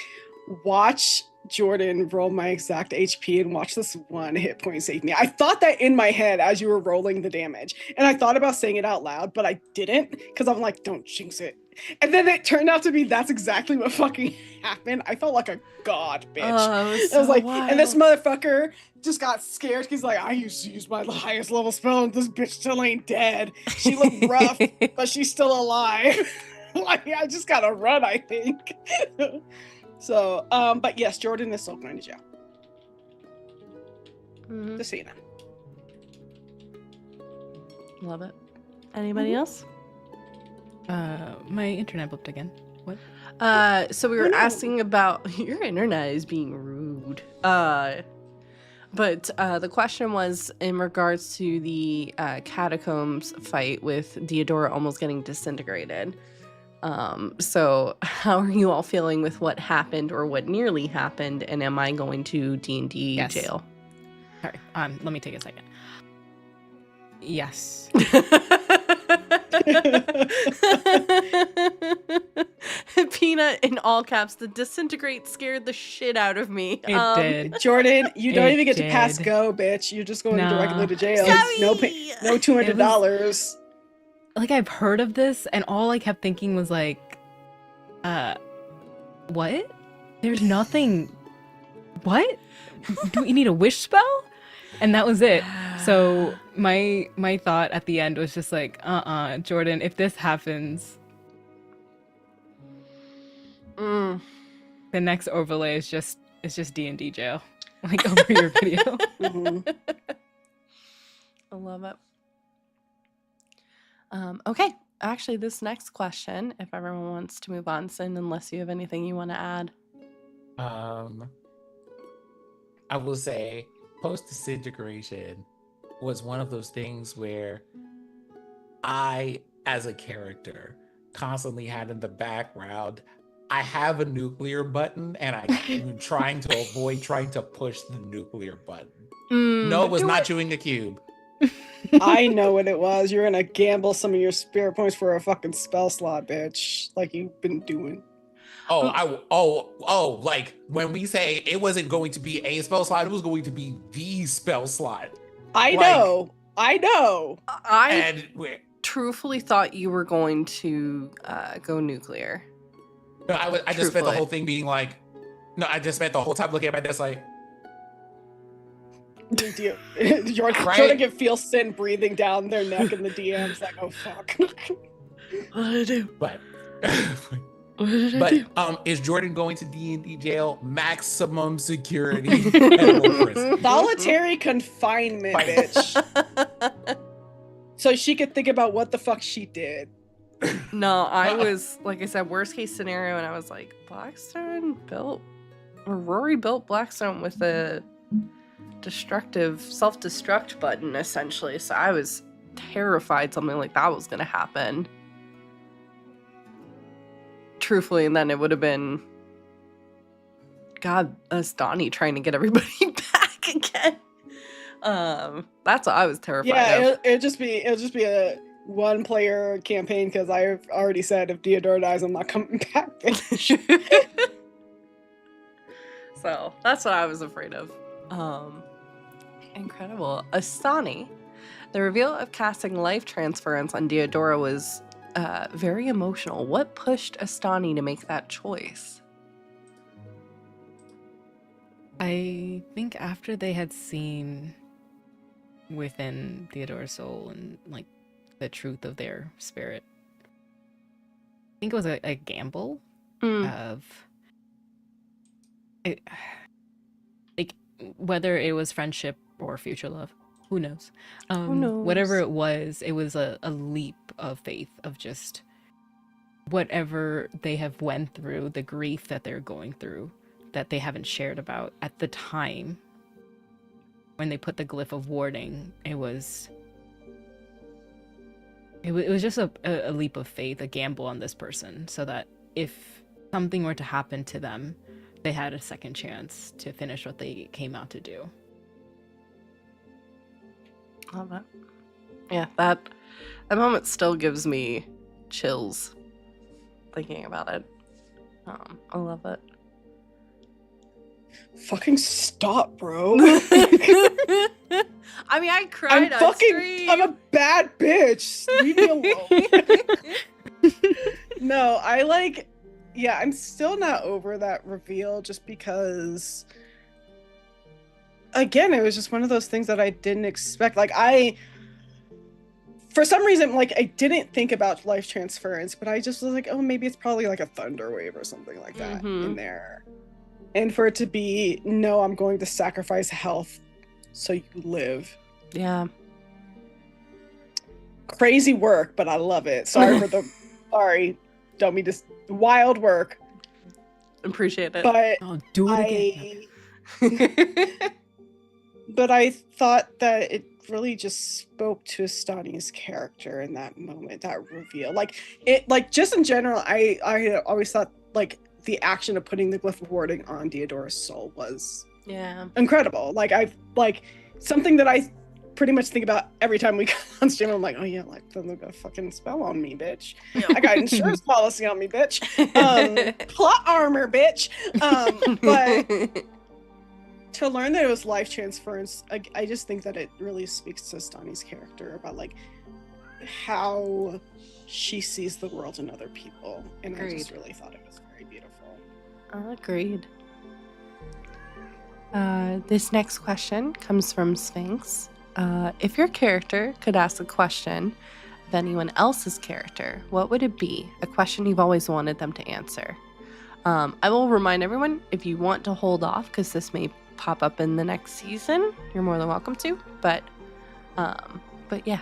watch Jordan roll my exact HP and watch this one hit point save me. I thought that in my head as you were rolling the damage, and I thought about saying it out loud, but I didn't, because I'm like, don't jinx it. And then it turned out to be that's exactly what fucking happened. I felt like a god, bitch. It was like, wild. And this motherfucker just got scared. He's like, I used to use my highest level spell, and this bitch still ain't dead. She looked rough, but she's still alive. Like, I just gotta run, I think. So, but yes, Jordan is still going to jail. Just so you know. Love it. Anybody else? My internet blipped again. What? So we were asking about your internet is being rude. But the question was in regards to the catacombs fight with Deodora almost getting disintegrated. So how are you all feeling with what happened or what nearly happened, and am I going to D&D jail? Sorry, let me take a second. Yes. Peanut in all caps, the disintegrate scared the shit out of me. It did. Jordan, you don't even get to pass go, bitch. You're just going directly to jail. No $200. Like, I've heard of this, and all I kept thinking was like, what? There's nothing. What? Do we need a wish spell? And that was it. So my thought at the end was just like, Jordan, if this happens, the next overlay is just D&D jail, like over your video. I love it. Okay, actually, this next question, if everyone wants to move on, Sin, unless you have anything you want to add. I will say, post-disintegration was one of those things where I, as a character, constantly had in the background, I have a nuclear button, and I'm trying to avoid trying to push the nuclear button. No, it was not chewing a cube. I know what it was. You're gonna gamble some of your spirit points for a fucking spell slot, bitch, like you've been doing. Like when we say it wasn't going to be a spell slot, it was going to be the spell slot. I know. I truthfully thought you were going to go nuclear. No, I just spent the whole thing being like, no, I just spent the whole time looking at my desk like, Jordan can feel Sin breathing down their neck in the DMs like, oh fuck. What did I do? But what did I do? Is Jordan going to D&D jail? Maximum security. Solitary confinement, bitch. So she could think about what the fuck she did. No, I was, like I said, worst case scenario, and I was like, Rory built Blackstone with a self-destruct button, essentially. So I was terrified something like that was going to happen. Truthfully, and then it would have been, God, us Donnie trying to get everybody back again. That's what I was terrified Yeah, of. it'll just be a one player campaign because I've already said if Theodora dies, I'm not coming back. So that's what I was afraid of. Incredible. Astani. The reveal of casting life transference on Theodora was very emotional. What pushed Astani to make that choice? I think after they had seen within Theodora's soul and like the truth of their spirit, I think it was a gamble of it, like whether it was friendship or future love. Who knows? Who knows? Whatever it was a leap of faith of just whatever they have went through, the grief that they're going through that they haven't shared about at the time when they put the glyph of warding. It was just a leap of faith, a gamble on this person, so that if something were to happen to them, they had a second chance to finish what they came out to do. Love it. Yeah, that moment still gives me chills thinking about it. I love it. Fucking stop, bro. I mean, I cried on stream. I'm a bad bitch. Leave me alone. No, I'm still not over that reveal just because, again, it was just one of those things that I didn't expect. Like, for some reason, like, I didn't think about life transference, but I just was like, oh, maybe it's probably like a thunder wave or something like that in there. And for it to be, no, I'm going to sacrifice health so you live. Yeah. Crazy work, but I love it. Sorry, don't mean to, wild work. Appreciate it. But I'll do it again. But I thought that it really just spoke to Astani's character in that moment, that reveal. Like just in general, I always thought like the action of putting the glyph of warding on Theodora's soul was incredible. Like something that I pretty much think about every time we go on stream. I'm like, oh yeah, like they're gonna fucking spell on me, bitch. I got insurance policy on me, bitch. Plot armor, bitch. But to learn that it was life transference, I just think that it really speaks to Astani's character about like how she sees the world and other people, and I just really thought it was very beautiful. Agreed. This next question comes from Sphinx. If your character could ask a question of anyone else's character, what would it be? A question you've always wanted them to answer. I will remind everyone, if you want to hold off, because this may pop up in the next season, you're more than welcome to. But yeah.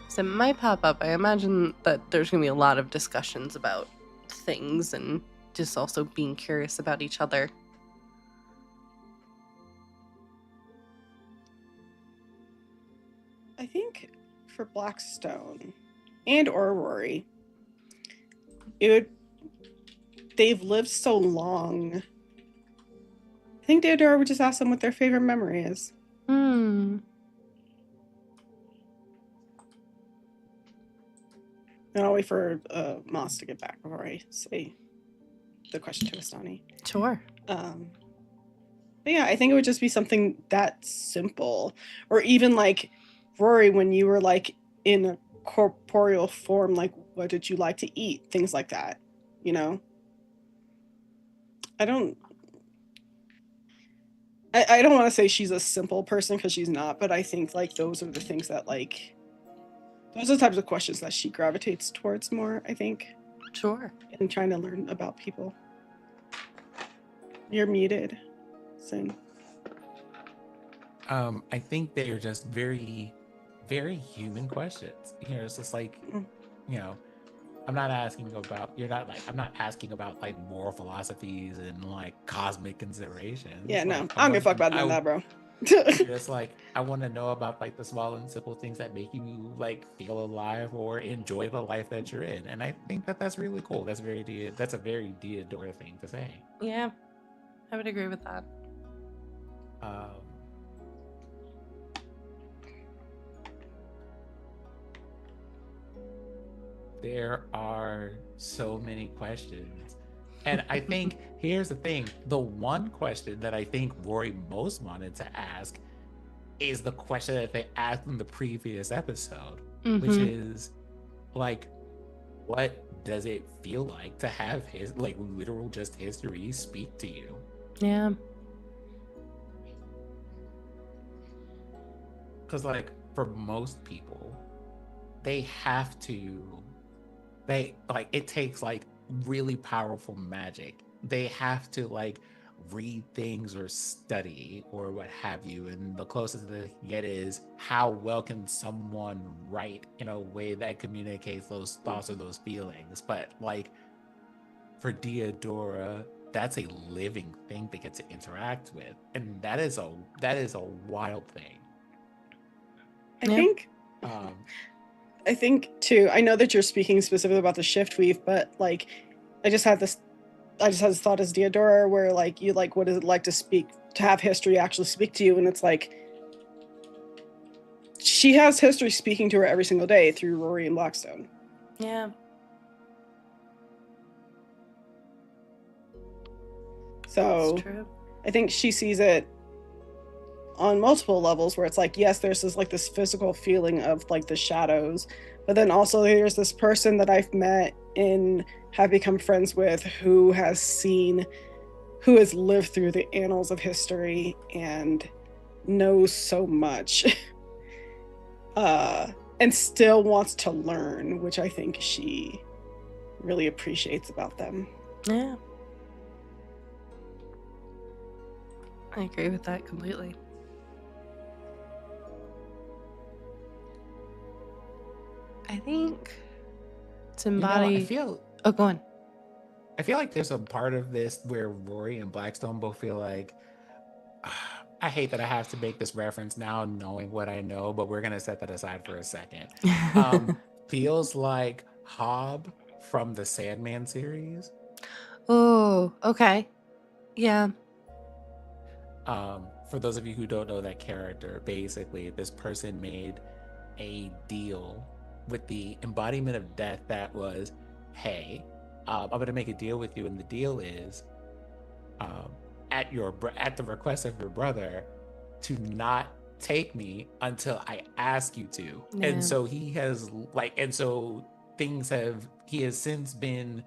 So it might pop up. I imagine that there's going to be a lot of discussions about things and just also being curious about each other. I think for Blackstone and or Rory, they've lived so long. I think Theodora would just ask them what their favorite memory is. And I'll wait for Moss to get back before I say the question to Astani. Sure. But yeah, I think it would just be something that simple. Or even like, Rory, when you were like in a corporeal form, like what did you like to eat? Things like that, you know? I don't want to say she's a simple person because she's not, but I think like those are the things that like, those are the types of questions that she gravitates towards more, I think. Sure. In trying to learn about people. You're muted, Sin. I think they are just very, very human questions. You know, it's just like, you know, I'm not asking about like moral philosophies and like cosmic considerations. Yeah, no, like, I don't give a fuck about that, bro. Just like I want to know about like the small and simple things that make you like feel alive or enjoy the life that you're in, and I think that that's really cool. That's a very Theodora thing to say. Yeah, I would agree with that. There are so many questions. And I think here's the thing. The one question that I think Rory most wanted to ask is the question that they asked in the previous episode, which is like, what does it feel like to have his like literal just history speak to you? Yeah. Because like for most people, they have to, it takes like really powerful magic. They have to like read things or study or what have you, and the closest they get is how well can someone write in a way that communicates those thoughts or those feelings. But like for Diodora, that's a living thing they get to interact with, and that is a wild thing. I think too, I know that you're speaking specifically about the shift weave, but like I just had this thought as Diodora where like you like, what is it like to have history actually speak to you? And it's like she has history speaking to her every single day through Rory and Blackstone. Yeah. So That's true. I think she sees it on multiple levels where it's like, yes, there's this physical feeling of like the shadows, but then also there's this person that I've met and have become friends with who has lived through the annals of history and knows so much and still wants to learn, which I think she really appreciates about them. Yeah. I agree with that completely. I think to embody. Oh, go on. I feel like there's a part of this where Rory and Blackstone both feel like, I hate that I have to make this reference now knowing what I know, but we're going to set that aside for a second. Feels like Hob from the Sandman series. Oh, okay. Yeah. For those of you who don't know that character, basically this person made a deal with the embodiment of death that was, hey, I'm going to make a deal with you, and the deal is at the request of your brother to not take me until I ask you to. Yeah. And so he has since been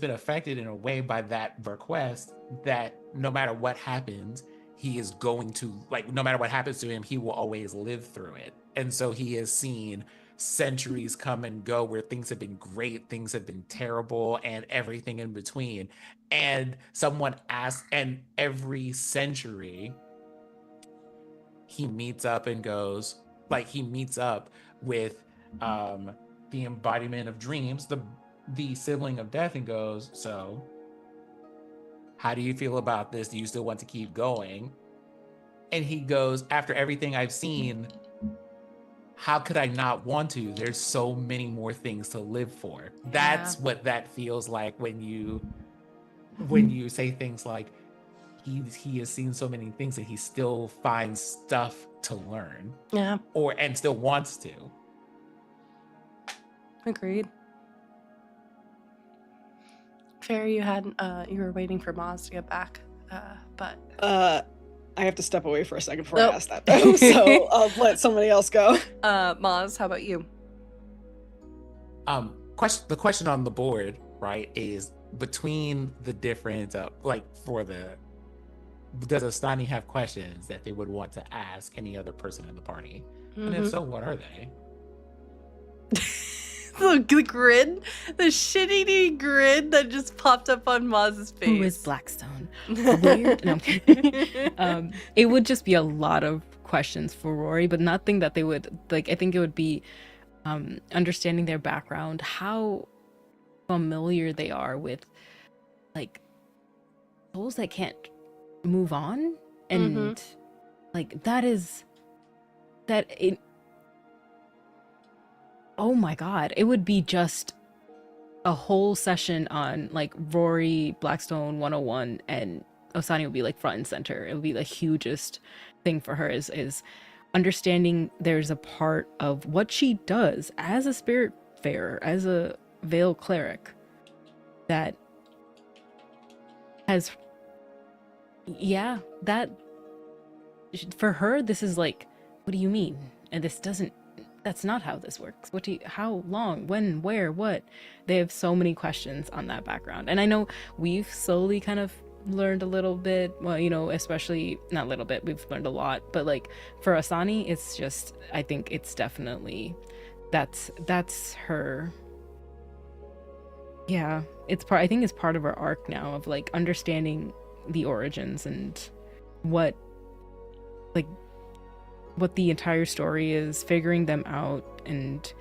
affected in a way by that request that no matter what happens, he is going to, like, no matter what happens to him, he will always live through it. And so he has seen centuries come and go where things have been great, things have been terrible, and everything in between. And someone asks, and every century he meets up and goes, like, he meets up with the embodiment of dreams, the sibling of death, and goes, so how do you feel about this? Do you still want to keep going? And he goes, after everything I've seen, how could I not want to? There's so many more things to live for. Yeah. That's what that feels like when you say things like, he has seen so many things that he still finds stuff to learn. Yeah. And still wants to. Agreed. Fair, you were waiting for Maz to get back, but I have to step away for a second before I ask that, though, so I'll let somebody else go. Maz, how about you? The question on the board, right, is between the different, does Astani have questions that they would want to ask any other person in the party? Mm-hmm. And if so, what are they? The grid, the shit-eating grid that just popped up on Maz's face. Who is Blackstone? Weird. No. It would just be a lot of questions for Rory, but nothing that they would like. I think it would be understanding their background, how familiar they are with like souls that can't move on, and like that it. Oh my god, it would be just a whole session on like Rory Blackstone 101, and Osani will be like front and center. It will be the hugest thing for her is understanding there's a part of what she does as a spirit farer, as a veil cleric, that has, yeah, that for her, this is like, what do you mean? And this doesn't, that's not how this works. What do you, how long, when, where, what? They have so many questions on that background. And I know we've slowly kind of learned a little bit, well, you know, especially not a little bit, we've learned a lot, but like for Asani, it's just, I think it's definitely, that's her. Yeah, it's part, I think it's part of her arc now of like understanding the origins and what, like, what the entire story is, figuring them out and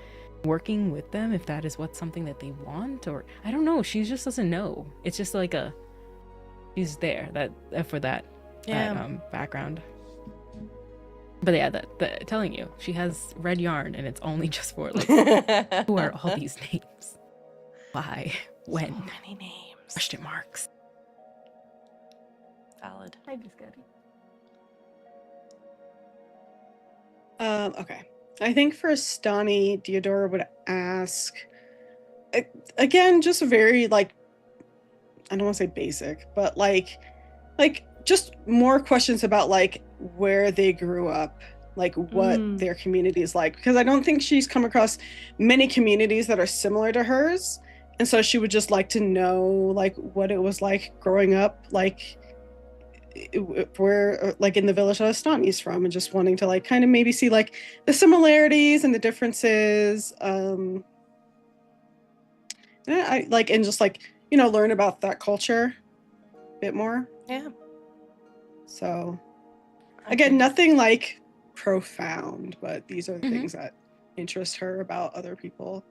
working with them if that is what's something that they want, or I don't know, she just doesn't know. It's just like a, she's there that for that, Yeah. that background. But yeah, that telling you, she has red yarn and it's only just for like, who are all these names? Why? When? So many names. Question marks. Valid. I just got it. Okay. I think for Stani, Diodora would ask, again, just very like, I don't want to say basic, but like just more questions about like where they grew up, like what their community is like, because I don't think she's come across many communities that are similar to hers, and so she would just like to know like what it was like growing up, like where like in the village that Stani's from, and just wanting to like kind of maybe see like the similarities and the differences, I like, and just like, you know, learn about that culture a bit more. Yeah. So again, nothing like profound, but these are the things that interest her about other people.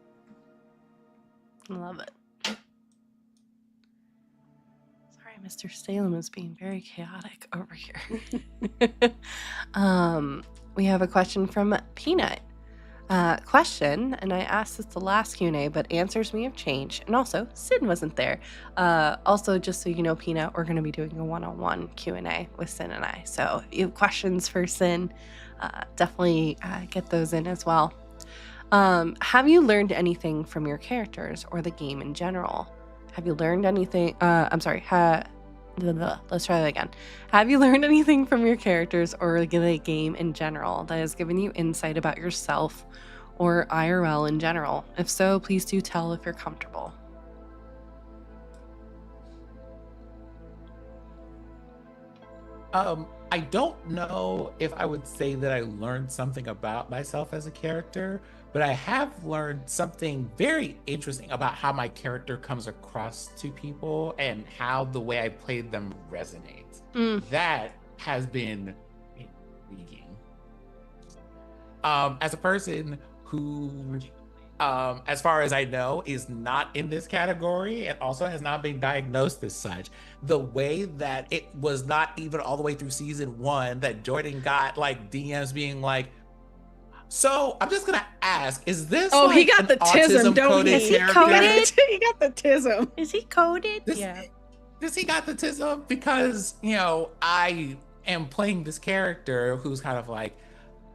I love it. Sorry, Mr. Salem is being very chaotic over here. We have a question from Peanut. Question, and I asked this the last Q&A, but answers may have changed. And also, Sin wasn't there. Also, just so you know, Peanut, we're going to be doing a one-on-one Q&A with Sin and I. So if you have questions for Sin, definitely get those in as well. Have you learned anything from your characters or the game in general? Have you learned anything? I'm sorry. Let's try that again. Have you learned anything from your characters or the game in general that has given you insight about yourself or IRL in general? If so, please do tell if you're comfortable. I don't know if I would say that I learned something about myself as a character, but I have learned something very interesting about how my character comes across to people and how the way I played them resonates. That has been intriguing. As a person who, as far as I know, is not in this category and also has not been diagnosed as such, the way that it was not even all the way through season 1 that Jordan got like DMs being like, so I'm just gonna ask, is this like he got an the tism, don't he? Is he coded? He got the tism. Is he coded? Does he got the tism? Because, you know, I am playing this character who's kind of like,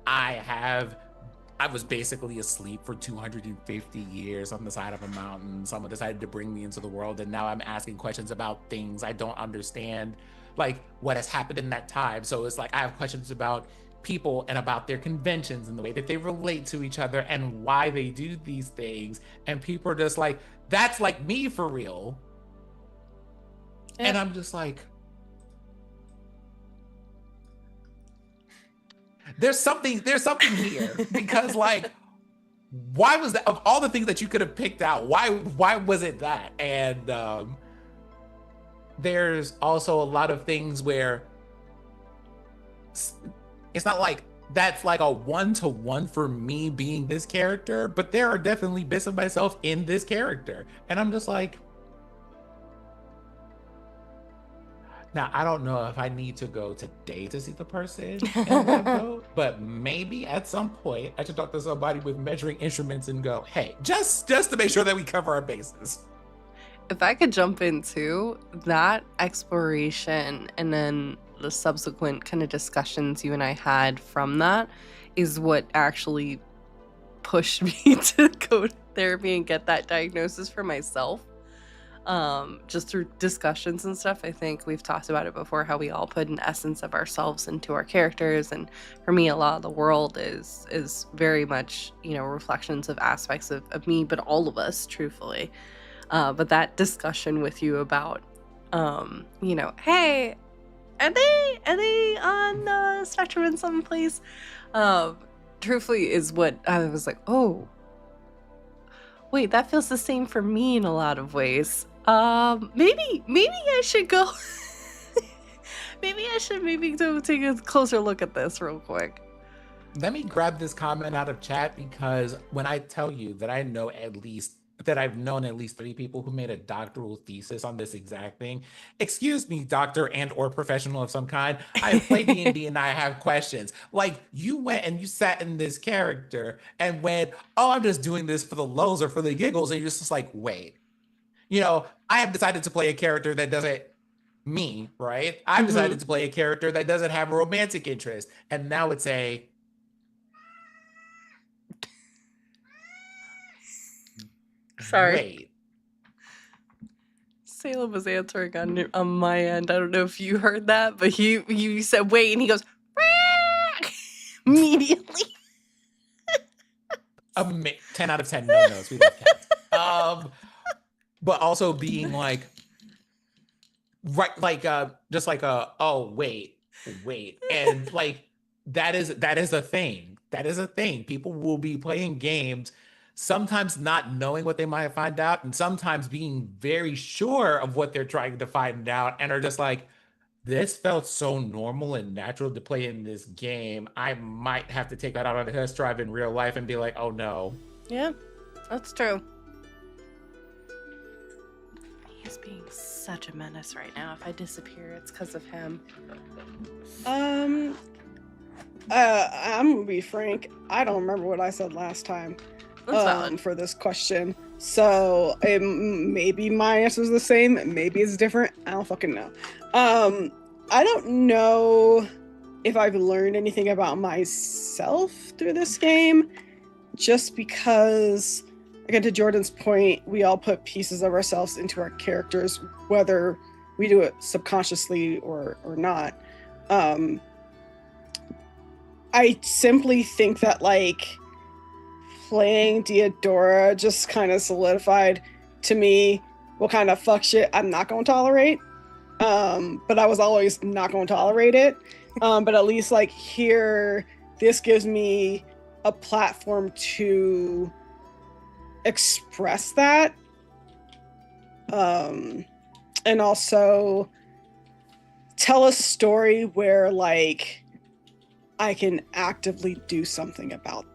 I was basically asleep for 250 years on the side of a mountain. Someone decided to bring me into the world, and now I'm asking questions about things I don't understand, like what has happened in that time. So it's like I have questions about people and about their conventions and the way that they relate to each other and why they do these things. And people are just like, that's like me for real. Yeah. And I'm just like, there's something here, because like, why was that, of all the things that you could have picked out, why was it that? And there's also a lot of things where it's not like that's like a one-to-one for me being this character, but there are definitely bits of myself in this character. And I'm just like, Now, I don't know if I need to go today to see the person in a lab coat, but maybe at some point I should talk to somebody with measuring instruments and go, hey, just to make sure that we cover our bases. If I could jump into that exploration and then the subsequent kind of discussions you and I had from that is what actually pushed me to go to therapy and get that diagnosis for myself. Just through discussions and stuff. I think we've talked about it before, how we all put an essence of ourselves into our characters, and for me a lot of the world is very much, you know, reflections of aspects of me, but all of us, truthfully. But that discussion with you about you know, hey, are they on the spectrum in some place, truthfully is what I was like, oh wait, that feels the same for me in a lot of ways. Maybe I should go. maybe go take a closer look at this real quick. Let me grab this comment out of chat, because when I tell you that I've known at least 3 people who made a doctoral thesis on this exact thing. Excuse me, doctor and or professional of some kind. I have played D&D and I have questions. Like, you went and you sat in this character and went, oh, I'm just doing this for the lulz or for the giggles. And you're just like, wait, you know, I have decided to play a character that doesn't, me, right? I've decided to play a character that doesn't have a romantic interest. And now it's a, Sorry. wait. Salem was answering on my end. I don't know if you heard that, but you said wait, and he goes immediately. 10 out of 10 no-nos. We love cats. But also being like, right, like just like oh wait, and like that is a thing. That is a thing. People will be playing games, sometimes not knowing what they might find out, and sometimes being very sure of what they're trying to find out, and are just like, this felt so normal and natural to play in this game. I might have to take that out on a test drive in real life and be like, oh no. Yeah, that's true. He's being such a menace right now. If I disappear, it's because of him. I'm gonna be frank. I don't remember what I said last time. That's valid. For this question. So maybe my answer is the same. Maybe it's different. I don't fucking know. I don't know if I've learned anything about myself through this game, just because, again, to Jordan's point, we all put pieces of ourselves into our characters, whether we do it subconsciously or not. I simply think that, like, playing Diodora just kind of solidified to me what kind of fuck shit I'm not going to tolerate. But I was always not going to tolerate it. But at least, like, here, this gives me a platform to express that. And also tell a story where, like, I can actively do something about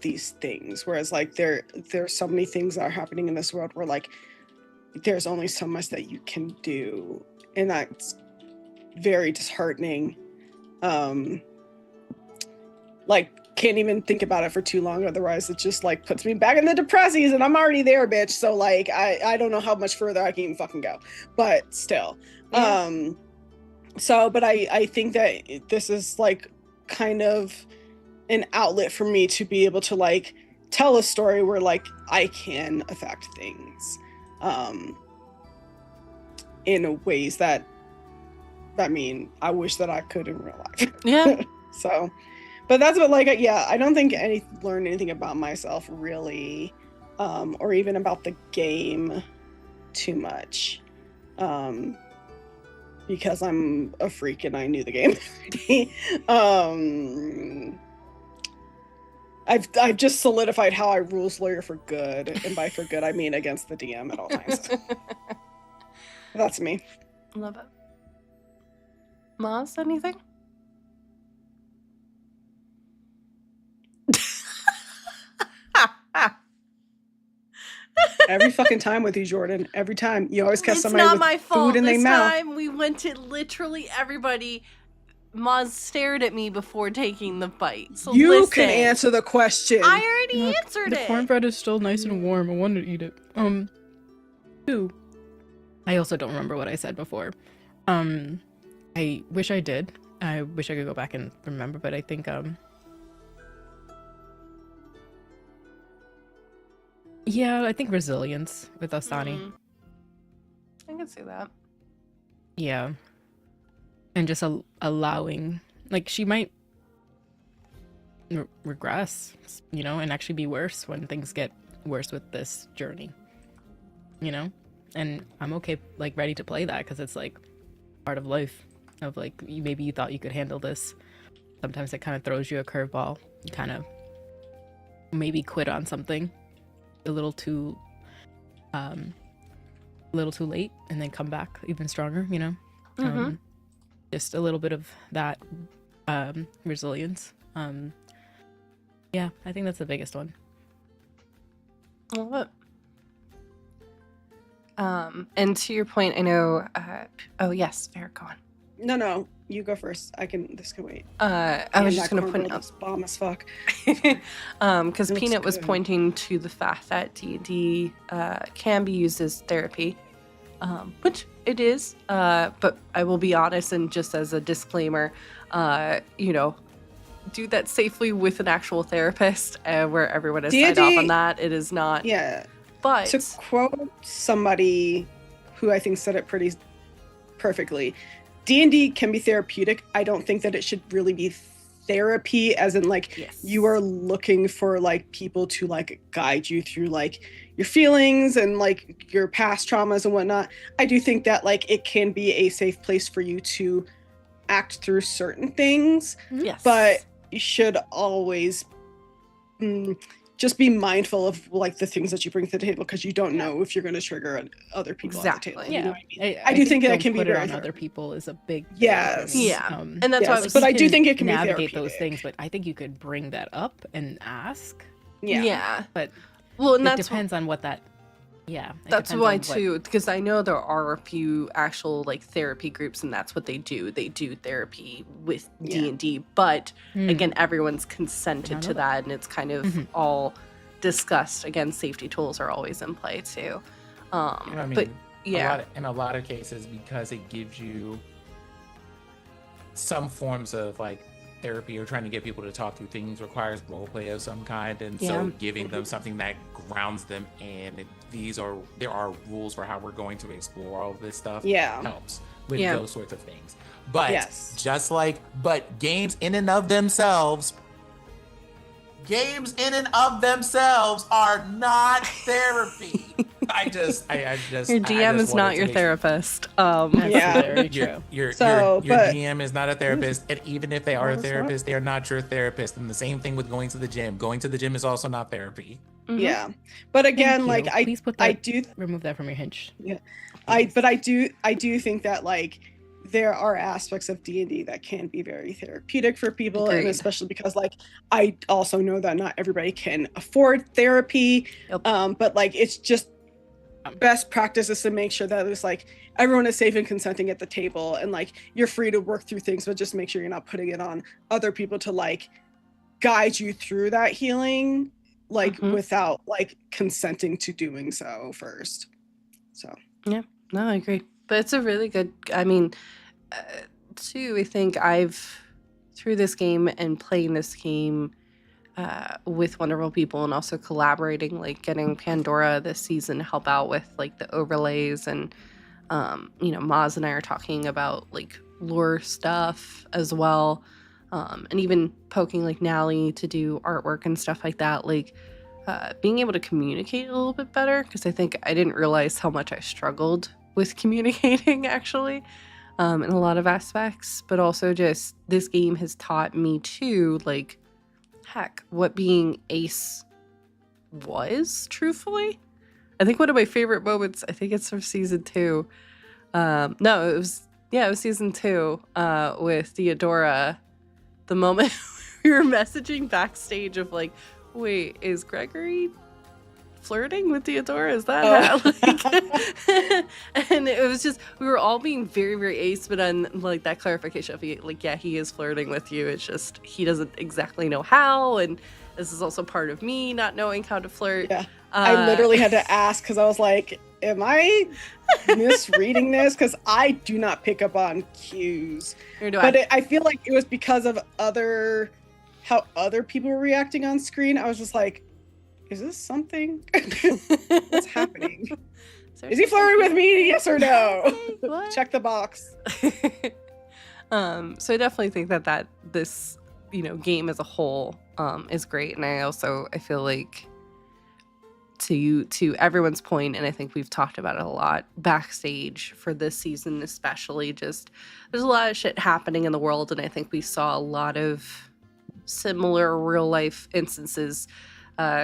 these things, whereas like there's so many things that are happening in this world where like there's only so much that you can do, and that's very disheartening. Like, can't even think about it for too long, otherwise it just like puts me back in the depressies, and I'm already there, bitch. So like I don't know how much further I can even fucking go, but still. Yeah. But I think that this is like kind of an outlet for me to be able to like tell a story where like I can affect things in ways that mean I wish that I could in real life. Yeah. So, but that's what, like, yeah, I don't think learned anything about myself really, or even about the game too much, because I'm a freak and I knew the game. I've just solidified how I rules lawyer for good, and by for good I mean against the DM at all times. That's me. Love it. Maz, anything? Every fucking time with you, Jordan. Every time. You always catch It's somebody not with my fault. food in their This mouth. time we went to literally everybody. Maz stared at me before taking the bite. So You listen. can answer the question. I already Look, answered the it. cornbread is still nice and warm. I wanted to eat it. 2. I also don't remember what I said before. I wish I did. I wish I could go back and remember, but I think yeah, I think resilience with Ostani. Mhm. I can see that. Yeah. And just allowing, like, she might regress, you know, and actually be worse when things get worse with this journey, you know? And I'm okay, like, ready to play that because it's, like, part of life. Of, like, maybe you thought you could handle this. Sometimes it kind of throws you a curveball. You kind of maybe quit on something a little too late and then come back even stronger, you know? Mhm. Just a little bit of that resilience. Yeah, I think that's the biggest one. Well, what? And to your point, I know. Oh yes, fair. Go on. No, you go first. This can wait. I was just gonna point out, bomb as fuck. because Looks Peanut was good. pointing to the fact that D&D can be used as therapy, which it is. But I will be honest, and just as a disclaimer, you know, do that safely with an actual therapist, where everyone has signed off on that. It is not. Yeah. But To quote somebody who I think said it pretty perfectly, D&D can be therapeutic. I don't think that it should really be therapy as in like yes. you are looking for like people to like guide you through like your feelings and like your past traumas and whatnot. I do think that like it can be a safe place for you to act through certain things, Yes. but you should always just be mindful of like the things that you bring to the table because you don't know if you're going to trigger other people at the table. Exactly. You know Yeah, what I mean? I do think that don't can be put it very on therapeutic. other people is a big thing Yes. for me. Yeah. And that's why I Yes, was. but I you do can think it can be navigate those therapeutic. things, but I think you could bring that up and ask. Yeah. But Well, and it that's depends on what that. Yeah, it That's depends why on what- too, because I know there are a few actual like therapy groups, and that's what they do. They do therapy with Yeah. D&D, but Hmm. again, everyone's consented I to know that, and it's kind of Mhm. all discussed. Again, safety tools are always in play too. You know what I mean? But yeah, In a lot of cases, because it gives you some forms of like therapy or trying to get people to talk through things requires role play of some kind, and Yeah. so giving them something that grounds them in there are rules for how we're going to explore all of this stuff Yeah. helps with Yeah. those sorts of things. But Yes. but games in and of themselves are not therapy. I just your DM is not your therapist. That's Yeah. very true. Your So, your but- DM is not a therapist, and even if they are a That's not- therapist, they are not your therapist. And the same thing with going to the gym. Going to the gym is also not therapy. Mhm. Yeah. But again, Thank like you. Please put that. I do Remove that from your hinge. I do think that like there are aspects of D&D that can be very therapeutic for people, and Agreed. especially because like I also know that not everybody can afford therapy. Yep. But like it's just best practice is to make sure that it's like everyone is safe and consenting at the table, and like you're free to work through things, but just make sure you're not putting it on other people to like guide you through that healing, like Mhm. without like consenting to doing so first. So No, I agree. But it's a really good. I mean, too. I think through this game and playing this game with wonderful people, and also collaborating, like getting Pandora this season to help out with like the overlays, and you know, Maz and I are talking about like lore stuff as well, and even poking like Nally to do artwork and stuff like that. Like being able to communicate a little bit better, because I think I didn't realize how much I struggled with communicating actually, in a lot of aspects. But also just this game has taught me too, like, heck, what being ace was, truthfully. I think one of my favorite moments, I think it's from season 2. No, it was season 2 with Theodora. The moment we were messaging backstage of like, wait, is Gregory flirting with Theodora? Is that how? And it was just, we were all being very, very ace, but then like that clarification of he is flirting with you. It's just, he doesn't exactly know how. And this is also part of me not knowing how to flirt. Yeah. I literally had to ask because I was like, am I misreading this? Because I do not pick up on cues. But I feel like it was because of how other people were reacting on screen. I was just like, is this something? What's happening? Is he flirting with me? Yes or no? Check the box. So I definitely think that this, game as a whole is great. And I feel like to everyone's point, and I think we've talked about it a lot backstage for this season, especially, just there's a lot of shit happening in the world. And I think we saw a lot of similar real life instances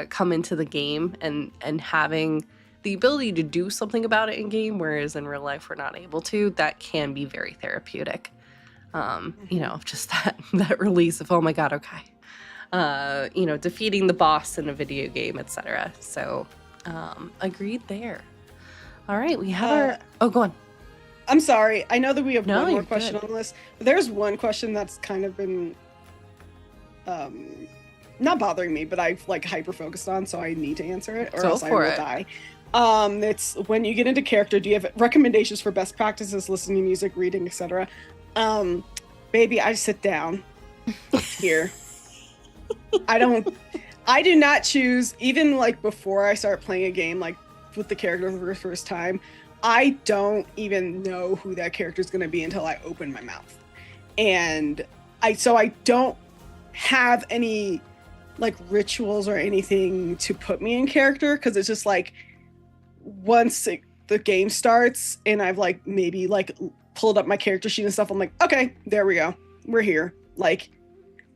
come into the game and having the ability to do something about it in game, whereas in real life we're not able to. That can be very therapeutic. Just that release of, oh my god, okay. Defeating the boss in a video game, etc. So agreed there. All right, we have go on. I'm sorry, I know that we have one more you're question good. on the list, but there's one question that's kind of been not bothering me, but I've like hyper focused on, so I need to answer it or Go else I for will it. die. It's when you get into character, do you have recommendations for best practices, listening to music, reading, etc.? Baby, I sit down here. I do not choose, even like before I start playing a game, like with the character for the first time, I don't even know who that character is going to be until I open my mouth. And I don't have any like rituals or anything to put me in character, because it's just like once the game starts and I've like maybe like pulled up my character sheet and stuff, I'm like, okay, there we go, we're here. Like,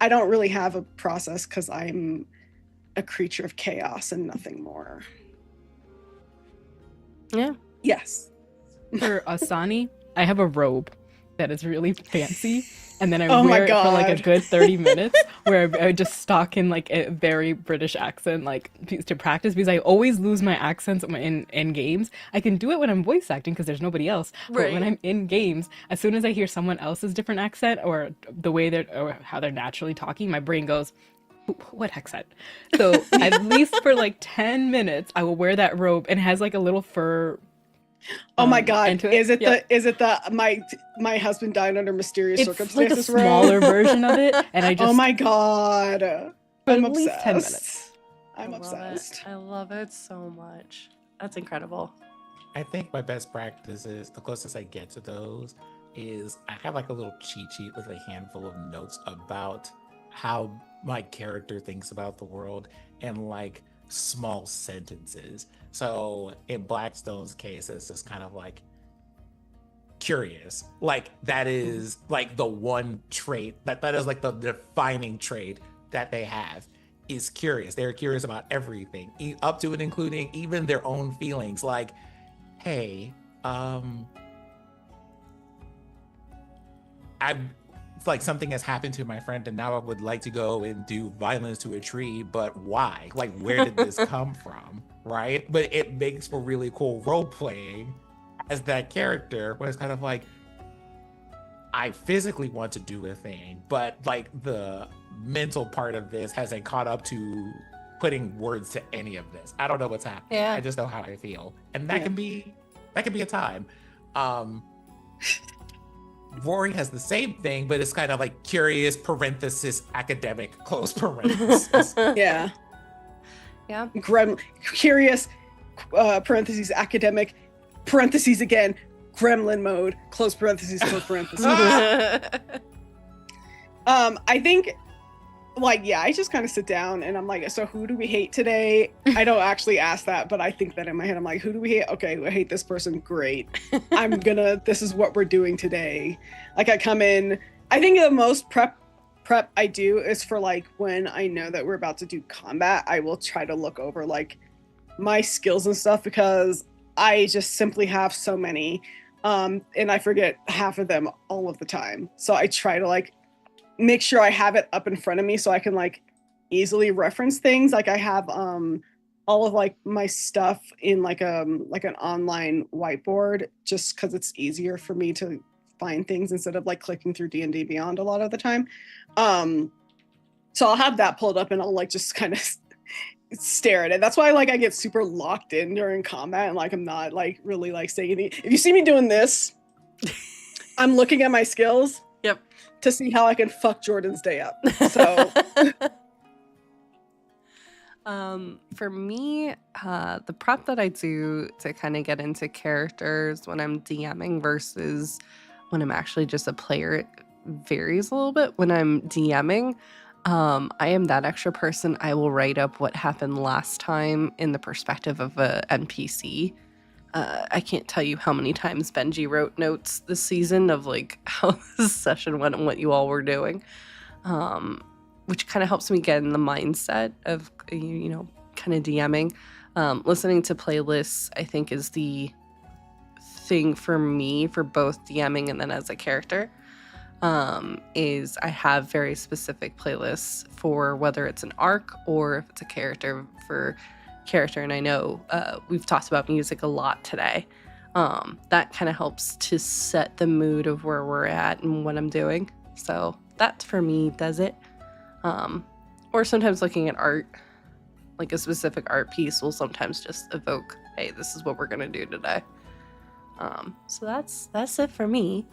I don't really have a process because I'm a creature of chaos and nothing more. Yeah. Yes. For Asani, I have a robe that is really fancy, and then I Oh my wear it for like a God. good 30 minutes where I just talk in like a very British accent, like to practice, because I always lose my accents in games. I can do it when I'm voice acting because there's nobody else, but when Right. I'm in games, as soon as I hear someone else's different accent or the way or how they're naturally talking, my brain goes, what accent? So at least for like 10 minutes, I will wear that robe, and it has like a little fur. Oh my God. into it. Is it Yep. my husband died under mysterious It's like a circumstances robe? smaller version of it, and I just Oh my God. for I'm at least 10 obsessed. minutes. I'm I love obsessed. it. I love it so much. That's incredible. I think my best practices, the closest I get to those, is I have like a little cheat sheet with a handful of notes about how my character thinks about the world and like small sentences. So in Blackstone's case, it's just kind of like curious. Like that is like the one trait that is like the defining trait that they have is curious. They're curious about everything, up to and including even their own feelings. Like, hey, it's like something has happened to my friend and now I would like to go and do violence to a tree, but why? Like, where did this come from? Right? But it makes for really cool role playing as that character, where it's kind of like, I physically want to do a thing, but like the mental part of this hasn't caught up to putting words to any of this. I don't know what's happening. Yeah. I just know how I feel. And that can be a time. Rory has the same thing, but it's kind of like curious parenthesis academic close parenthesis. Yeah. Yeah. Curious, parentheses, academic, parentheses again, gremlin mode, close parentheses, close parentheses. I think, like, yeah, I just kind of sit down and I'm like, so who do we hate today? I don't actually ask that, but I think that in my head. I'm like, who do we hate? Okay, I hate this person. Great. This is what we're doing today. Like, I come in, I think the most prep I do is for like when I know that we're about to do combat, I will try to look over like my skills and stuff, because I just simply have so many, and I forget half of them all of the time. So I try to like make sure I have it up in front of me so I can like easily reference things. Like I have all all of like my stuff in like an online whiteboard, just because it's easier for me to find things instead of like clicking through D&D Beyond a lot of the time. So I'll have that pulled up and I'll like just kind of stare at it. That's why like I get super locked in during combat and like I'm not like really like saying anything. If you see me doing this, I'm looking at my skills. Yep. To see how I can fuck Jordan's day up. So for me, the prep that I do to kind of get into characters when I'm DMing versus when I'm actually just a player varies a little bit. When I'm DMing, I am that extra person. I will write up what happened last time in the perspective of a NPC. I can't tell you how many times Benji wrote notes this season of like how this session went and what you all were doing, which kind of helps me get in the mindset of, you know, kind of DMing. Listening to playlists, I think, is the thing for me for both DMing and then as a character. Is I have very specific playlists for whether it's an arc or if it's a character for character. And I know we've talked about music a lot today. That kind of helps to set the mood of where we're at and what I'm doing. So that for me does it. Or sometimes looking at art, like a specific art piece will sometimes just evoke, hey, this is what we're gonna do today. So that's it for me.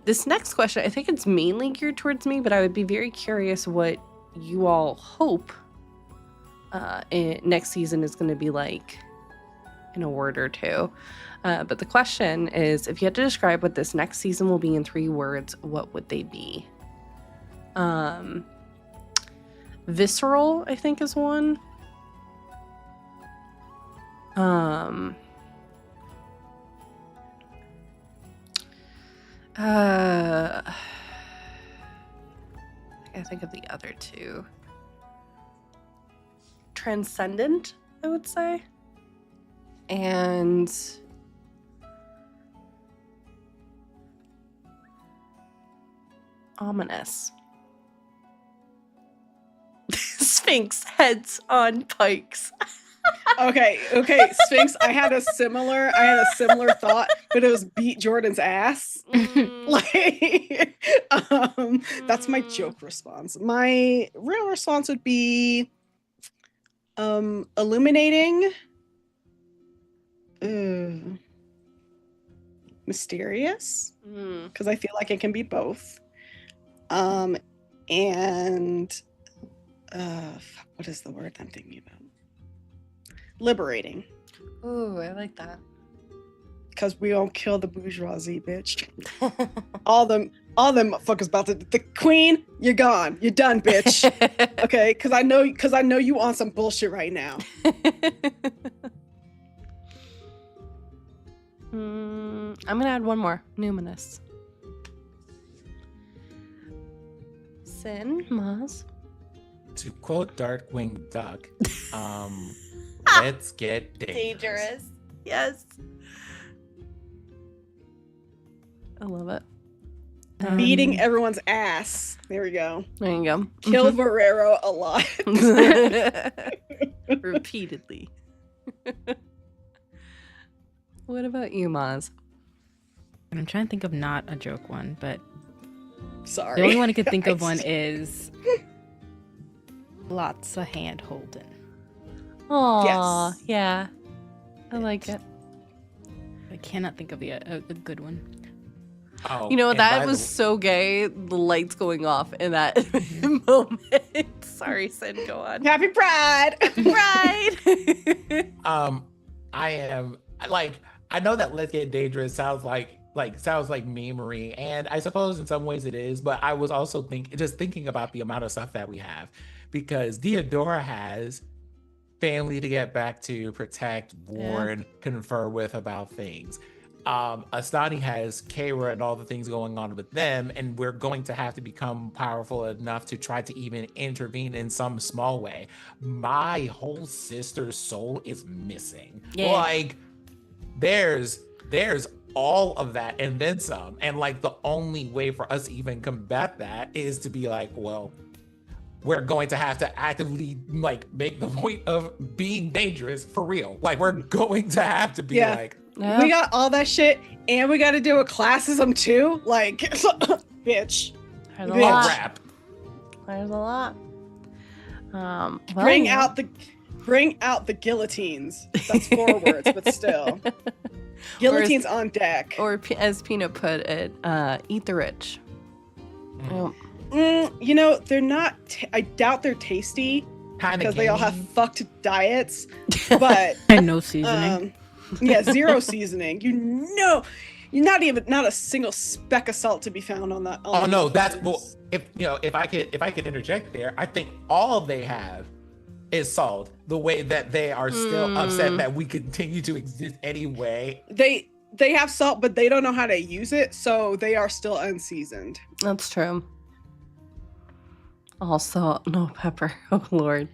This next question, I think it's mainly geared towards me, but I would be very curious what you all hope next season is going to be like in a word or two. But the question is, if you had to describe what this next season will be in 3 words, what would they be? Visceral, I think, is one. I think of the other 2. Transcendent, I would say. And ominous. Sphinx heads on pikes. Okay, Sphinx, I had a similar thought, but it was beat Jordan's ass. Like that's my joke response. My real response would be illuminating, mysterious, because I feel like it can be both. And what is the word I'm thinking about? Liberating. Ooh, I like that. Because we don't kill the bourgeoisie, bitch. all them motherfuckers about to the queen. You're gone. You're done, bitch. Okay, because I know you on some bullshit right now. I'm gonna add one more. Numinous. Sin, Maz. To quote Darkwing Duck, let's get dangerous. Yes. I love it. Beating everyone's ass. There we go. There you go. Kill Varero a lot. Repeatedly. What about you, Maz? I'm trying to think of not a joke one, but sorry. The only one I could think of one is lots of hand holding. Oh, yes. Yeah. I like it. I cannot think of a good one. Oh, you know, that was so gay, the lights going off in that moment. Sorry, Sin, go on. Happy Pride! Pride! I am, like, I know that Let's Get Dangerous sounds like memery, and I suppose in some ways it is, but I was also thinking about the amount of stuff that we have, because Theodora has family to get back to, protect, warn, confer with about things. Astani has Kara and all the things going on with them, and we're going to have to become powerful enough to try to even intervene in some small way. My whole sister's soul is missing. Yeah. Like, there's all of that and then some. And like the only way for us to even combat that is to be like, well, we're going to have to actively like make the point of being dangerous for real. Like we're going to have to be like, Yeah. We got all that shit, and we got to do a classism too. Like, bitch. There's a Bitch. lot. rap. There's a lot. Well, Bring yeah. out the guillotines. That's 4 words, but still. Guillotines on deck. Or as Peanut put it, eat the rich. You know, they're not. I doubt they're tasty Kind because of they all have fucked diets. But And no seasoning. yeah, 0 seasoning. You know, not a single speck of salt to be found on that. Oh no, that's well. If I could interject there, I think all they have is salt. The way that they are still upset that we continue to exist anyway. They have salt, but they don't know how to use it, so they are still unseasoned. That's true. All salt, no pepper. Oh Lord.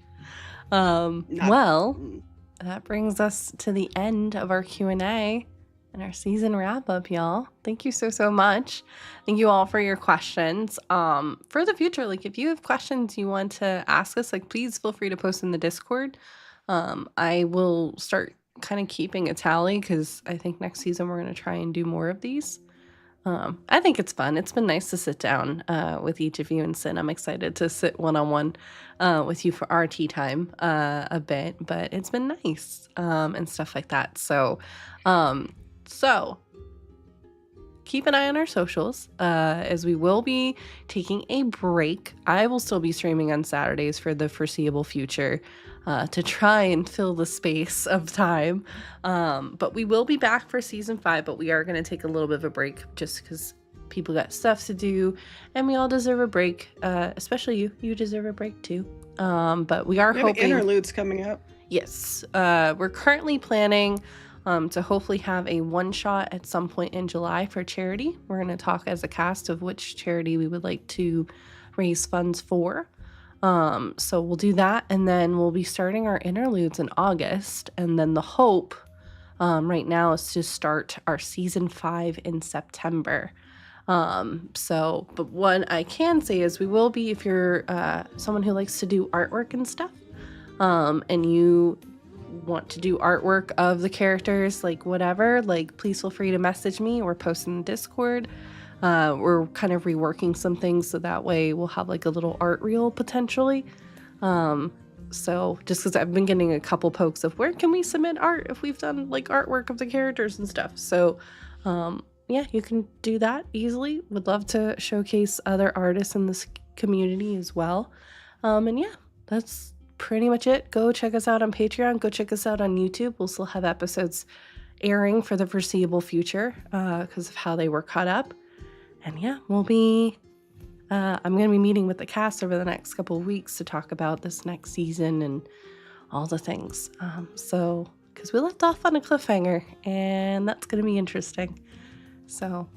That brings us to the end of our Q&A and our season wrap up, y'all. Thank you so much. Thank you all for your questions. For the future, like if you have questions you want to ask us, like please feel free to post in the Discord. I will start kind of keeping a tally because I think next season we're going to try and do more of these. I think it's fun. It's been nice to sit down with each of you and sit. I'm excited to sit one-on-one with you for our tea time a bit, but it's been nice and stuff like that. So keep an eye on our socials as we will be taking a break. I will still be streaming on Saturdays for the foreseeable future to try and fill the space of time. But we will be back for season 5, but we are going to take a little bit of a break just because people got stuff to do and we all deserve a break, especially you. You deserve a break too. But we are hoping interludes coming up. Yes. We're currently planning to hopefully have a one-shot at some point in July for charity. We're going to talk as a cast of which charity we would like to raise funds for. So we'll do that, and then we'll be starting our interludes in August, and then the hope right now is to start our season 5 in September. But what I can say is we will be, if you're someone who likes to do artwork and stuff, and you want to do artwork of the characters, like whatever, like please feel free to message me or post in the Discord. We're kind of reworking some things so that way we'll have like a little art reel potentially. So just because I've been getting a couple pokes of where can we submit art if we've done like artwork of the characters and stuff. So yeah, you can do that easily. Would love to showcase other artists in this community as well. And yeah, that's pretty much it. Go check us out on Patreon. Go check us out on YouTube. We'll still have episodes airing for the foreseeable future because of how they were cut up. And yeah, we'll be, I'm going to be meeting with the cast over the next couple of weeks to talk about this next season and all the things. Because we left off on a cliffhanger and that's going to be interesting. So,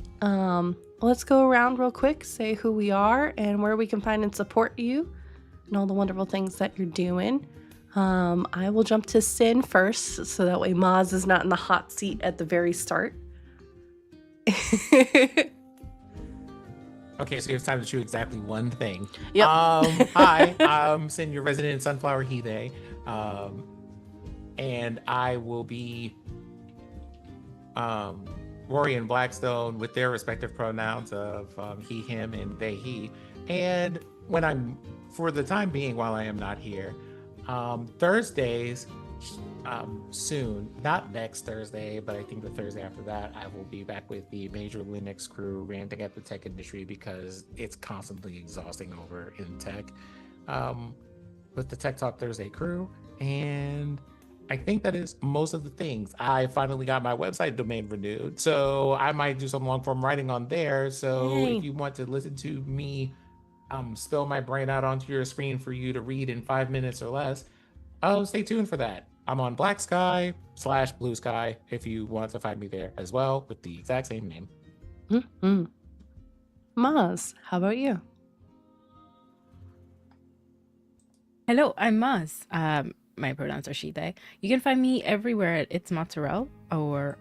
let's go around real quick, say who we are and where we can find and support you and all the wonderful things that you're doing. I will jump to Sin first, so that way Maz is not in the hot seat at the very start. Okay, so you have time to choose exactly one thing. Yep. Hi, I'm Sin, your resident Sunflower Hide. And I will be Rory and Blackstone with their respective pronouns of he, him, and they, he. And when I'm, for the time being, while I am not here, Thursdays, soon, not next Thursday, but I think the Thursday after that, I will be back with the Major Linux crew ranting at the tech industry because it's constantly exhausting over in tech, with the Tech Talk Thursday crew. And I think that is most of the things. I finally got my website domain renewed, so I might do some long form writing on there. So Yay. if you want to listen to me spill my brain out onto your screen for you to read in 5 minutes or less, stay tuned for that. I'm on Black Sky / Blue Sky if you want to find me there as well with the exact same name. Mm-hmm. Maz, how about you? Hello, I'm Maz. My pronouns are she, they. You can find me everywhere at It's Mozzarella or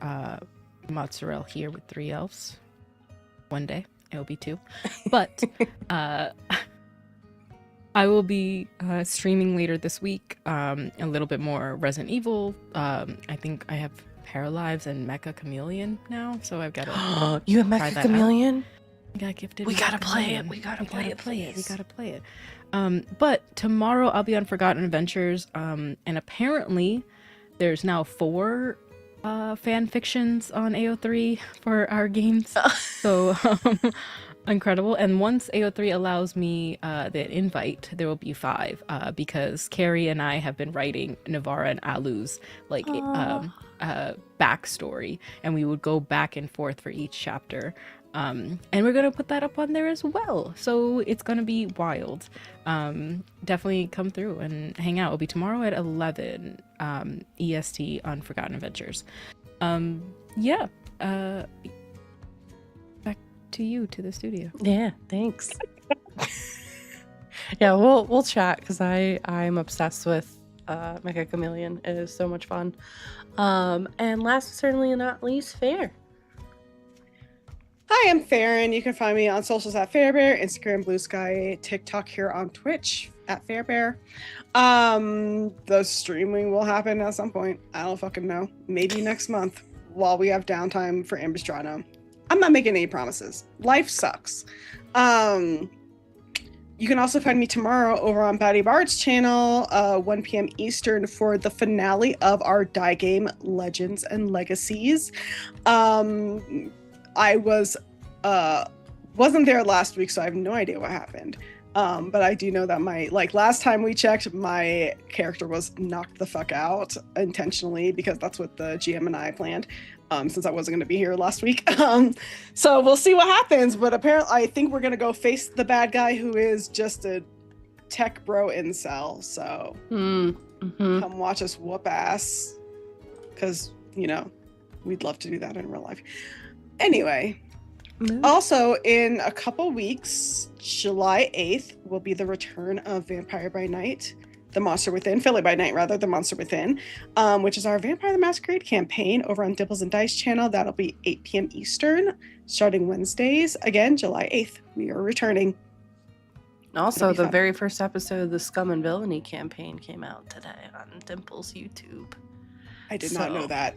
Mozzarella here with 3 elves. One day, it'll be 2. But I will be streaming later this week. A little bit more Resident Evil. I think I have Paralives and Mecha Chameleon now, so I've got to. You have try Mecha that out. Chameleon? I got gifted. We Mecha gotta play Chameleon. it. We gotta We play gotta it, play it. We please. gotta play it. But tomorrow I'll be on Forgotten Adventures. And apparently there's now 4 fan fictions on AO3 for our games. So incredible. And once AO3 allows me the invite, there will be 5 because Carrie and I have been writing Navarra and Alu's like backstory, and we would go back and forth for each chapter. And we're gonna put that up on there as well, so it's gonna be wild. Definitely come through and hang out. It'll be tomorrow at 11 EST on Forgotten Adventures. Yeah, back to you, to the studio. Yeah, thanks. Yeah, we'll chat because I'm obsessed with Mecha Chameleon. It is so much fun. And last but certainly not least, Fair. Hi, I'm Farron. You can find me on socials at Fairbear, Instagram, Blue Sky, TikTok, here on Twitch at Fairbear. The streaming will happen at some point. I don't fucking know. Maybe next month while we have downtime for Ampistrano. I'm not making any promises. Life sucks. You can also find me tomorrow over on Batty Bard's channel, 1 p.m. Eastern, for the finale of our die game, Legends and Legacies. I wasn't there last week, so I have no idea what happened. But I do know that last time we checked, my character was knocked the fuck out intentionally, because that's what the GM and I planned, since I wasn't going to be here last week. So we'll see what happens. But apparently, I think we're going to go face the bad guy, who is just a tech bro incel. So come watch us whoop ass, because, we'd love to do that in real life. Anyway, also in a couple weeks, July 8th will be the return of Vampire by Night, the Monster Within, Philly by Night rather, the Monster Within, which is our Vampire the Masquerade campaign over on Dimples and Dice channel. That'll be 8 p.m. Eastern, starting Wednesdays. Again, July 8th, we are returning. Also, the very first episode of the Scum and Villainy campaign came out today on Dimples' YouTube. I did not know that.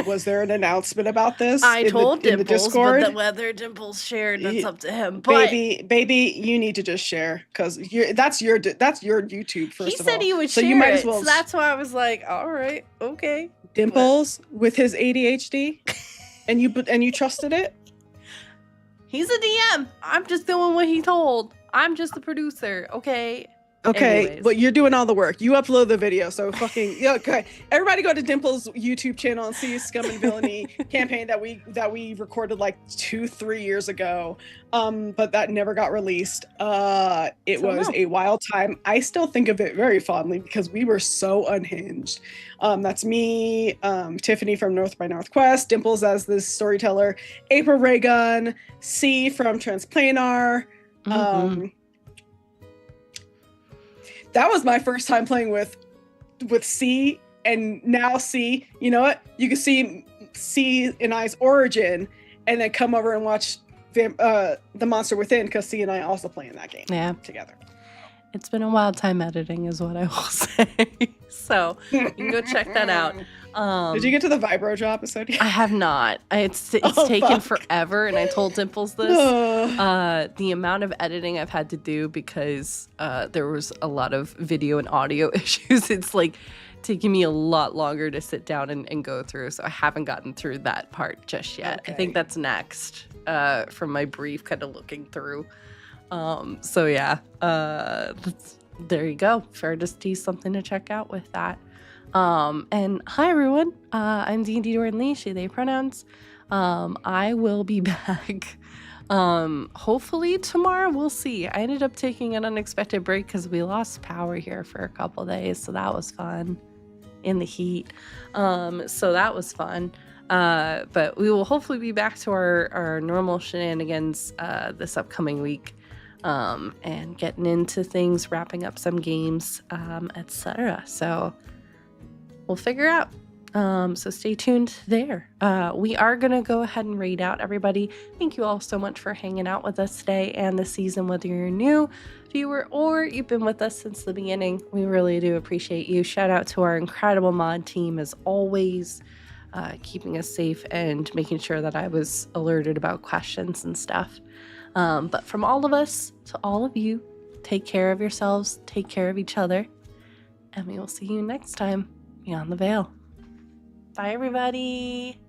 Was there an announcement about this? I told in the Dimples, Discord? but whether Dimples shared, that's up to him. But baby, you need to just share, because that's your YouTube. First of all, he said he would so share you might it, as well. so that's why I was like, all right, okay. Dimples with his ADHD, and you trusted it. He's a DM. I'm just doing what he told. I'm just the producer, okay? Okay, Anyways. but you're doing all the work. You upload the video, so fucking okay. Everybody go to Dimple's YouTube channel and see Scum and Villainy campaign that we recorded like 2-3 years ago, but that never got released. It was a wild time. I still think of it very fondly because we were so unhinged. That's me, Tiffany from North by Northwest, Dimples as the storyteller, April Raygun, C from Transplanar. That was my first time playing with C, and now C, you know what? You can see C and I's origin, and then come over and watch The Monster Within, because C and I also play in that game together. It's been a wild time editing is what I will say. So you can go check that out. Did you get to the Vibro Drop episode yet? I have not. It's taken forever, and I told Dimples this. The amount of editing I've had to do because there was a lot of video and audio issues. It's like taking me a lot longer to sit down and go through. So I haven't gotten through that part just yet. Okay. I think that's next from my brief kind of looking through. So yeah, there you go. Fair to tease something to check out with that. And hi everyone, I'm D&D Doran Lee, she, they pronouns. I will be back, hopefully tomorrow, we'll see. I ended up taking an unexpected break because we lost power here for a couple days, so that was fun in the heat. So that was fun. But we will hopefully be back to our normal shenanigans, this upcoming week. And getting into things, wrapping up some games, etc. So we'll figure out. So stay tuned there. We are going to go ahead and raid out everybody. Thank you all so much for hanging out with us today and this season, whether you're new, viewer or you've been with us since the beginning, we really do appreciate you. Shout out to our incredible mod team as always, keeping us safe and making sure that I was alerted about questions and stuff. But from all of us to all of you, take care of yourselves, take care of each other, and we will see you next time beyond the veil. Bye, everybody.